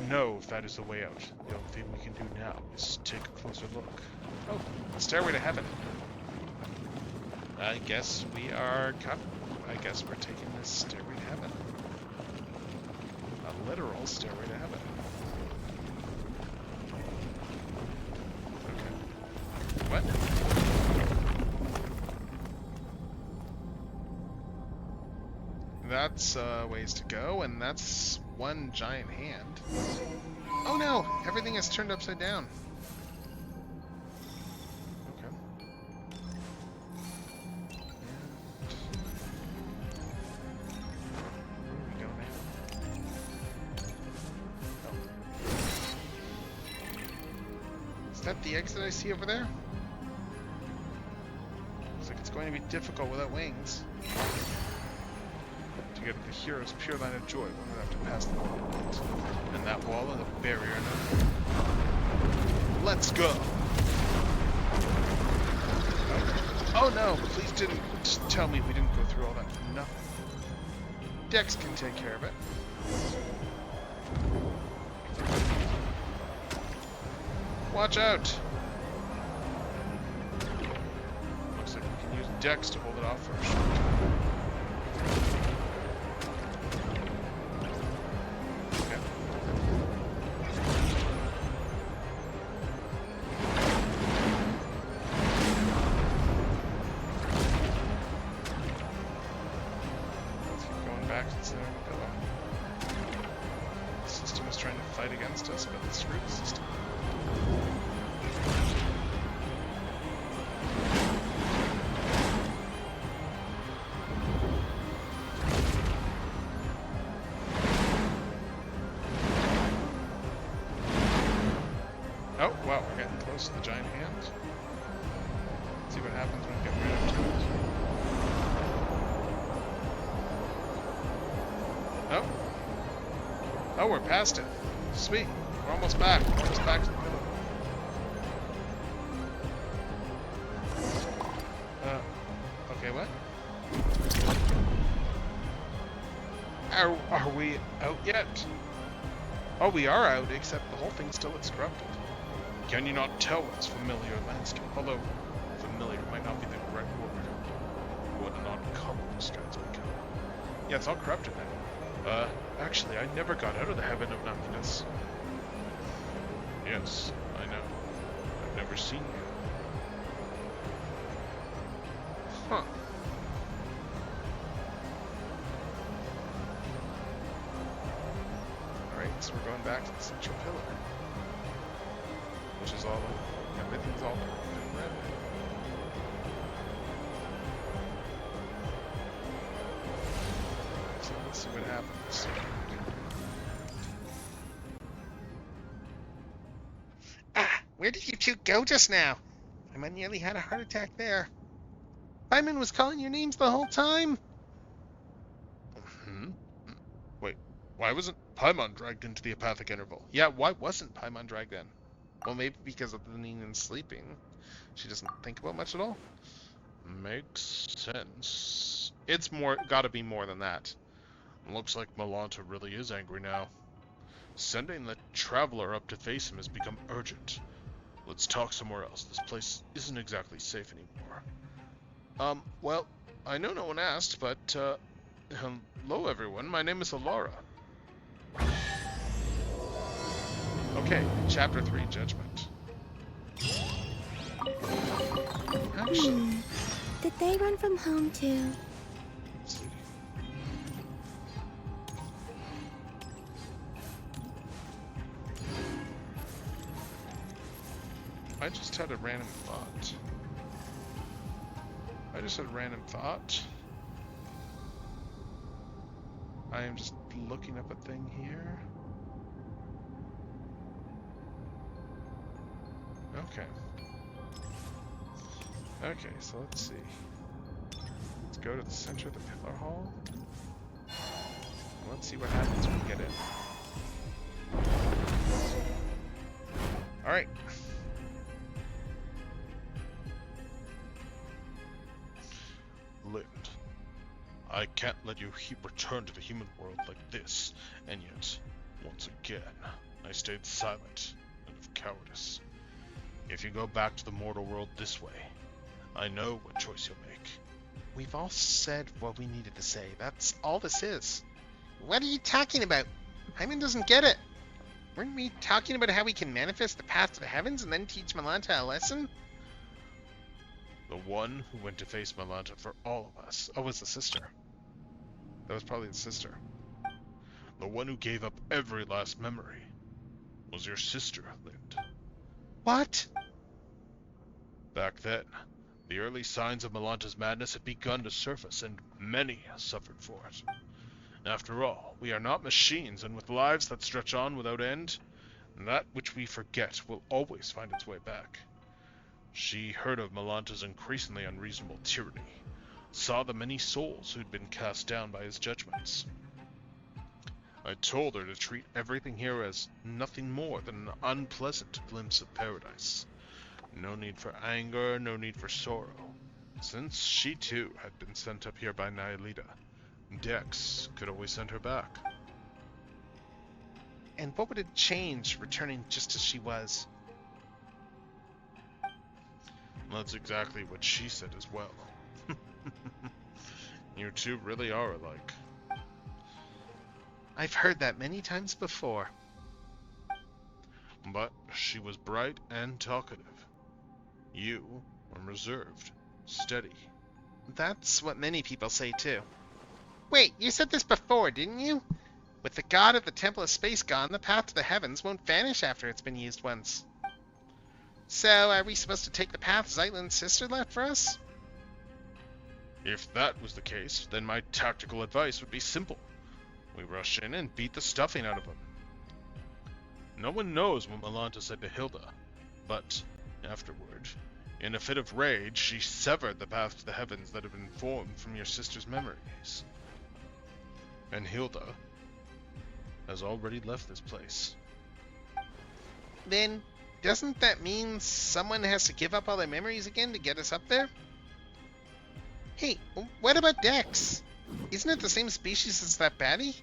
know if that is the way out. The only thing we can do now is take a closer look. Oh, Stairway to Heaven. I guess we are I guess we're taking this Stairway to Heaven. A literal Stairway to Heaven. Okay. What? That's ways to go, and that's one giant hand. Oh no! Everything is turned upside down. Okay. Where do we go now? Oh. Is that the exit I see over there? Looks like it's going to be difficult without wings. To get the hero's pure line of joy, one would have to pass the wall. And that wall and the barrier and let's go! Oh no! Please didn't tell me we didn't go through all that for nothing. Dex can take care of it. Watch out! Looks like we can use Dex to hold it off for a short time. The system is trying to fight against us, but let's screw the system. Oh, wow, we're getting close to the giant hand. Let's see what happens when we get right up to it. Oh. Oh, we're past it. Sweet. We're almost back. We're almost back to the pillar. Okay, what? Are we out yet? Oh, we are out, except the whole thing still looks corrupted. Can you not tell what's familiar landscape? Although, familiar might not be the correct word. What an odd color the sky's become. Yeah, it's all corrupted now. Actually, I never got out of the heaven of nothingness. Yes, I know. I've never seen you. Huh. Alright, so we're going back to the central pillar. Which is all, everything's all in red. So let's see what happens. Ah, where did you two go just now? I nearly had a heart attack there. Paimon was calling your names the whole time. Hmm? Wait, why wasn't Paimon dragged into the apathic interval? Yeah, why wasn't Paimon dragged in? Well, maybe because of the Nin and sleeping. She doesn't think about much at all? Makes sense. It's gotta be more than that. Looks like Malanta really is angry now. Sending the Traveler up to face him has become urgent. Let's talk somewhere else. This place isn't exactly safe anymore. Well, I know no one asked, but, hello everyone, my name is Alara. Okay, Chapter 3, Judgment. Actually, Did they run from home too? let's see. I just had a random thought. I am just looking up a thing here. Okay. Okay, so let's see. Let's go to the center of the pillar hall. Let's see what happens when we get in. Alright. Lind, I can't let you return to the human world like this, and yet, once again, I stayed silent out of cowardice. If you go back to the mortal world this way, I know what choice you'll make. We've all said what we needed to say. That's all this is. What are you talking about? Paimon doesn't get it. Weren't we talking about how we can manifest the path to the heavens and then teach Malanta a lesson? The one who went to face Malanta for all of us. Oh, it was the sister. That was probably the sister. The one who gave up every last memory was your sister, Lind. What? Back then, the early signs of Malanta's madness had begun to surface, and many suffered for it. After all, we are not machines, and with lives that stretch on without end, that which we forget will always find its way back. She heard of Malanta's increasingly unreasonable tyranny, saw the many souls who'd been cast down by his judgments. I told her to treat everything here as nothing more than an unpleasant glimpse of paradise. No need for anger, no need for sorrow. Since she too had been sent up here by Nihilita, Dex could always send her back. And what would it change returning just as she was? That's exactly what she said as well. You two really are alike. I've heard that many times before. But she was bright and talkative. You were reserved, steady. That's what many people say too. Wait, you said this before, didn't you? With the god of the Temple of Space gone, the path to the heavens won't vanish after it's been used once. So, are we supposed to take the path Zeitlin's sister left for us? If that was the case, then my tactical advice would be simple. We rush in and beat the stuffing out of him. No one knows what Malanta said to Hilda, But afterward, in a fit of rage, she severed the path to the heavens that had been formed from your sister's memories. And Hilda has already left this place. Then, doesn't that mean someone has to give up all their memories again to get us up there? Hey, what about Dex? Isn't it the same species as that baddie?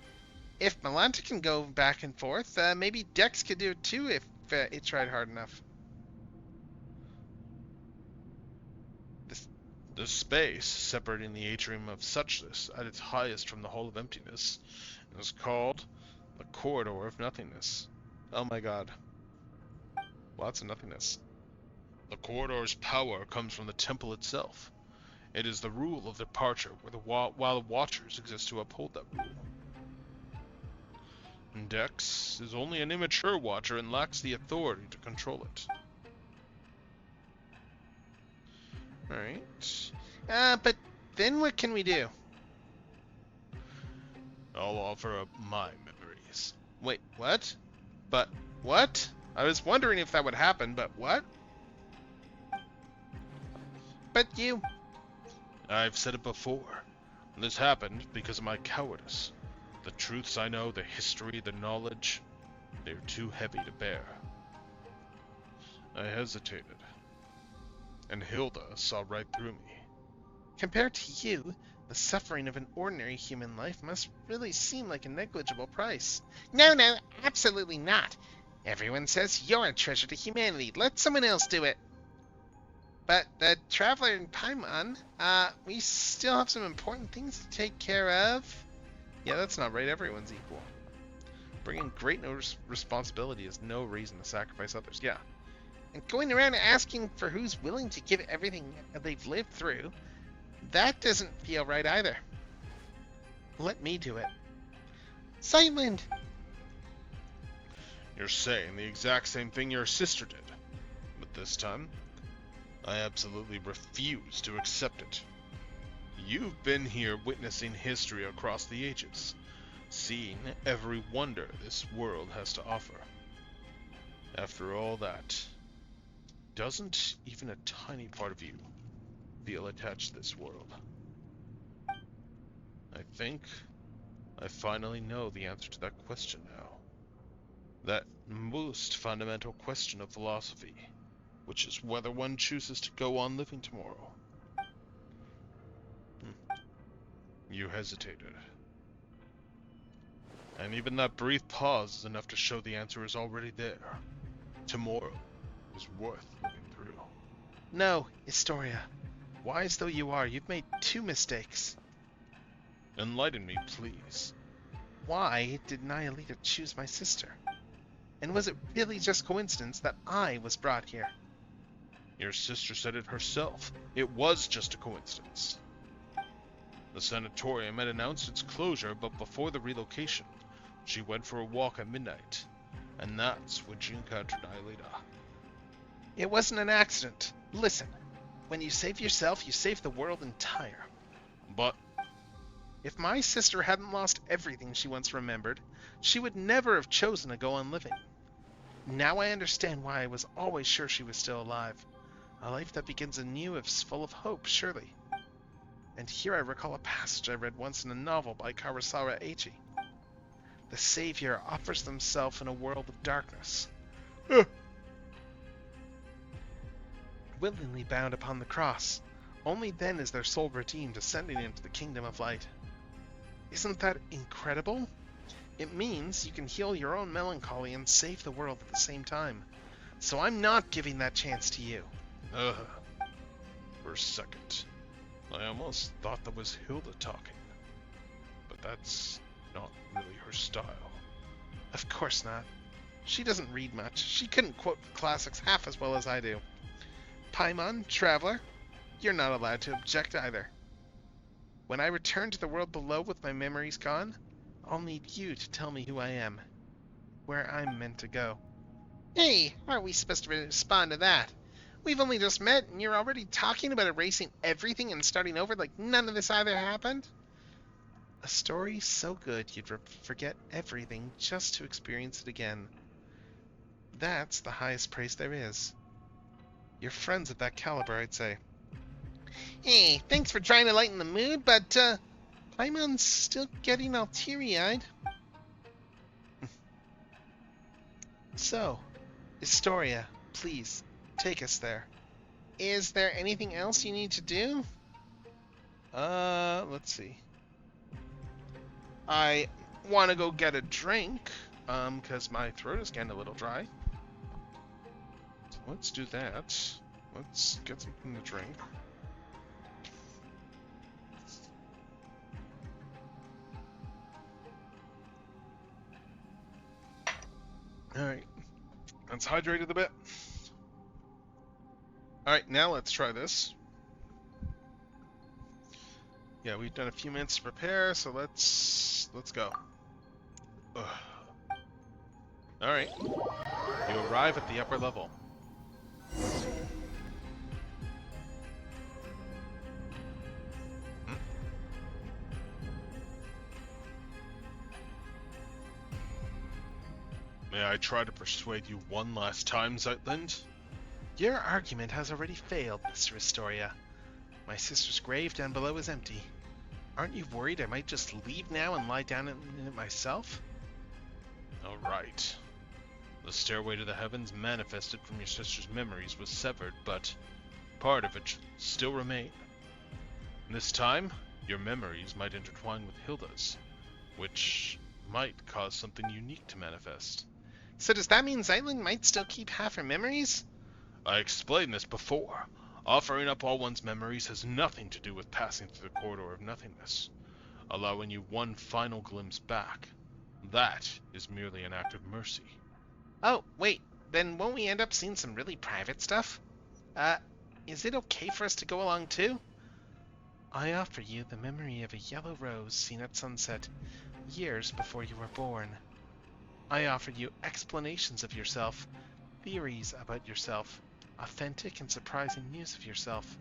If Melanta can go back and forth, maybe Dex could do it too if it tried hard enough. The space separating the atrium of suchness at its highest from the hole of emptiness is called the corridor of nothingness. Oh my god. Lots of nothingness. The corridor's power comes from the temple itself. It is the rule of departure while the Watchers exist to uphold that rule. Dex is only an immature Watcher and lacks the authority to control it. Alright. But then what can we do? I'll offer up my memories. Wait, what? But what? I was wondering if that would happen, but what? But you... I've said it before. This happened because of my cowardice. The truths I know, the history, the knowledge, they're too heavy to bear. I hesitated. And Hilda saw right through me. Compared to you, the suffering of an ordinary human life must really seem like a negligible price. No, absolutely not. Everyone says you're a treasure to humanity. Let someone else do it. But the Traveler and Paimon, we still have some important things to take care of. Yeah, that's not right. Everyone's equal. Bringing great responsibility is no reason to sacrifice others. Yeah. And going around asking for who's willing to give everything they've lived through, that doesn't feel right either. Let me do it. Sightland! You're saying the exact same thing your sister did. But this time, I absolutely refuse to accept it. You've been here witnessing history across the ages, seeing every wonder this world has to offer. After all that, doesn't even a tiny part of you feel attached to this world? I think I finally know the answer to that question now. That most fundamental question of philosophy, which is whether one chooses to go on living tomorrow. You hesitated. And even that brief pause is enough to show the answer is already there. Tomorrow is worth living through. No, Historia. Wise though you are, you've made 2 mistakes. Enlighten me, please. Why did Nyalita choose my sister? And was it really just coincidence that I was brought here? Your sister said it herself. It was just a coincidence. The sanatorium had announced its closure, but before the relocation, she went for a walk at midnight. And that's when she encountered Nyalita. It wasn't an accident. Listen, when you save yourself, you save the world entire. But if my sister hadn't lost everything she once remembered, she would never have chosen to go on living. Now I understand why I was always sure she was still alive. A life that begins anew is full of hope, surely. And here I recall a passage I read once in a novel by Kurosawa Eiichi. The Savior offers himself in a world of darkness. Willingly bound upon the cross, only then is their soul redeemed, ascending into the kingdom of light. Isn't that incredible? It means you can heal your own melancholy and save the world at the same time. So I'm not giving that chance to you. For a second, I almost thought that was Hilda talking. But that's not really her style. Of course not. She doesn't read much. She couldn't quote the classics half as well as I do. Paimon, Traveler, you're not allowed to object either. When I return to the world below with my memories gone, I'll need you to tell me who I am, where I'm meant to go. Hey, how are we supposed to respond to that? We've only just met and you're already talking about erasing everything and starting over like none of this either happened? A story so good you'd forget everything just to experience it again. That's the highest praise there is. Your friends at that caliber, I'd say. Hey, thanks for trying to lighten the mood, but, Paimon's still getting all teary-eyed. So, Historia, please, take us there. Is there anything else you need to do? Let's see. I want to go get a drink, because my throat is getting a little dry. So let's do that. Let's get something to drink. Alright. That's hydrated a bit. Alright, now let's try this. Yeah, we've done a few minutes to prepare, so let's go. Alright. You arrive at the upper level. May I try to persuade you one last time, Zeitland? Your argument has already failed, Mr. Historia. My sister's grave down below is empty. Aren't you worried I might just leave now and lie down in it myself? Alright. The stairway to the heavens manifested from your sister's memories was severed, but part of it still remained. This time, your memories might intertwine with Hilda's, which might cause something unique to manifest. So does that mean Zeitland might still keep half her memories? I explained this before. Offering up all one's memories has nothing to do with passing through the corridor of nothingness, allowing you one final glimpse back. That is merely an act of mercy. Oh, wait, then won't we end up seeing some really private stuff? Is it okay for us to go along too? I offer you the memory of a yellow rose seen at sunset, years before you were born. I offer you explanations of yourself, theories about yourself, authentic and surprising news of yourself.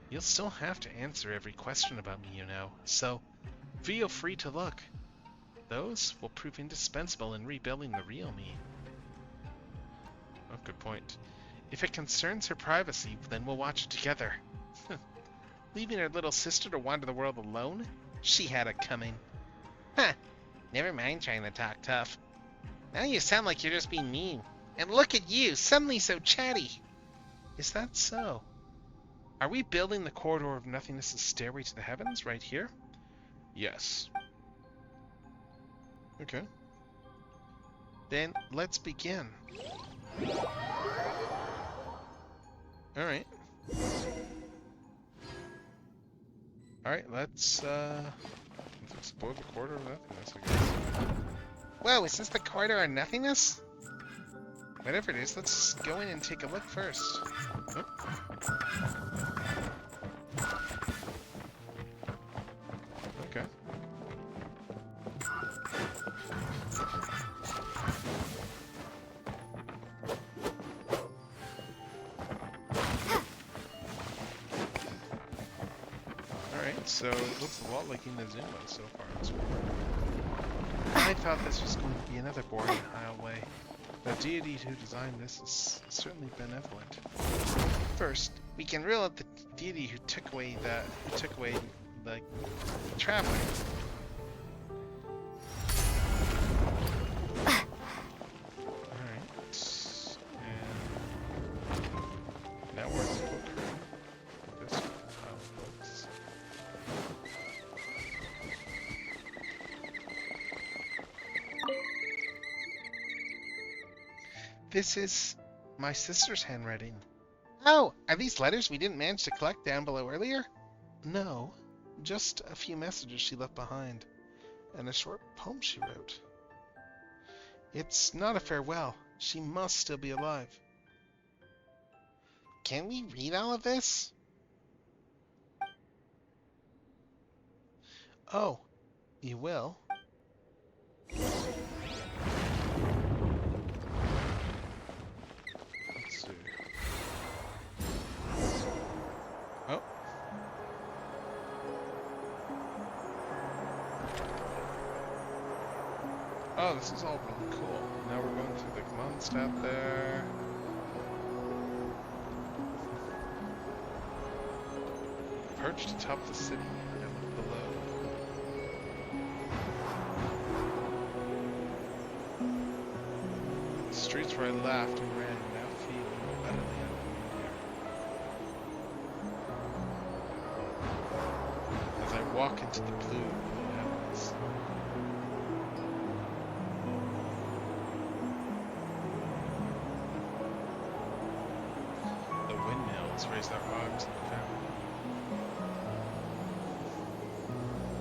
You'll still have to answer every question about me, you know, so feel free to look. Those will prove indispensable in rebuilding the real me. Oh, good point. If it concerns her privacy, then we'll watch it together. Leaving her little sister to wander the world alone? She had it coming. Huh. Never mind trying to talk tough. Now you sound like you're just being mean. And look at you, suddenly so chatty. Is that so? Are we building the corridor of nothingness' stairway to the heavens right here? Yes. Okay. Then let's begin. Alright. Alright, let's explore the corridor of nothingness, I guess. Whoa, is this the corridor of nothingness? Whatever it is, let's go in and take a look first. Oh. Okay. Alright, so it looks a lot like Inazuma so far this world. I thought this was going to be another boring aisleway. The deity who designed this is certainly benevolent. First, we can rule out the deity who took away the traveler. Alright. And now we're in the book room. This pile of books. This is my sister's handwriting. Oh, are these letters we didn't manage to collect down below earlier? No, just a few messages she left behind, and a short poem she wrote. It's not a farewell. She must still be alive. Can we read all of this? Oh, you will? Let's see. Oh. Oh, this is all really cool. Now we're going through the Mondstadt there. perched atop the city and look below. The streets where I laughed and ran now feel utterly unfamiliar. As I walk into the blue heavens. The windmills raise their arms in the fountain.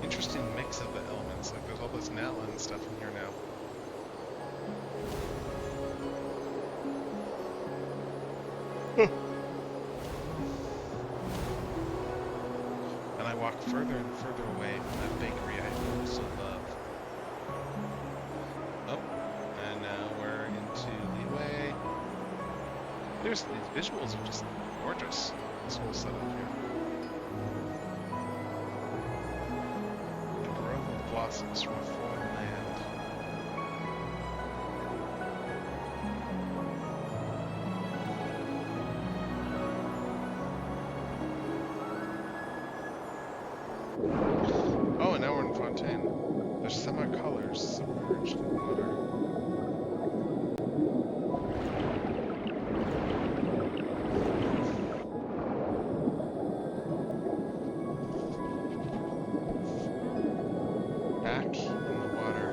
Interesting mix of the elements, like there's all this Natlan stuff in here now. And I walk further and further away from that bakery I so love. Oh, and now we're into the way. These visuals are just gorgeous. This whole setup here. The grove of blossoms from a foreign land. Oh, and now we're in Fontaine. There's summer colors submerged in water. Back in the water.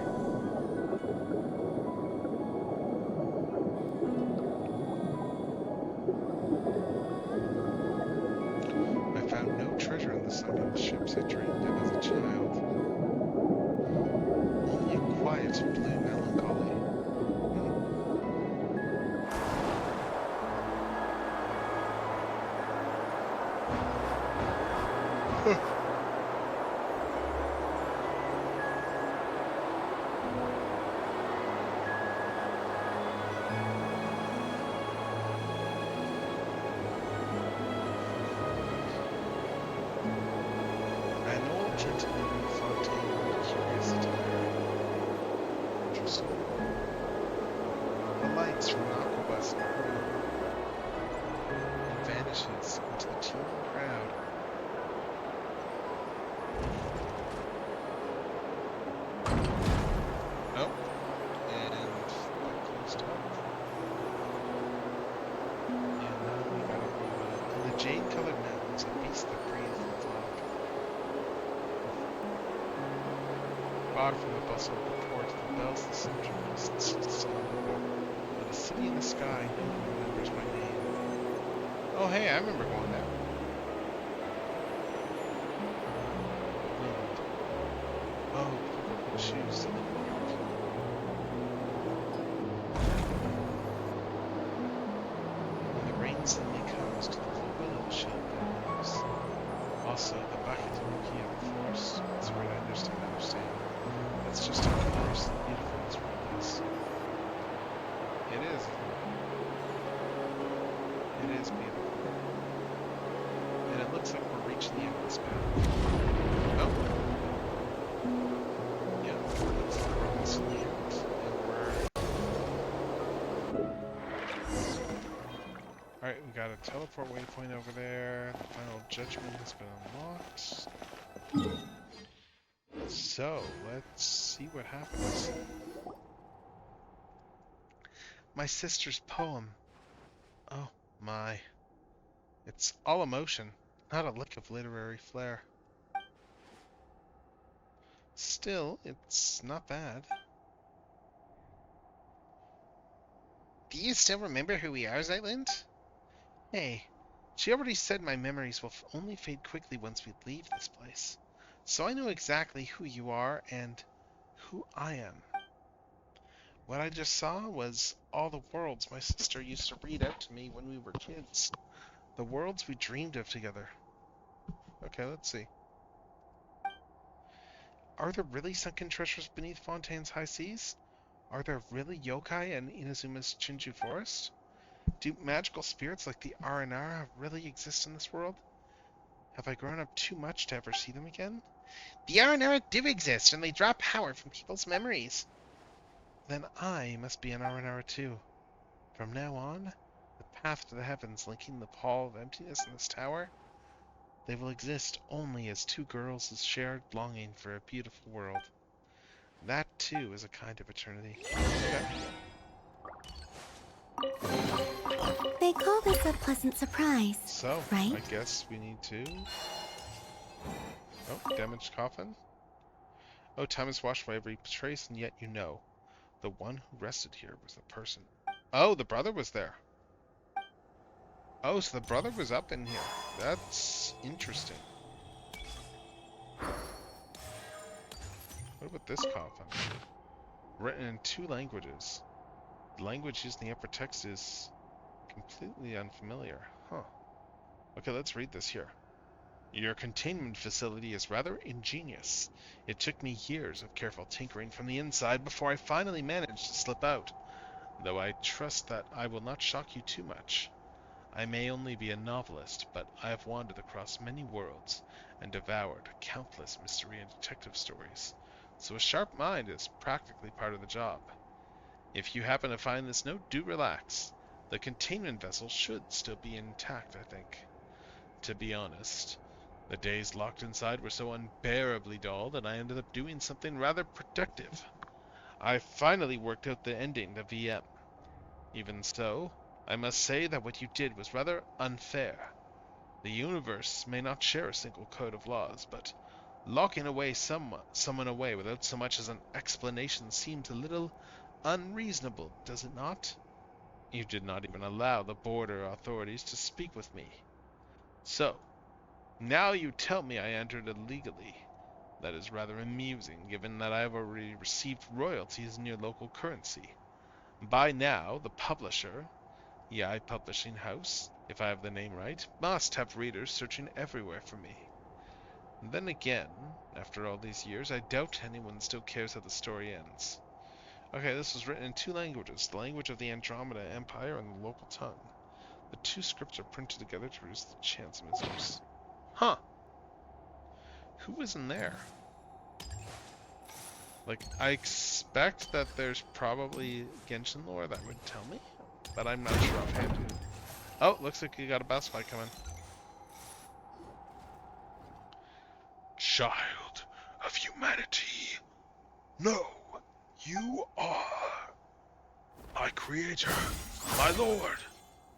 I found no treasure in the sunken ships I dreamed of as a child. Only a quiet blue melancholy. An old gentleman in Fontaine with a curious attire. Interesting. The lights from an aquabus in the room and vanishes into the teeming crowd. Oh, and that closed up. And now we gotta go in the jade-colored mountains, a beast that breathes in the fog. Far from the bustle of the port, the bells of the central mists sound. But a city in the sky, no one remembers my name. Oh hey, I remember going there. Wind. Oh, the shoes to the wind. When the rain suddenly comes to the blue willow shell leaves. Also, the bucket and key of the forest. That's where I understand. That's just how gloriously beautiful this world is. It is. It is beautiful. And it looks like we're reaching the end of this path. Oh. Yeah, it looks like we're almost in the end. And we're... Alright, we got a teleport waypoint over there. The final judgment has been unlocked. So, let's see what happens. My sister's poem. Oh my. It's all emotion, not a lick of literary flair. Still, it's not bad. Do you still remember who we are, Zyland? Hey, she already said my memories will only fade quickly once we leave this place. So I know exactly who you are and who I am. What I just saw was all the worlds my sister used to read out to me when we were kids. The worlds we dreamed of together. Okay, let's see. Are there really sunken treasures beneath Fontaine's high seas? Are there really yokai in Inazuma's Chinju forest? Do magical spirits like the Aranara really exist in this world? Have I grown up too much to ever see them again? The Aranara do exist, and they draw power from people's memories. Then I must be an Aranara too. From now on, the path to the heavens linking the pall of emptiness in this tower They will exist only as two girls' shared longing for a beautiful world. That, too, is a kind of eternity. Okay. They call this a pleasant surprise, So, right? I guess we need to... Oh, damaged coffin. Oh, time has washed away every trace, and yet you know. The one who rested here was the person. Oh, the brother was there. Oh, so the brother was up in here. That's interesting. What about this coffin? Written in 2 languages. The language used in the upper text is completely unfamiliar. Huh. Okay, let's read this here. Your containment facility is rather ingenious. It took me years of careful tinkering from the inside before I finally managed to slip out. Though I trust that I will not shock you too much. I may only be a novelist, but I have wandered across many worlds and devoured countless mystery and detective stories, so a sharp mind is practically part of the job. If you happen to find this note, do relax. The containment vessel should still be intact, I think. To be honest, the days locked inside were so unbearably dull that I ended up doing something rather productive. I finally worked out the ending to VM. Even so, I must say that what you did was rather unfair. The universe may not share a single code of laws, but locking away someone away without so much as an explanation seems a little unreasonable, does it not? You did not even allow the border authorities to speak with me. So, now you tell me I entered illegally. That is rather amusing, given that I have already received royalties in your local currency. By now, the publisher, Yai Publishing House, if I have the name right, must have readers searching everywhere for me. And then again, after all these years, I doubt anyone still cares how the story ends. Okay, this was written in 2 languages, the language of the Andromeda Empire and the local tongue. The 2 scripts are printed together to reduce the chance of misuse. Huh. Who was in there? Like, I expect that there's probably Genshin lore that would tell me, but I'm not sure offhand who. Oh, looks like you got a boss fight coming. Child of humanity. No, you are my creator, my lord.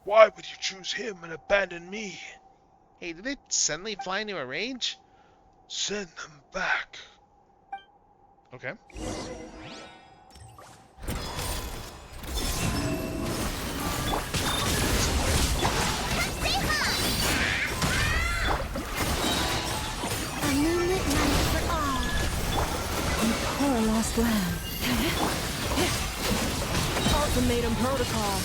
Why would you choose him and abandon me? Hey, did it suddenly fly into a rage? Send them back. Okay. A moonlit night for all. You poor lost lamb. Ultimatum protocol.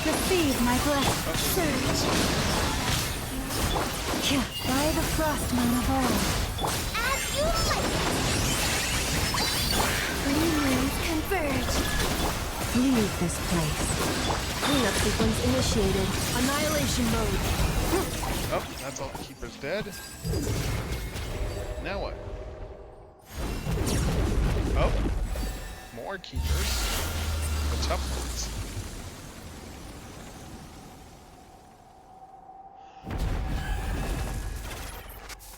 Receive my blessing. Surge. By the frostmoon of all. As you like. Three moons converge. Leave this place. Cleanup sequence initiated. Annihilation mode. Oh, that's all the keepers dead. Now what? Oh, more keepers. The tough ones.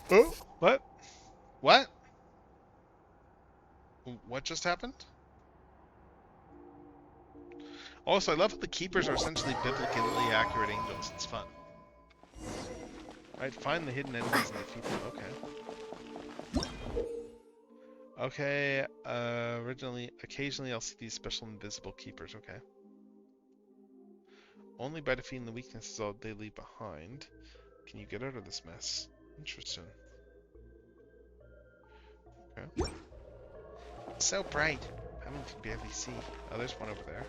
Oh, what? What? What just happened? Also, I love how the keepers are essentially biblically accurate angels. It's fun. Right, find the hidden enemies and defeat them. Okay. Okay, occasionally I'll see these special invisible keepers. Okay. Only by defeating the weaknesses they leave behind can you get out of this mess. Interesting. Okay. It's so bright. I can barely see. Oh, there's one over there.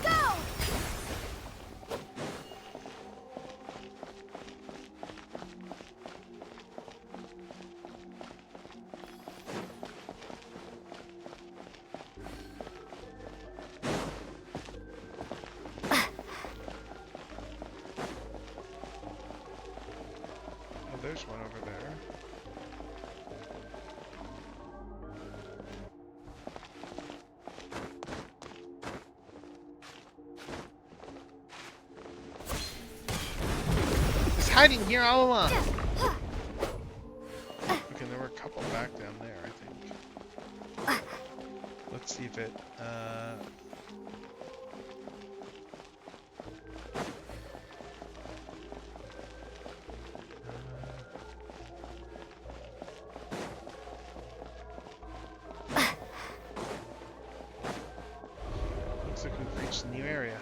Go! Oh, there's one over there. hiding here all along. Okay, there were a couple back down there, I think. Let's see if it, looks like we've reached a new area.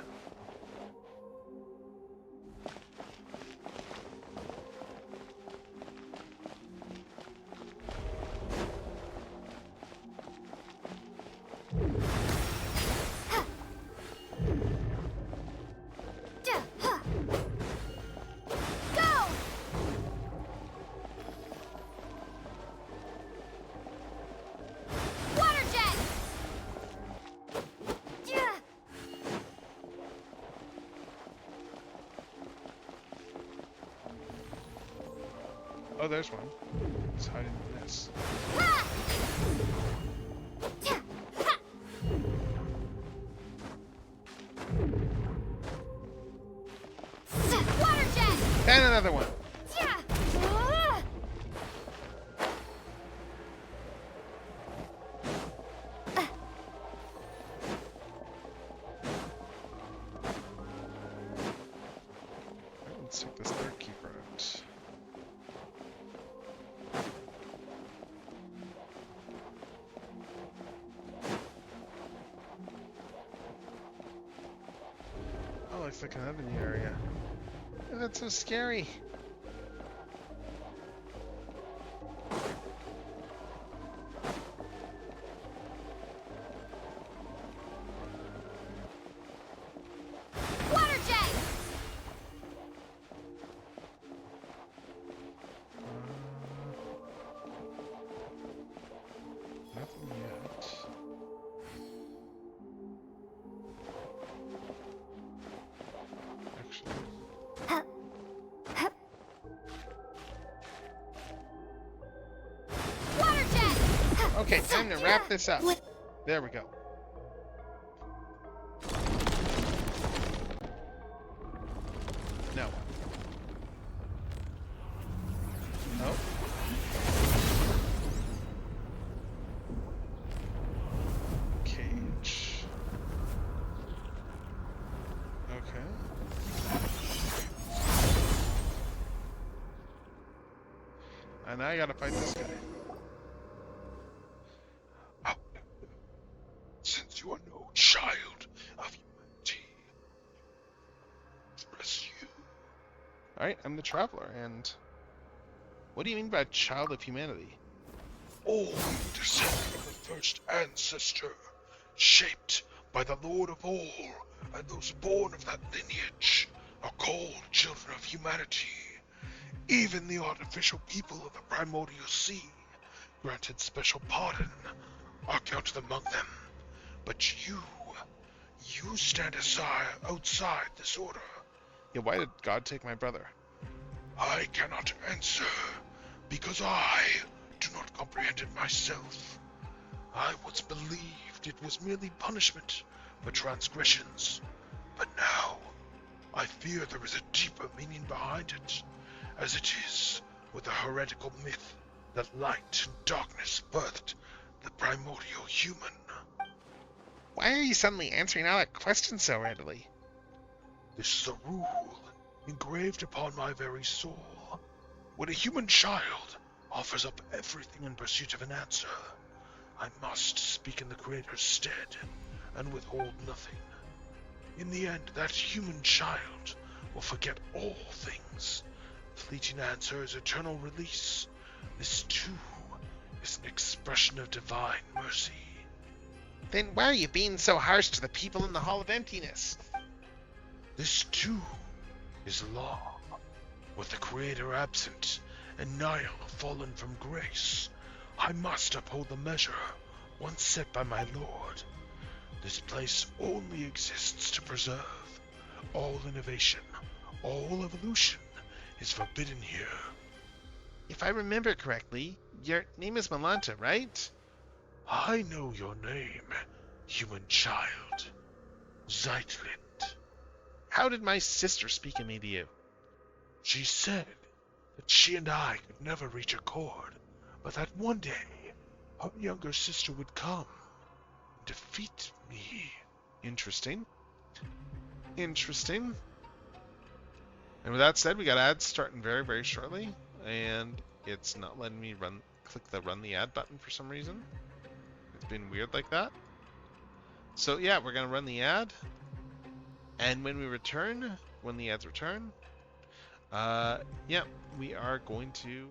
Oh, there's one. It's hiding in this. And another one. Let's take this third keeper out. Oh, looks like another new area. Oh, that's so scary. Nothing yet. Actually. Okay, time to wrap this up. There we go. No. No. Cage. Okay. And now I gotta fight this guy. Since you are no child of humanity, bless you. Alright, I'm the Traveler, and... What do you mean by child of humanity? All descend from the first ancestor, shaped by the Lord of all, and those born of that lineage are called children of humanity. Even the artificial people of the primordial sea, granted special pardon, are counted among them. But you stand aside outside this order. Yeah, why did God take my brother? I cannot answer, because I do not comprehend it myself. I once believed it was merely punishment for transgressions, but now I fear there is a deeper meaning behind it, as it is with the heretical myth that light and darkness birthed the primordial human. Why are you suddenly answering all that questions so readily? This is a rule engraved upon my very soul. When a human child offers up everything in pursuit of an answer, I must speak in the Creator's stead and withhold nothing. In the end, that human child will forget all things. Fleeting answer is eternal release. This too is an expression of divine mercy. Then why are you being so harsh to the people in the Hall of Emptiness? This too is law. With the Creator absent and Nile fallen from grace, I must uphold the measure once set by my Lord. This place only exists to preserve. All innovation, all evolution is forbidden here. If I remember correctly, your name is Malanta, right? I know your name, human child. Zeitlin. How did my sister speak of me to you? She said that she and I could never reach accord, but that one day her younger sister would come and defeat me. Interesting. Interesting. And with that said, we got ads starting very, very shortly, and it's not letting me click the run the ad button for some reason. It's been weird like that. So yeah, we're gonna run the ad, and when we return, when the ads return, yeah, we are going to.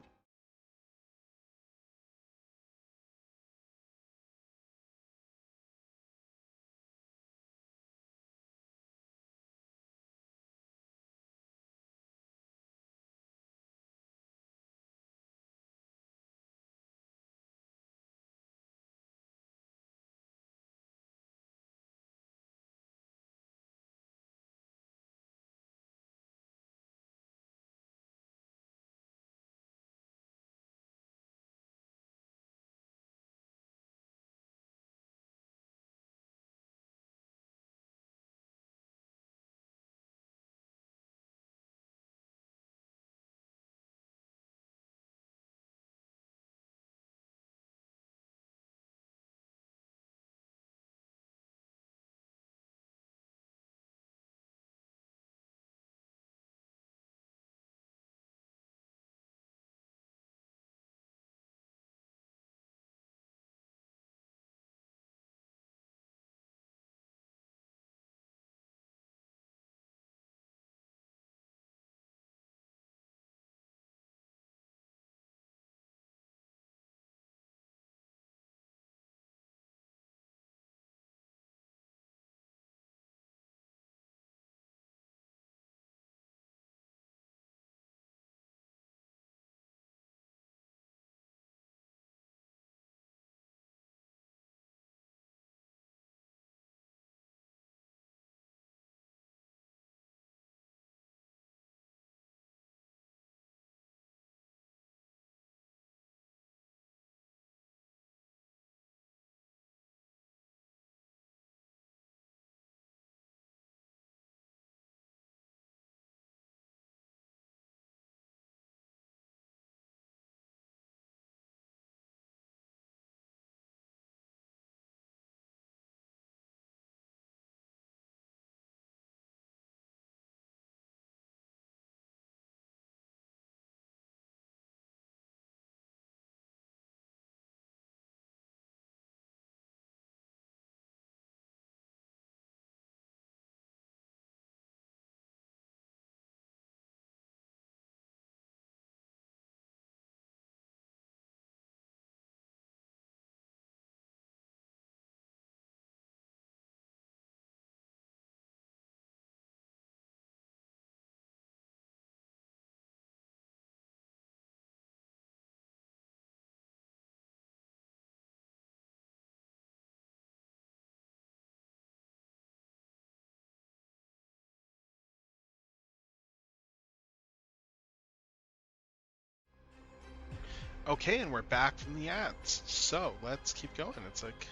Okay, and we're back from the ads. So let's keep going. It's like,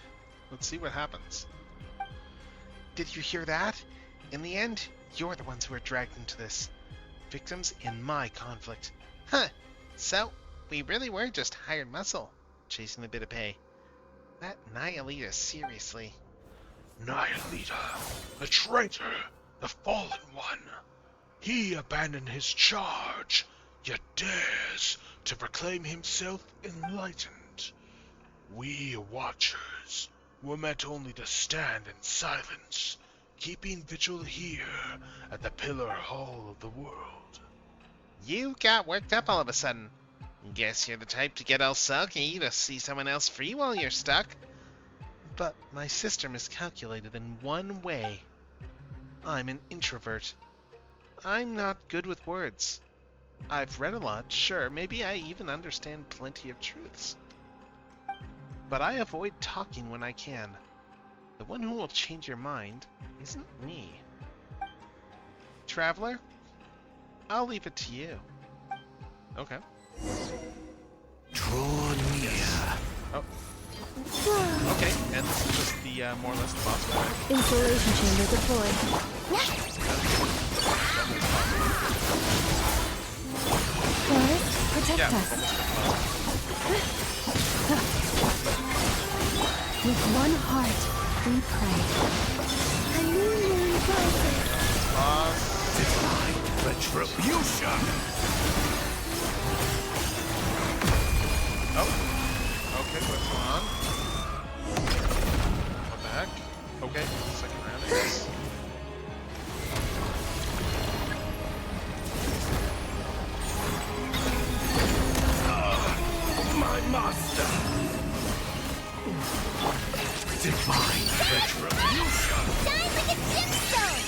let's see what happens. Did you hear that? In the end, you're the ones who are dragged into this. Victims in my conflict. Huh. So, we really were just hired muscle, chasing a bit of pay. That Nihilita, seriously. Nihilita, a traitor, the fallen one. He abandoned his charge, yet dares to proclaim himself enlightened. We Watchers were meant only to stand in silence, keeping vigil here at the Pillar Hall of the World. You got worked up all of a sudden. Guess you're the type to get all sulky to see someone else free while you're stuck. But my sister miscalculated in one way. I'm an introvert. I'm not good with words. I've read a lot, sure, maybe I even understand plenty of truths. But I avoid talking when I can. The one who will change your mind isn't me. Traveler, I'll leave it to you. Okay. Draw near. Oh. Okay, and this is just the more or less the boss fight. Installation chamber deployed. Forest, protect Yeah, us. almost been With one heart, we pray. A new moon rises. Divine retribution! Oh. Okay, what's going on? What the heck? Okay, second round, I guess. My master! Divine retribution! Shine like a gemstone.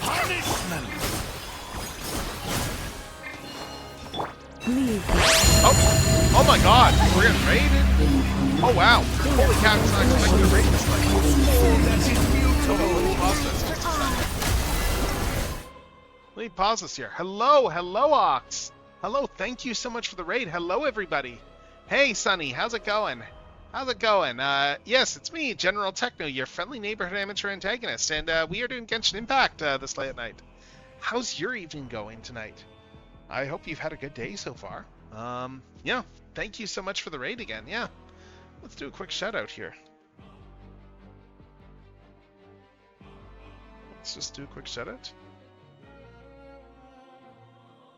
Punishment! Leave. Oh! Oh my god! We're getting raided! Oh wow! Holy cow, I was not expecting to raid this thing. That is beautiful! Let me pause this just a second. Let me pause this here. Hello Ox! Hello, thank you so much for the raid. Hello everybody! Hey Sunny, how's it going? How's it going? Yes, it's me, General Techno, your friendly neighborhood amateur antagonist, and we are doing Genshin Impact this late at night. How's your evening going tonight? I hope you've had a good day so far. Yeah, thank you so much for the raid again. Yeah, let's do a quick shout out here. Let's just do a quick shout out.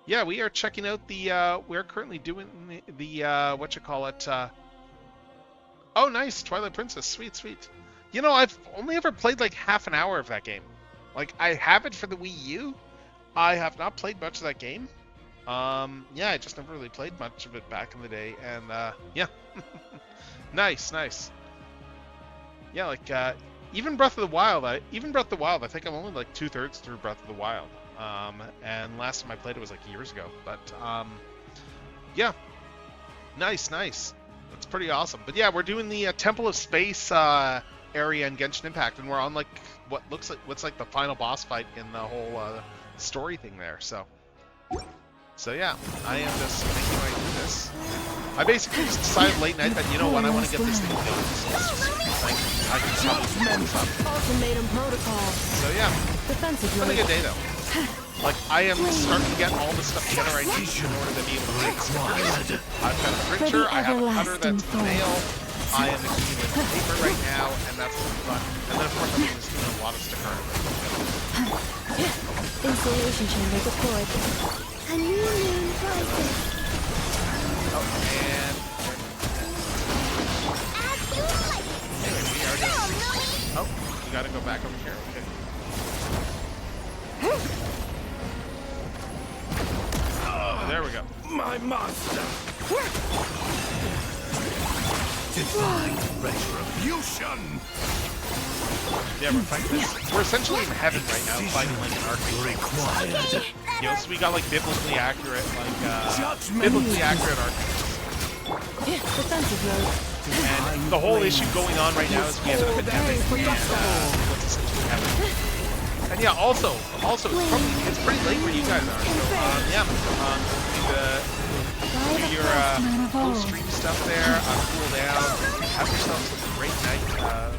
Yeah, we are checking out the, we're currently doing the, whatchamacallit, oh nice, Twilight Princess, sweet, sweet. You know, I've only ever played like half an hour of that game. Like, I have it for the Wii U. I have not played much of that game. Yeah, I just never really played much of it back in the day, and, yeah. Nice. Yeah, like, even Breath of the Wild, I think I'm only like 2/3 through Breath of the Wild. And last time I played it was like years ago, but, yeah. Nice. That's pretty awesome. But yeah, we're doing the Temple of Space, area in Genshin Impact, and we're on like, what's like the final boss fight in the whole, story thing there, so yeah, I am just making my way through this. I basically just decided late night that, you know what, I want to get this thing going, so let's just see if I can probably speed this up. Ultimatum protocol. So yeah, Defensive it's been a mode. good day though. Like, I am starting to get all the stuff together I need in order to be able to make stickers. I've got a printer, I have a cutter that's the nail, I am accumulating paper right now, and that's really fun. And then of course I'm just doing a lot of sticker art. Installation chamber deployed. A new moon rises. Oh, and As you like it. anyway, we are Go, just... Lumi. Oh, you gotta go back over here, okay. There we go. My master! Divine retribution! Yeah, we're fighting this. We're essentially in heaven right now, fighting like an arcade. Required. You know, so we got like biblically accurate arcade. Defensive mode. And the whole issue going on right now is we ended up in heaven, and what's essentially heaven. And yeah, also, it's pretty late where you guys are, so yeah, do your post-stream stuff there, cool down, have yourselves a great night.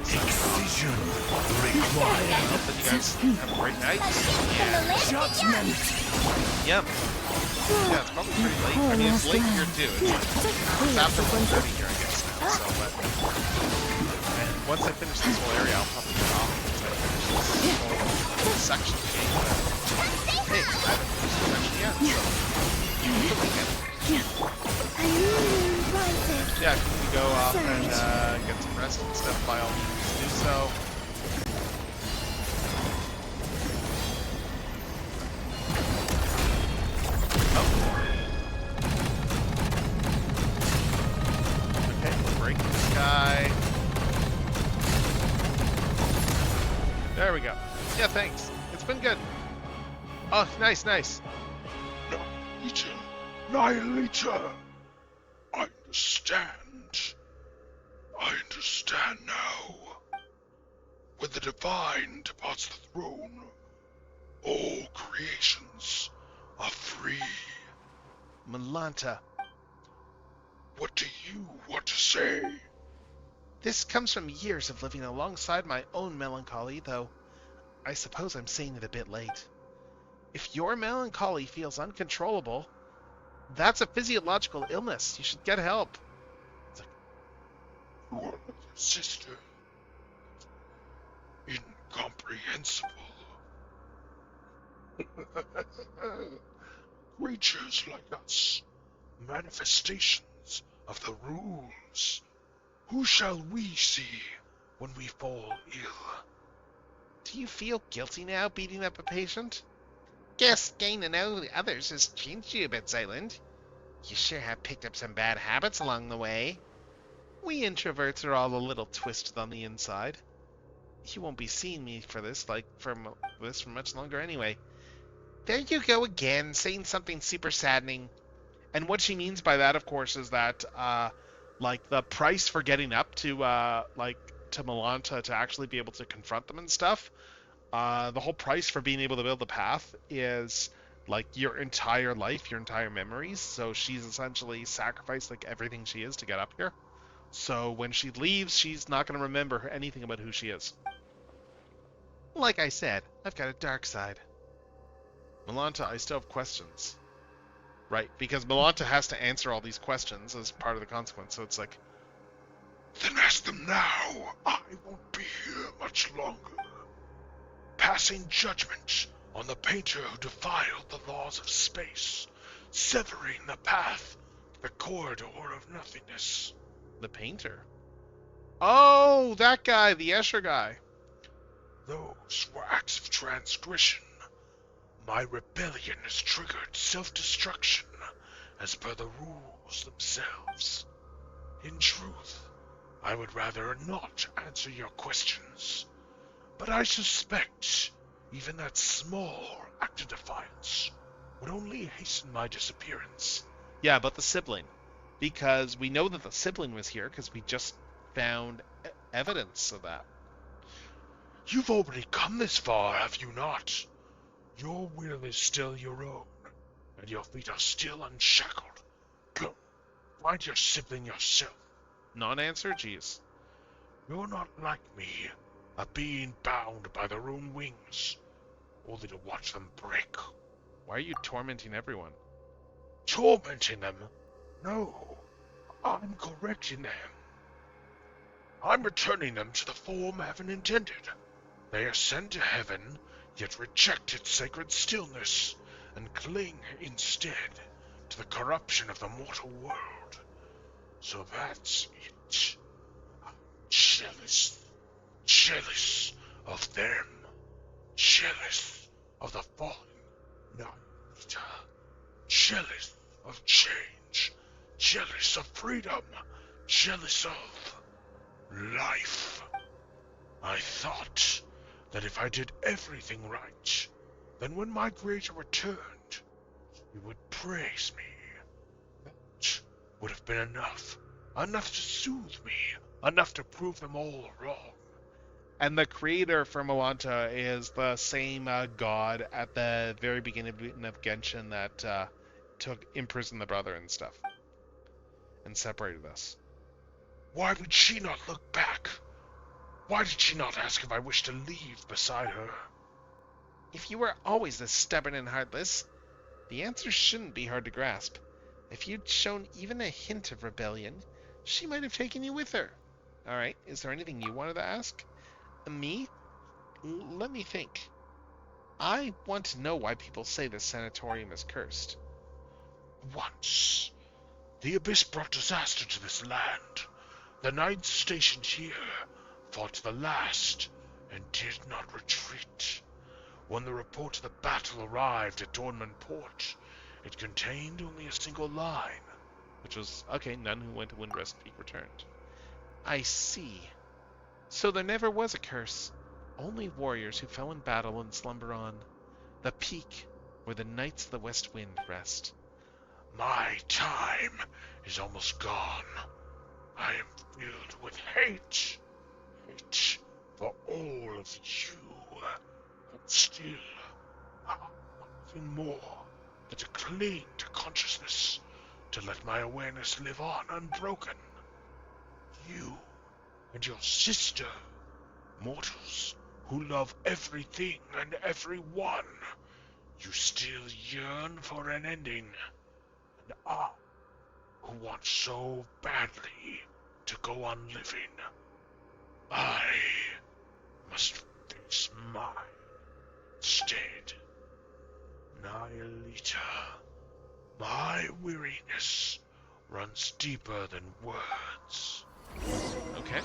Excision I required. hope that you guys have a great night. From the land of the young. Yeah, it's probably pretty late. I mean, it's late here too. It's after 1:30 here, I guess now. So, and once I finish this whole area, I'll probably get off once I finish this whole section of the game. But, hey, I haven't finished this section yet, so it's a weekend. A new moon rises. Yeah, if you go off and get some rest and stuff, by all means, do so. Okay, we're breaking this guy. There we go. Yeah, thanks. It's been good. Oh, nice. Annihilator! I understand now. When the divine departs the throne, all creations are free. Malanta. What do you want to say? This comes from years of living alongside my own melancholy, though I suppose I'm saying it a bit late. If your melancholy feels uncontrollable, that's a physiological illness. You should get help. It's like, You are like a sister. Incomprehensible. Creatures like us, manifestations of the rules. Who shall we see when we fall ill? do you feel guilty now beating up a patient? Guess getting to know the others has changed you a bit, Zyland. You sure have picked up some bad habits along the way. We introverts are all a little twisted on the inside. You won't be seeing me for this, for much longer anyway. There you go again, saying something super saddening. And what she means by that, of course, is that, the price for getting up to Malanta to actually be able to confront them and stuff, the whole price for being able to build the path is, your entire life, your entire memories. So she's essentially sacrificed, everything she is to get up here. So when she leaves, she's not going to remember anything about who she is. Like I said, I've got a dark side. Malanta, I still have questions. Right, because Malanta has to answer all these questions as part of the consequence, so it's like... Then ask them now. I won't be here much longer. Passing judgment on the painter who defiled the laws of space, severing the path to the corridor of nothingness. The painter? Oh, that guy, the Escher guy. Those were acts of transgression. My rebellion has triggered self-destruction as per the rules themselves. In truth, I would rather not answer your questions, but I suspect even that small act of defiance would only hasten my disappearance. Yeah, but the sibling. Because we know that the sibling was here because we just found evidence of that. You've already come this far, have you not? Your will is still your own, and your feet are still unshackled. Go, find your sibling yourself. Non-answer? Jeez. You're not like me, a being bound by their own wings, only to watch them break. Why are you tormenting everyone? Tormenting them? No, I'm correcting them. I'm returning them to the form heaven intended. They ascend to heaven, yet reject its sacred stillness, and cling instead to the corruption of the mortal world. So that's it. I'm jealous of them, jealous of the fallen Night, jealous of change, jealous of freedom, jealous of life. I thought that if I did everything right, then when my creator returned, he would praise me. That would have been enough. Enough to soothe me. Enough to prove them all wrong. And the creator for Malanta is the same god at the very beginning of Genshin that imprisoned the brother and stuff. And separated us. Why would she not look back? Why did she not ask if I wished to leave beside her? If you were always this stubborn and heartless, the answer shouldn't be hard to grasp. If you'd shown even a hint of rebellion, she might have taken you with her. Alright, is there anything you wanted to ask? Me? Let me think. I want to know why people say this sanatorium is cursed. Once, the Abyss brought disaster to this land. The knights stationed here fought the last and did not retreat. When the report of the battle arrived at Dornman Port, it contained only a single line, which was, okay, none who went to Windrest Peak returned. I see. So there never was a curse. Only warriors who fell in battle and slumber on. The peak where the knights of the West Wind rest. My time is almost gone. I am filled with hate. Hate for all of you. But still, I want nothing more than to cling to consciousness, to let my awareness live on unbroken. You and your sister, mortals who love everything and everyone, You still yearn for an ending. And I, who want so badly to go on living, I must face mine instead. Nihilita, my weariness runs deeper than words. Okay.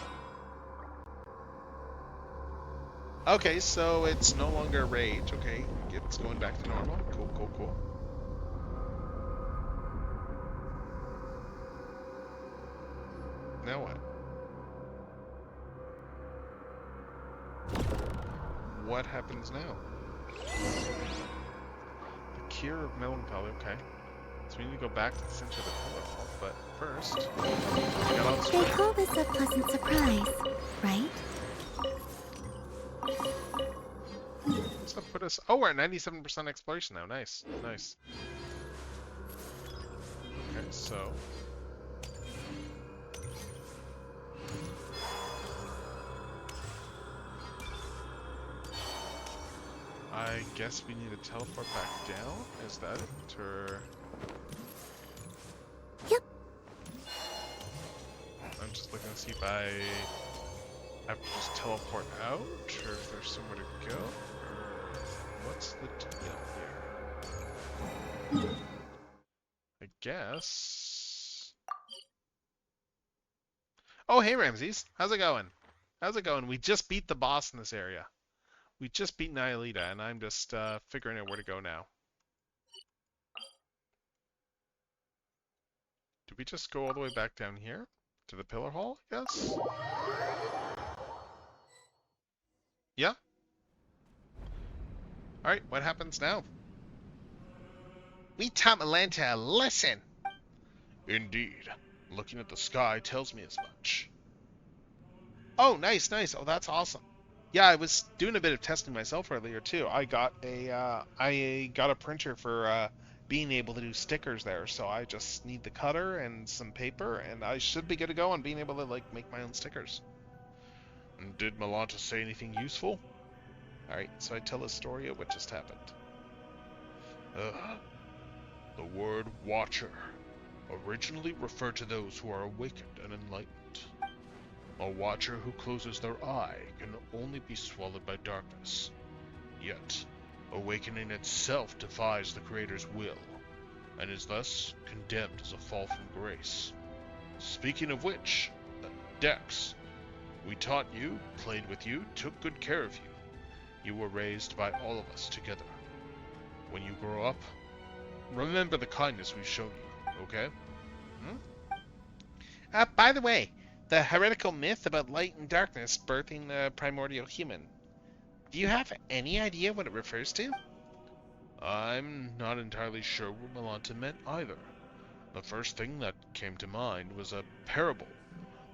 Okay, so it's no longer rage. Okay, it's going back to normal. Cool, cool, cool. Now what? What happens now? The cure of melancholy. Okay. So we need to go back to the center of the pillar hall, but first, we got all this. They call this a pleasant surprise, right? What's that put us? Oh, we're at 97% exploration now. Nice, nice. Okay, so I guess we need to teleport back down. Is that it, or? Yep. I'm just looking to see if I have to just teleport out, or if there's somewhere to go, or what's the deal here? I guess. Oh, hey Ramses, how's it going? How's it going? We just beat the boss in this area. We just beat Nihilita, and I'm just figuring out where to go now. Did we just go all the way back down here? To the pillar hall? Yes? Yeah? Alright, what happens now? We taught Malanta a lesson. Indeed. Looking at the sky tells me as much. Oh, nice, nice. Oh, that's awesome. Yeah, I was doing a bit of testing myself earlier too. I got a printer for being able to do stickers there, so I just need the cutter and some paper, and I should be good to go on being able to like make my own stickers. And did Malanta say anything useful? All right, so I tell Astoria what just happened. The word Watcher originally referred to those who are awakened and enlightened. A Watcher who closes their eye can only be swallowed by darkness. Yet, awakening itself defies the Creator's will, and is thus condemned as a fall from grace. Speaking of which, Dex, we taught you, played with you, took good care of you. You were raised by all of us together. When you grow up, remember the kindness we've shown you, okay? By the way, the heretical myth about light and darkness birthing the primordial human. Do you have any idea what it refers to? I'm not entirely sure what Malanta meant either. The first thing that came to mind was a parable,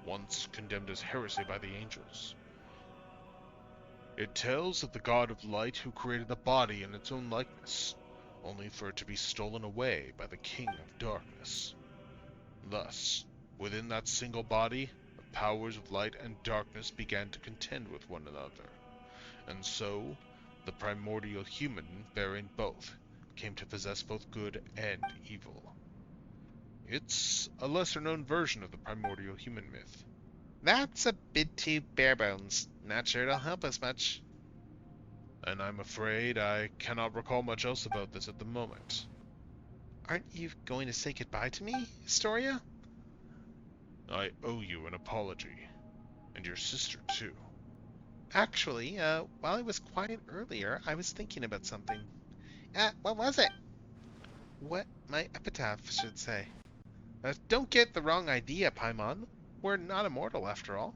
once condemned as heresy by the angels. It tells of the god of light who created the body in its own likeness, only for it to be stolen away by the king of darkness. Thus, within that single body, the powers of light and darkness began to contend with one another, and so the primordial human, bearing both, came to possess both good and evil. It's a lesser-known version of the primordial human myth. That's a bit too bare bones. Not sure it'll help us much. And I'm afraid I cannot recall much else about this at the moment. Aren't you going to say goodbye to me, Astoria? I owe you an apology. And your sister, too. Actually, while I was quiet earlier, I was thinking about something. What was it? What my epitaph should say. Don't get the wrong idea, Paimon. We're not immortal, after all.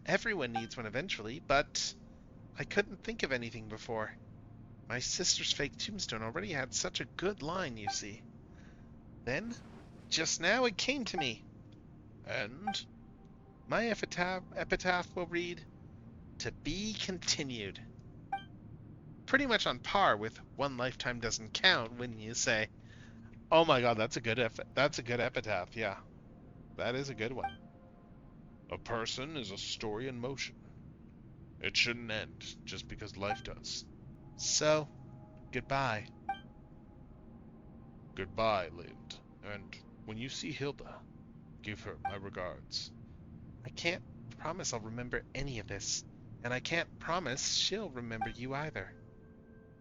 Everyone needs one eventually, but I couldn't think of anything before. My sister's fake tombstone already had such a good line, you see. Then, just now it came to me. And? My epitaph will read, "To be continued." Pretty much on par with "One lifetime doesn't count," wouldn't you say? Oh my god, that's a good epitaph, yeah. That is a good one. A person is a story in motion. It shouldn't end just because life does. So, goodbye. Goodbye, Lind. And when you see Hilda, give her my regards. I can't promise I'll remember any of this, and I can't promise she'll remember you either.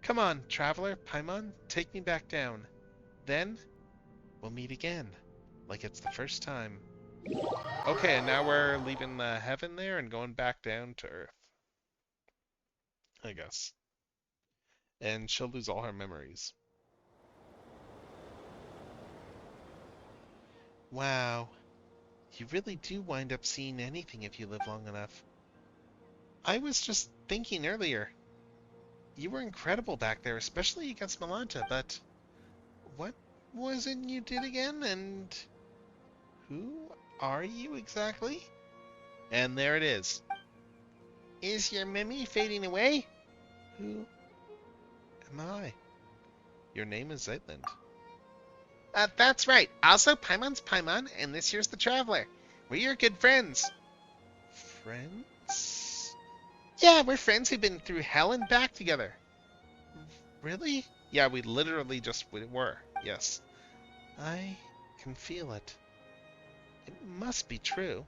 Come on, traveler, Paimon, take me back down. Then, we'll meet again, like it's the first time. Okay, and now we're leaving the heaven there and going back down to Earth, I guess. And she'll lose all her memories. Wow. You really do wind up seeing anything if you live long enough. I was just thinking earlier. You were incredible back there, especially against Malanta, but what was it you did again, and who are you exactly? And there it is. Is your memory fading away? Who am I? Your name is Zeitland. That's right. Also, Paimon's Paimon, and this here's the Traveler. We're your good friends. Friends? Yeah, we're friends who've been through hell and back together. Really? Yeah, we literally just were. Yes. I can feel it. It must be true.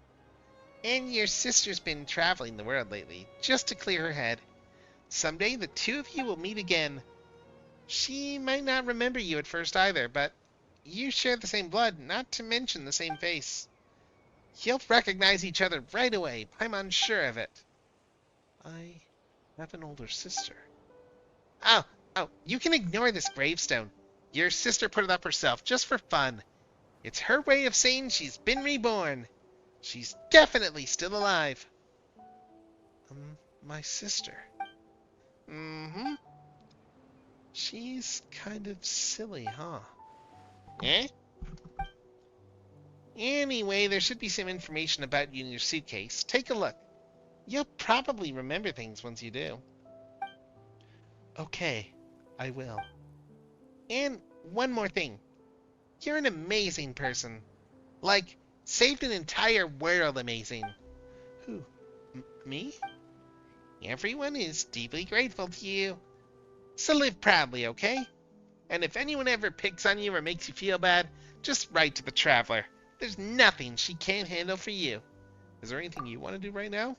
And your sister's been traveling the world lately, just to clear her head. Someday the two of you will meet again. She might not remember you at first either, but you share the same blood, not to mention the same face. You'll recognize each other right away, Paimon's sure of it. I have an older sister. Oh, you can ignore this gravestone. Your sister put it up herself, just for fun. It's her way of saying she's been reborn. She's definitely still alive. My sister. Mm-hmm. She's kind of silly, huh? Eh? Anyway, there should be some information about you in your suitcase. Take a look. You'll probably remember things once you do. Okay, I will. And one more thing. You're an amazing person. Like, saved an entire world amazing. Who? Me? Everyone is deeply grateful to you. So live proudly, okay? And if anyone ever picks on you or makes you feel bad, just write to the Traveler. There's nothing she can't handle for you. Is there anything you want to do right now?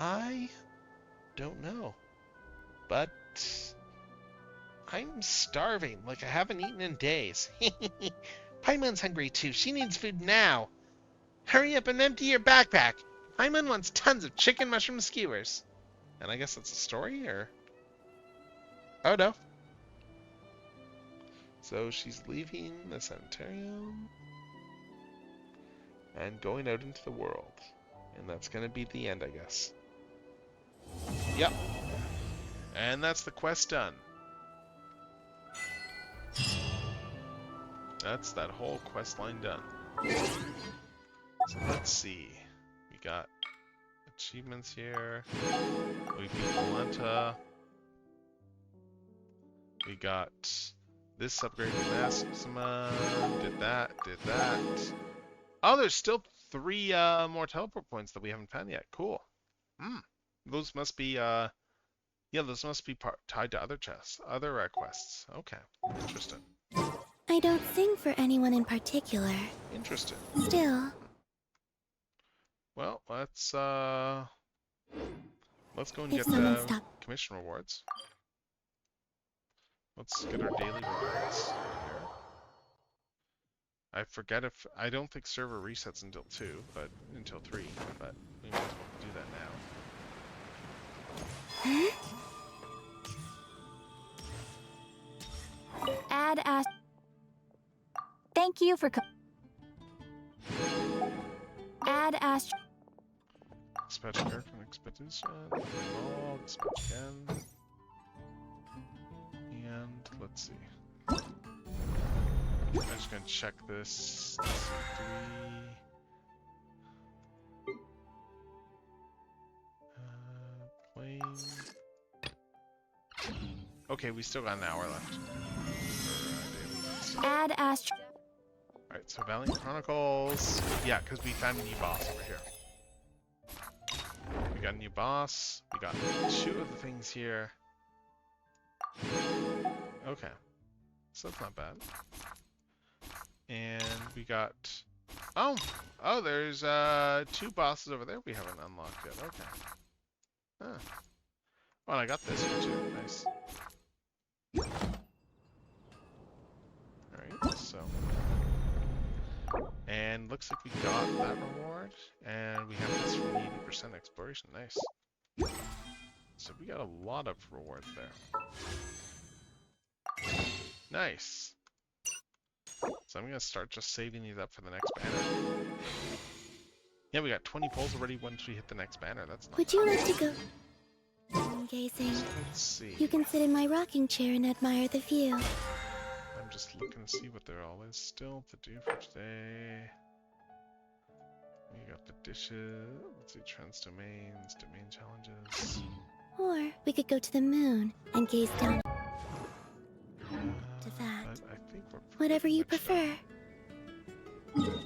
I don't know. But I'm starving, like I haven't eaten in days. Paimon's hungry too. She needs food now. Hurry up and empty your backpack. Paimon wants tons of chicken mushroom skewers. And I guess that's a story, or? Oh no. So she's leaving the sanitarium and going out into the world. And that's going to be the end, I guess. Yep. And that's the quest done. That's that whole quest line done. So let's see. We got achievements here. We beat Malanta. We got this upgraded Maxima. Did that. Oh, there's still 3 more teleport points that we haven't found yet. Cool. Those must be those must be tied to other chests, other quests. Okay, interesting. I don't sing for anyone in particular. Interesting. Still. Well, let's go and get someone the stop. commission rewards. Let's get our daily rewards here. I forget if I don't think server resets until 2, but until 3, but we might as well do that now. Add as. Thank you for. Add as. Dispatch character and expedition. All dispatch again. And let's see. I'm just gonna check this. Let's see, 3. Plane. Okay, we still got an hour left. Add as. Alright, so Valiant Chronicles. Yeah, because we found a new boss over here. We got a new boss. We got 2 of the things here. Okay. so that's not bad. And we got... Oh! Oh, there's 2 bosses over there we haven't unlocked yet. Okay. Huh. Oh, and I got this one too. Nice. Alright, so... And looks like we got that reward. And we have this from the 80% exploration. Nice. So we got a lot of rewards there. Nice. So I'm going to start just saving these up for the next banner. Yeah, we got 20 pulls already once we hit the next banner. That's not Would you like to go? Gazing. Let's see. You can sit in my rocking chair and admire the view. I'm just looking to see what there all is still to do for today. We got the dishes. Let's see, trans domains, domain challenges. Or we could go to the moon and gaze down to that. But I think we're Whatever you pretty much prefer. done.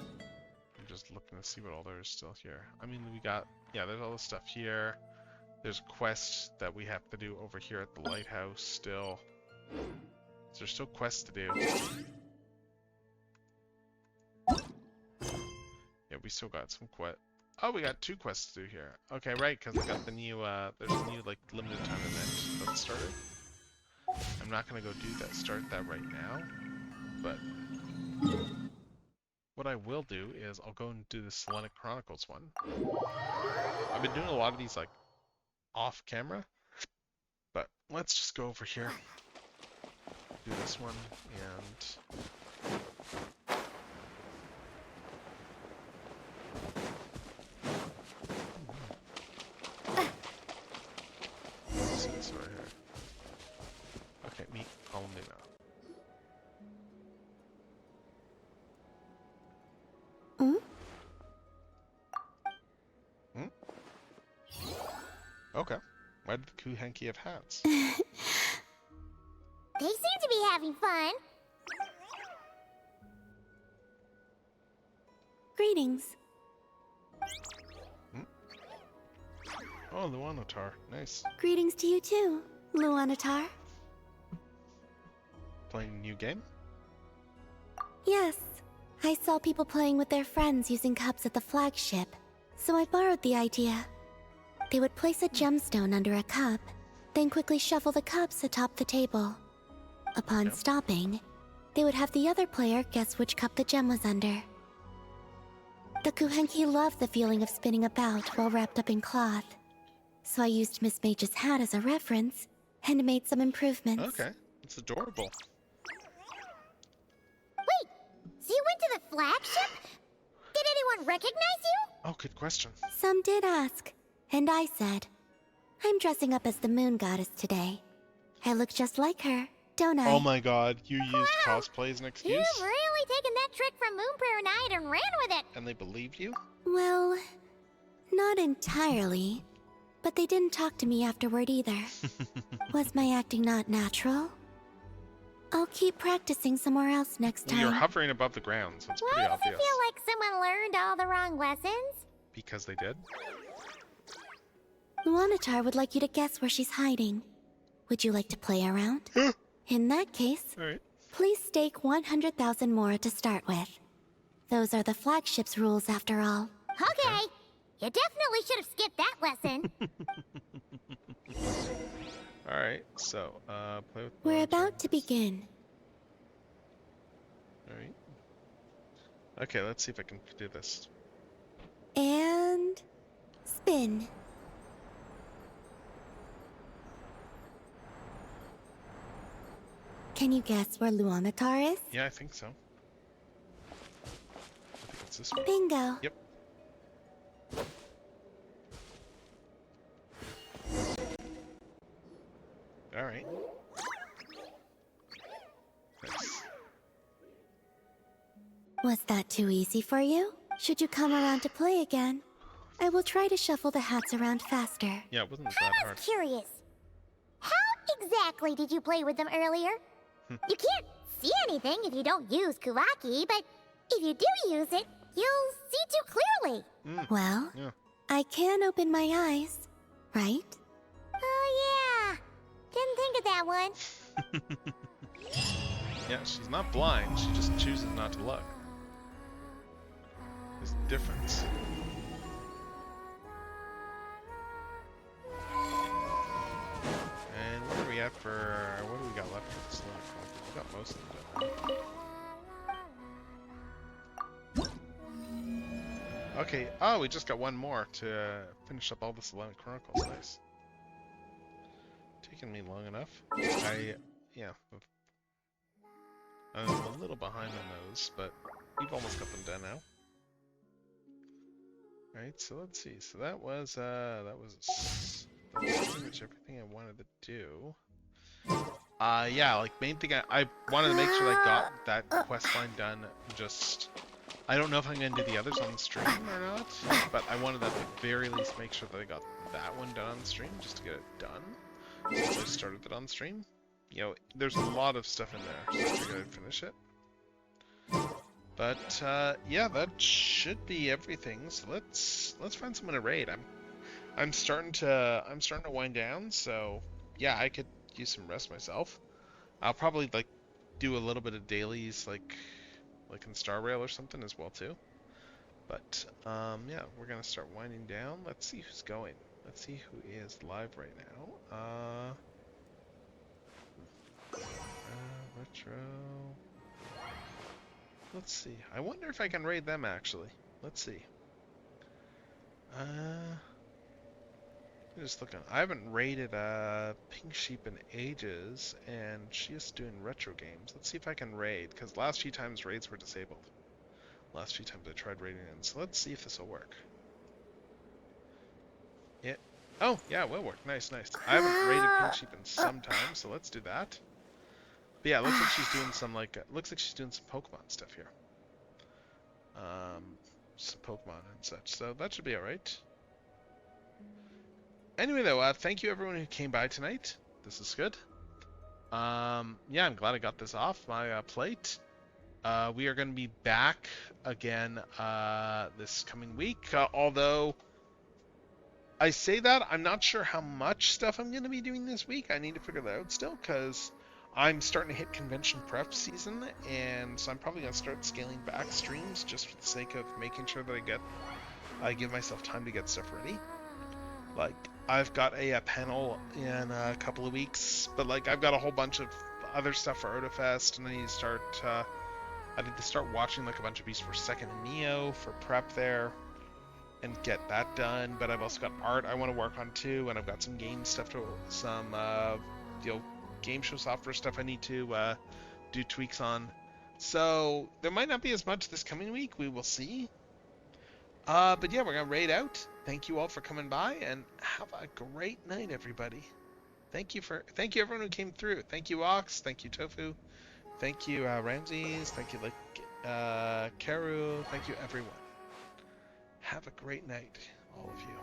I'm just looking to see what all there is still here. I mean, we got, yeah, there's all this stuff here. There's quests that we have to do over here at the lighthouse still. So there's still quests to do. Yeah, we still got some quest. Oh, we got 2 quests to do here. Okay, right, because I got the new, there's a new, like, limited time event that started. I'm not gonna go do that, start that right now, but what I will do is I'll go and do the Selenic Chronicles one. I've been doing a lot of these, like, off camera, but let's just go over here, do this one, and what's this right here? Okay, meet Almina. Hmm? Okay. Why did the Kuhenki have hats? They seem to be having fun. Greetings. Oh, Luanatar. Nice. Greetings to you too, Luanatar. Playing a new game? Yes. I saw people playing with their friends using cups at the flagship, so I borrowed the idea. They would place a gemstone under a cup, then quickly shuffle the cups atop the table. Upon stopping, they would have the other player guess which cup the gem was under. The Kuhenki loved the feeling of spinning about while wrapped up in cloth, so I used Miss Mage's hat as a reference and made some improvements. Okay. It's adorable. Wait, so you went to the flagship? Did anyone recognize you? Oh, good question. Some did ask, and I said, I'm dressing up as the moon goddess today. I look just like her, don't I? Oh my god, you used cosplay as an excuse? You've really taken that trick from Moonprayer Night and ran with it. And they believed you? Well, not entirely. But they didn't talk to me afterward either. Was my acting not natural? I'll keep practicing somewhere else next Well, time. you're hovering above the ground, so it's pretty Why does obvious. it feel like someone learned all the wrong lessons? Because they did? Luanatar would like you to guess where she's hiding. Would you like to play around? In that case, Alright. please stake 100,000 Mora to start with. Those are the flagship's rules after all. Okay. You definitely should have skipped that lesson. Alright, so, play with... We're about to begin. Alright. Okay, let's see if I can do this. And... spin. Can you guess where Luanatar is? Yeah, I think so. I think it's this one. Bingo. Yep. Alright. Nice. Was that too easy for you? Should you come around to play again? I will try to shuffle the hats around faster. Yeah, it wasn't that hard. Curious. How exactly did you play with them earlier? You can't see anything if you don't use Kuvaki, but if you do use it, you'll see too clearly. Well, Yeah. I can open my eyes, right? Oh yeah. Didn't think of that one. Yeah, she's not blind. She just chooses not to look. There's a difference. And what are we at for? What do we got left for this level? We got most of them done. Okay, oh, we just got one more to finish up all the Solanic Chronicles. Nice. Taking me long enough. Yeah. I'm a little behind on those, but we've almost got them done now. Right, so let's see. So that was pretty much everything I wanted to do. Yeah, like main thing I wanted to make sure I got that quest line done. Just I don't know if I'm gonna do the others on stream or not, but I wanted at the very least make sure that I got that one done on stream just to get it done. Since I started it on stream, you know, there's a lot of stuff in there, so I figured I'd finish it. But yeah, that should be everything. So let's find someone to raid. I'm starting to wind down, so yeah, I could use some rest myself. I'll probably like do a little bit of dailies like in Star Rail or something as well too. But yeah, we're gonna start winding down. Let's see who's going. Let's see who is live right now. Retro. Let's see. I wonder if I can raid them actually. Let's see. Just looking. I haven't raided Pink Sheep in ages, and she's doing retro games. Let's see if I can raid, because last few times raids were disabled. Last few times I tried raiding in, so let's see if this will work. Yeah. Oh, yeah, it will work. Nice, nice. I haven't raided Pink Sheep in some time, so let's do that. But yeah, it looks like she's doing some Pokemon stuff here. Some Pokemon and such, so that should be alright. Anyway, though, thank you everyone who came by tonight. This is good. Yeah, I'm glad I got this off my plate. We are going to be back again this coming week. Although I say that, I'm not sure how much stuff I'm going to be doing this week. I need to figure that out still, because I'm starting to hit convention prep season, and so I'm probably going to start scaling back streams just for the sake of making sure that I give myself time to get stuff ready. Like, I've got a panel in a couple of weeks, but like I've got a whole bunch of other stuff for Artifest, and I need to start watching like a bunch of Beast for Second and Neo for prep there, and get that done. But I've also got art I want to work on too, and I've got some game stuff game show software stuff I need to do tweaks on. So there might not be as much this coming week. We will see. But yeah, we're gonna raid out. Thank you all for coming by, and have a great night, everybody. Thank you everyone who came through. Thank you Ox, thank you Tofu, thank you Ramses, thank you Karu, thank you everyone. Have a great night, all of you.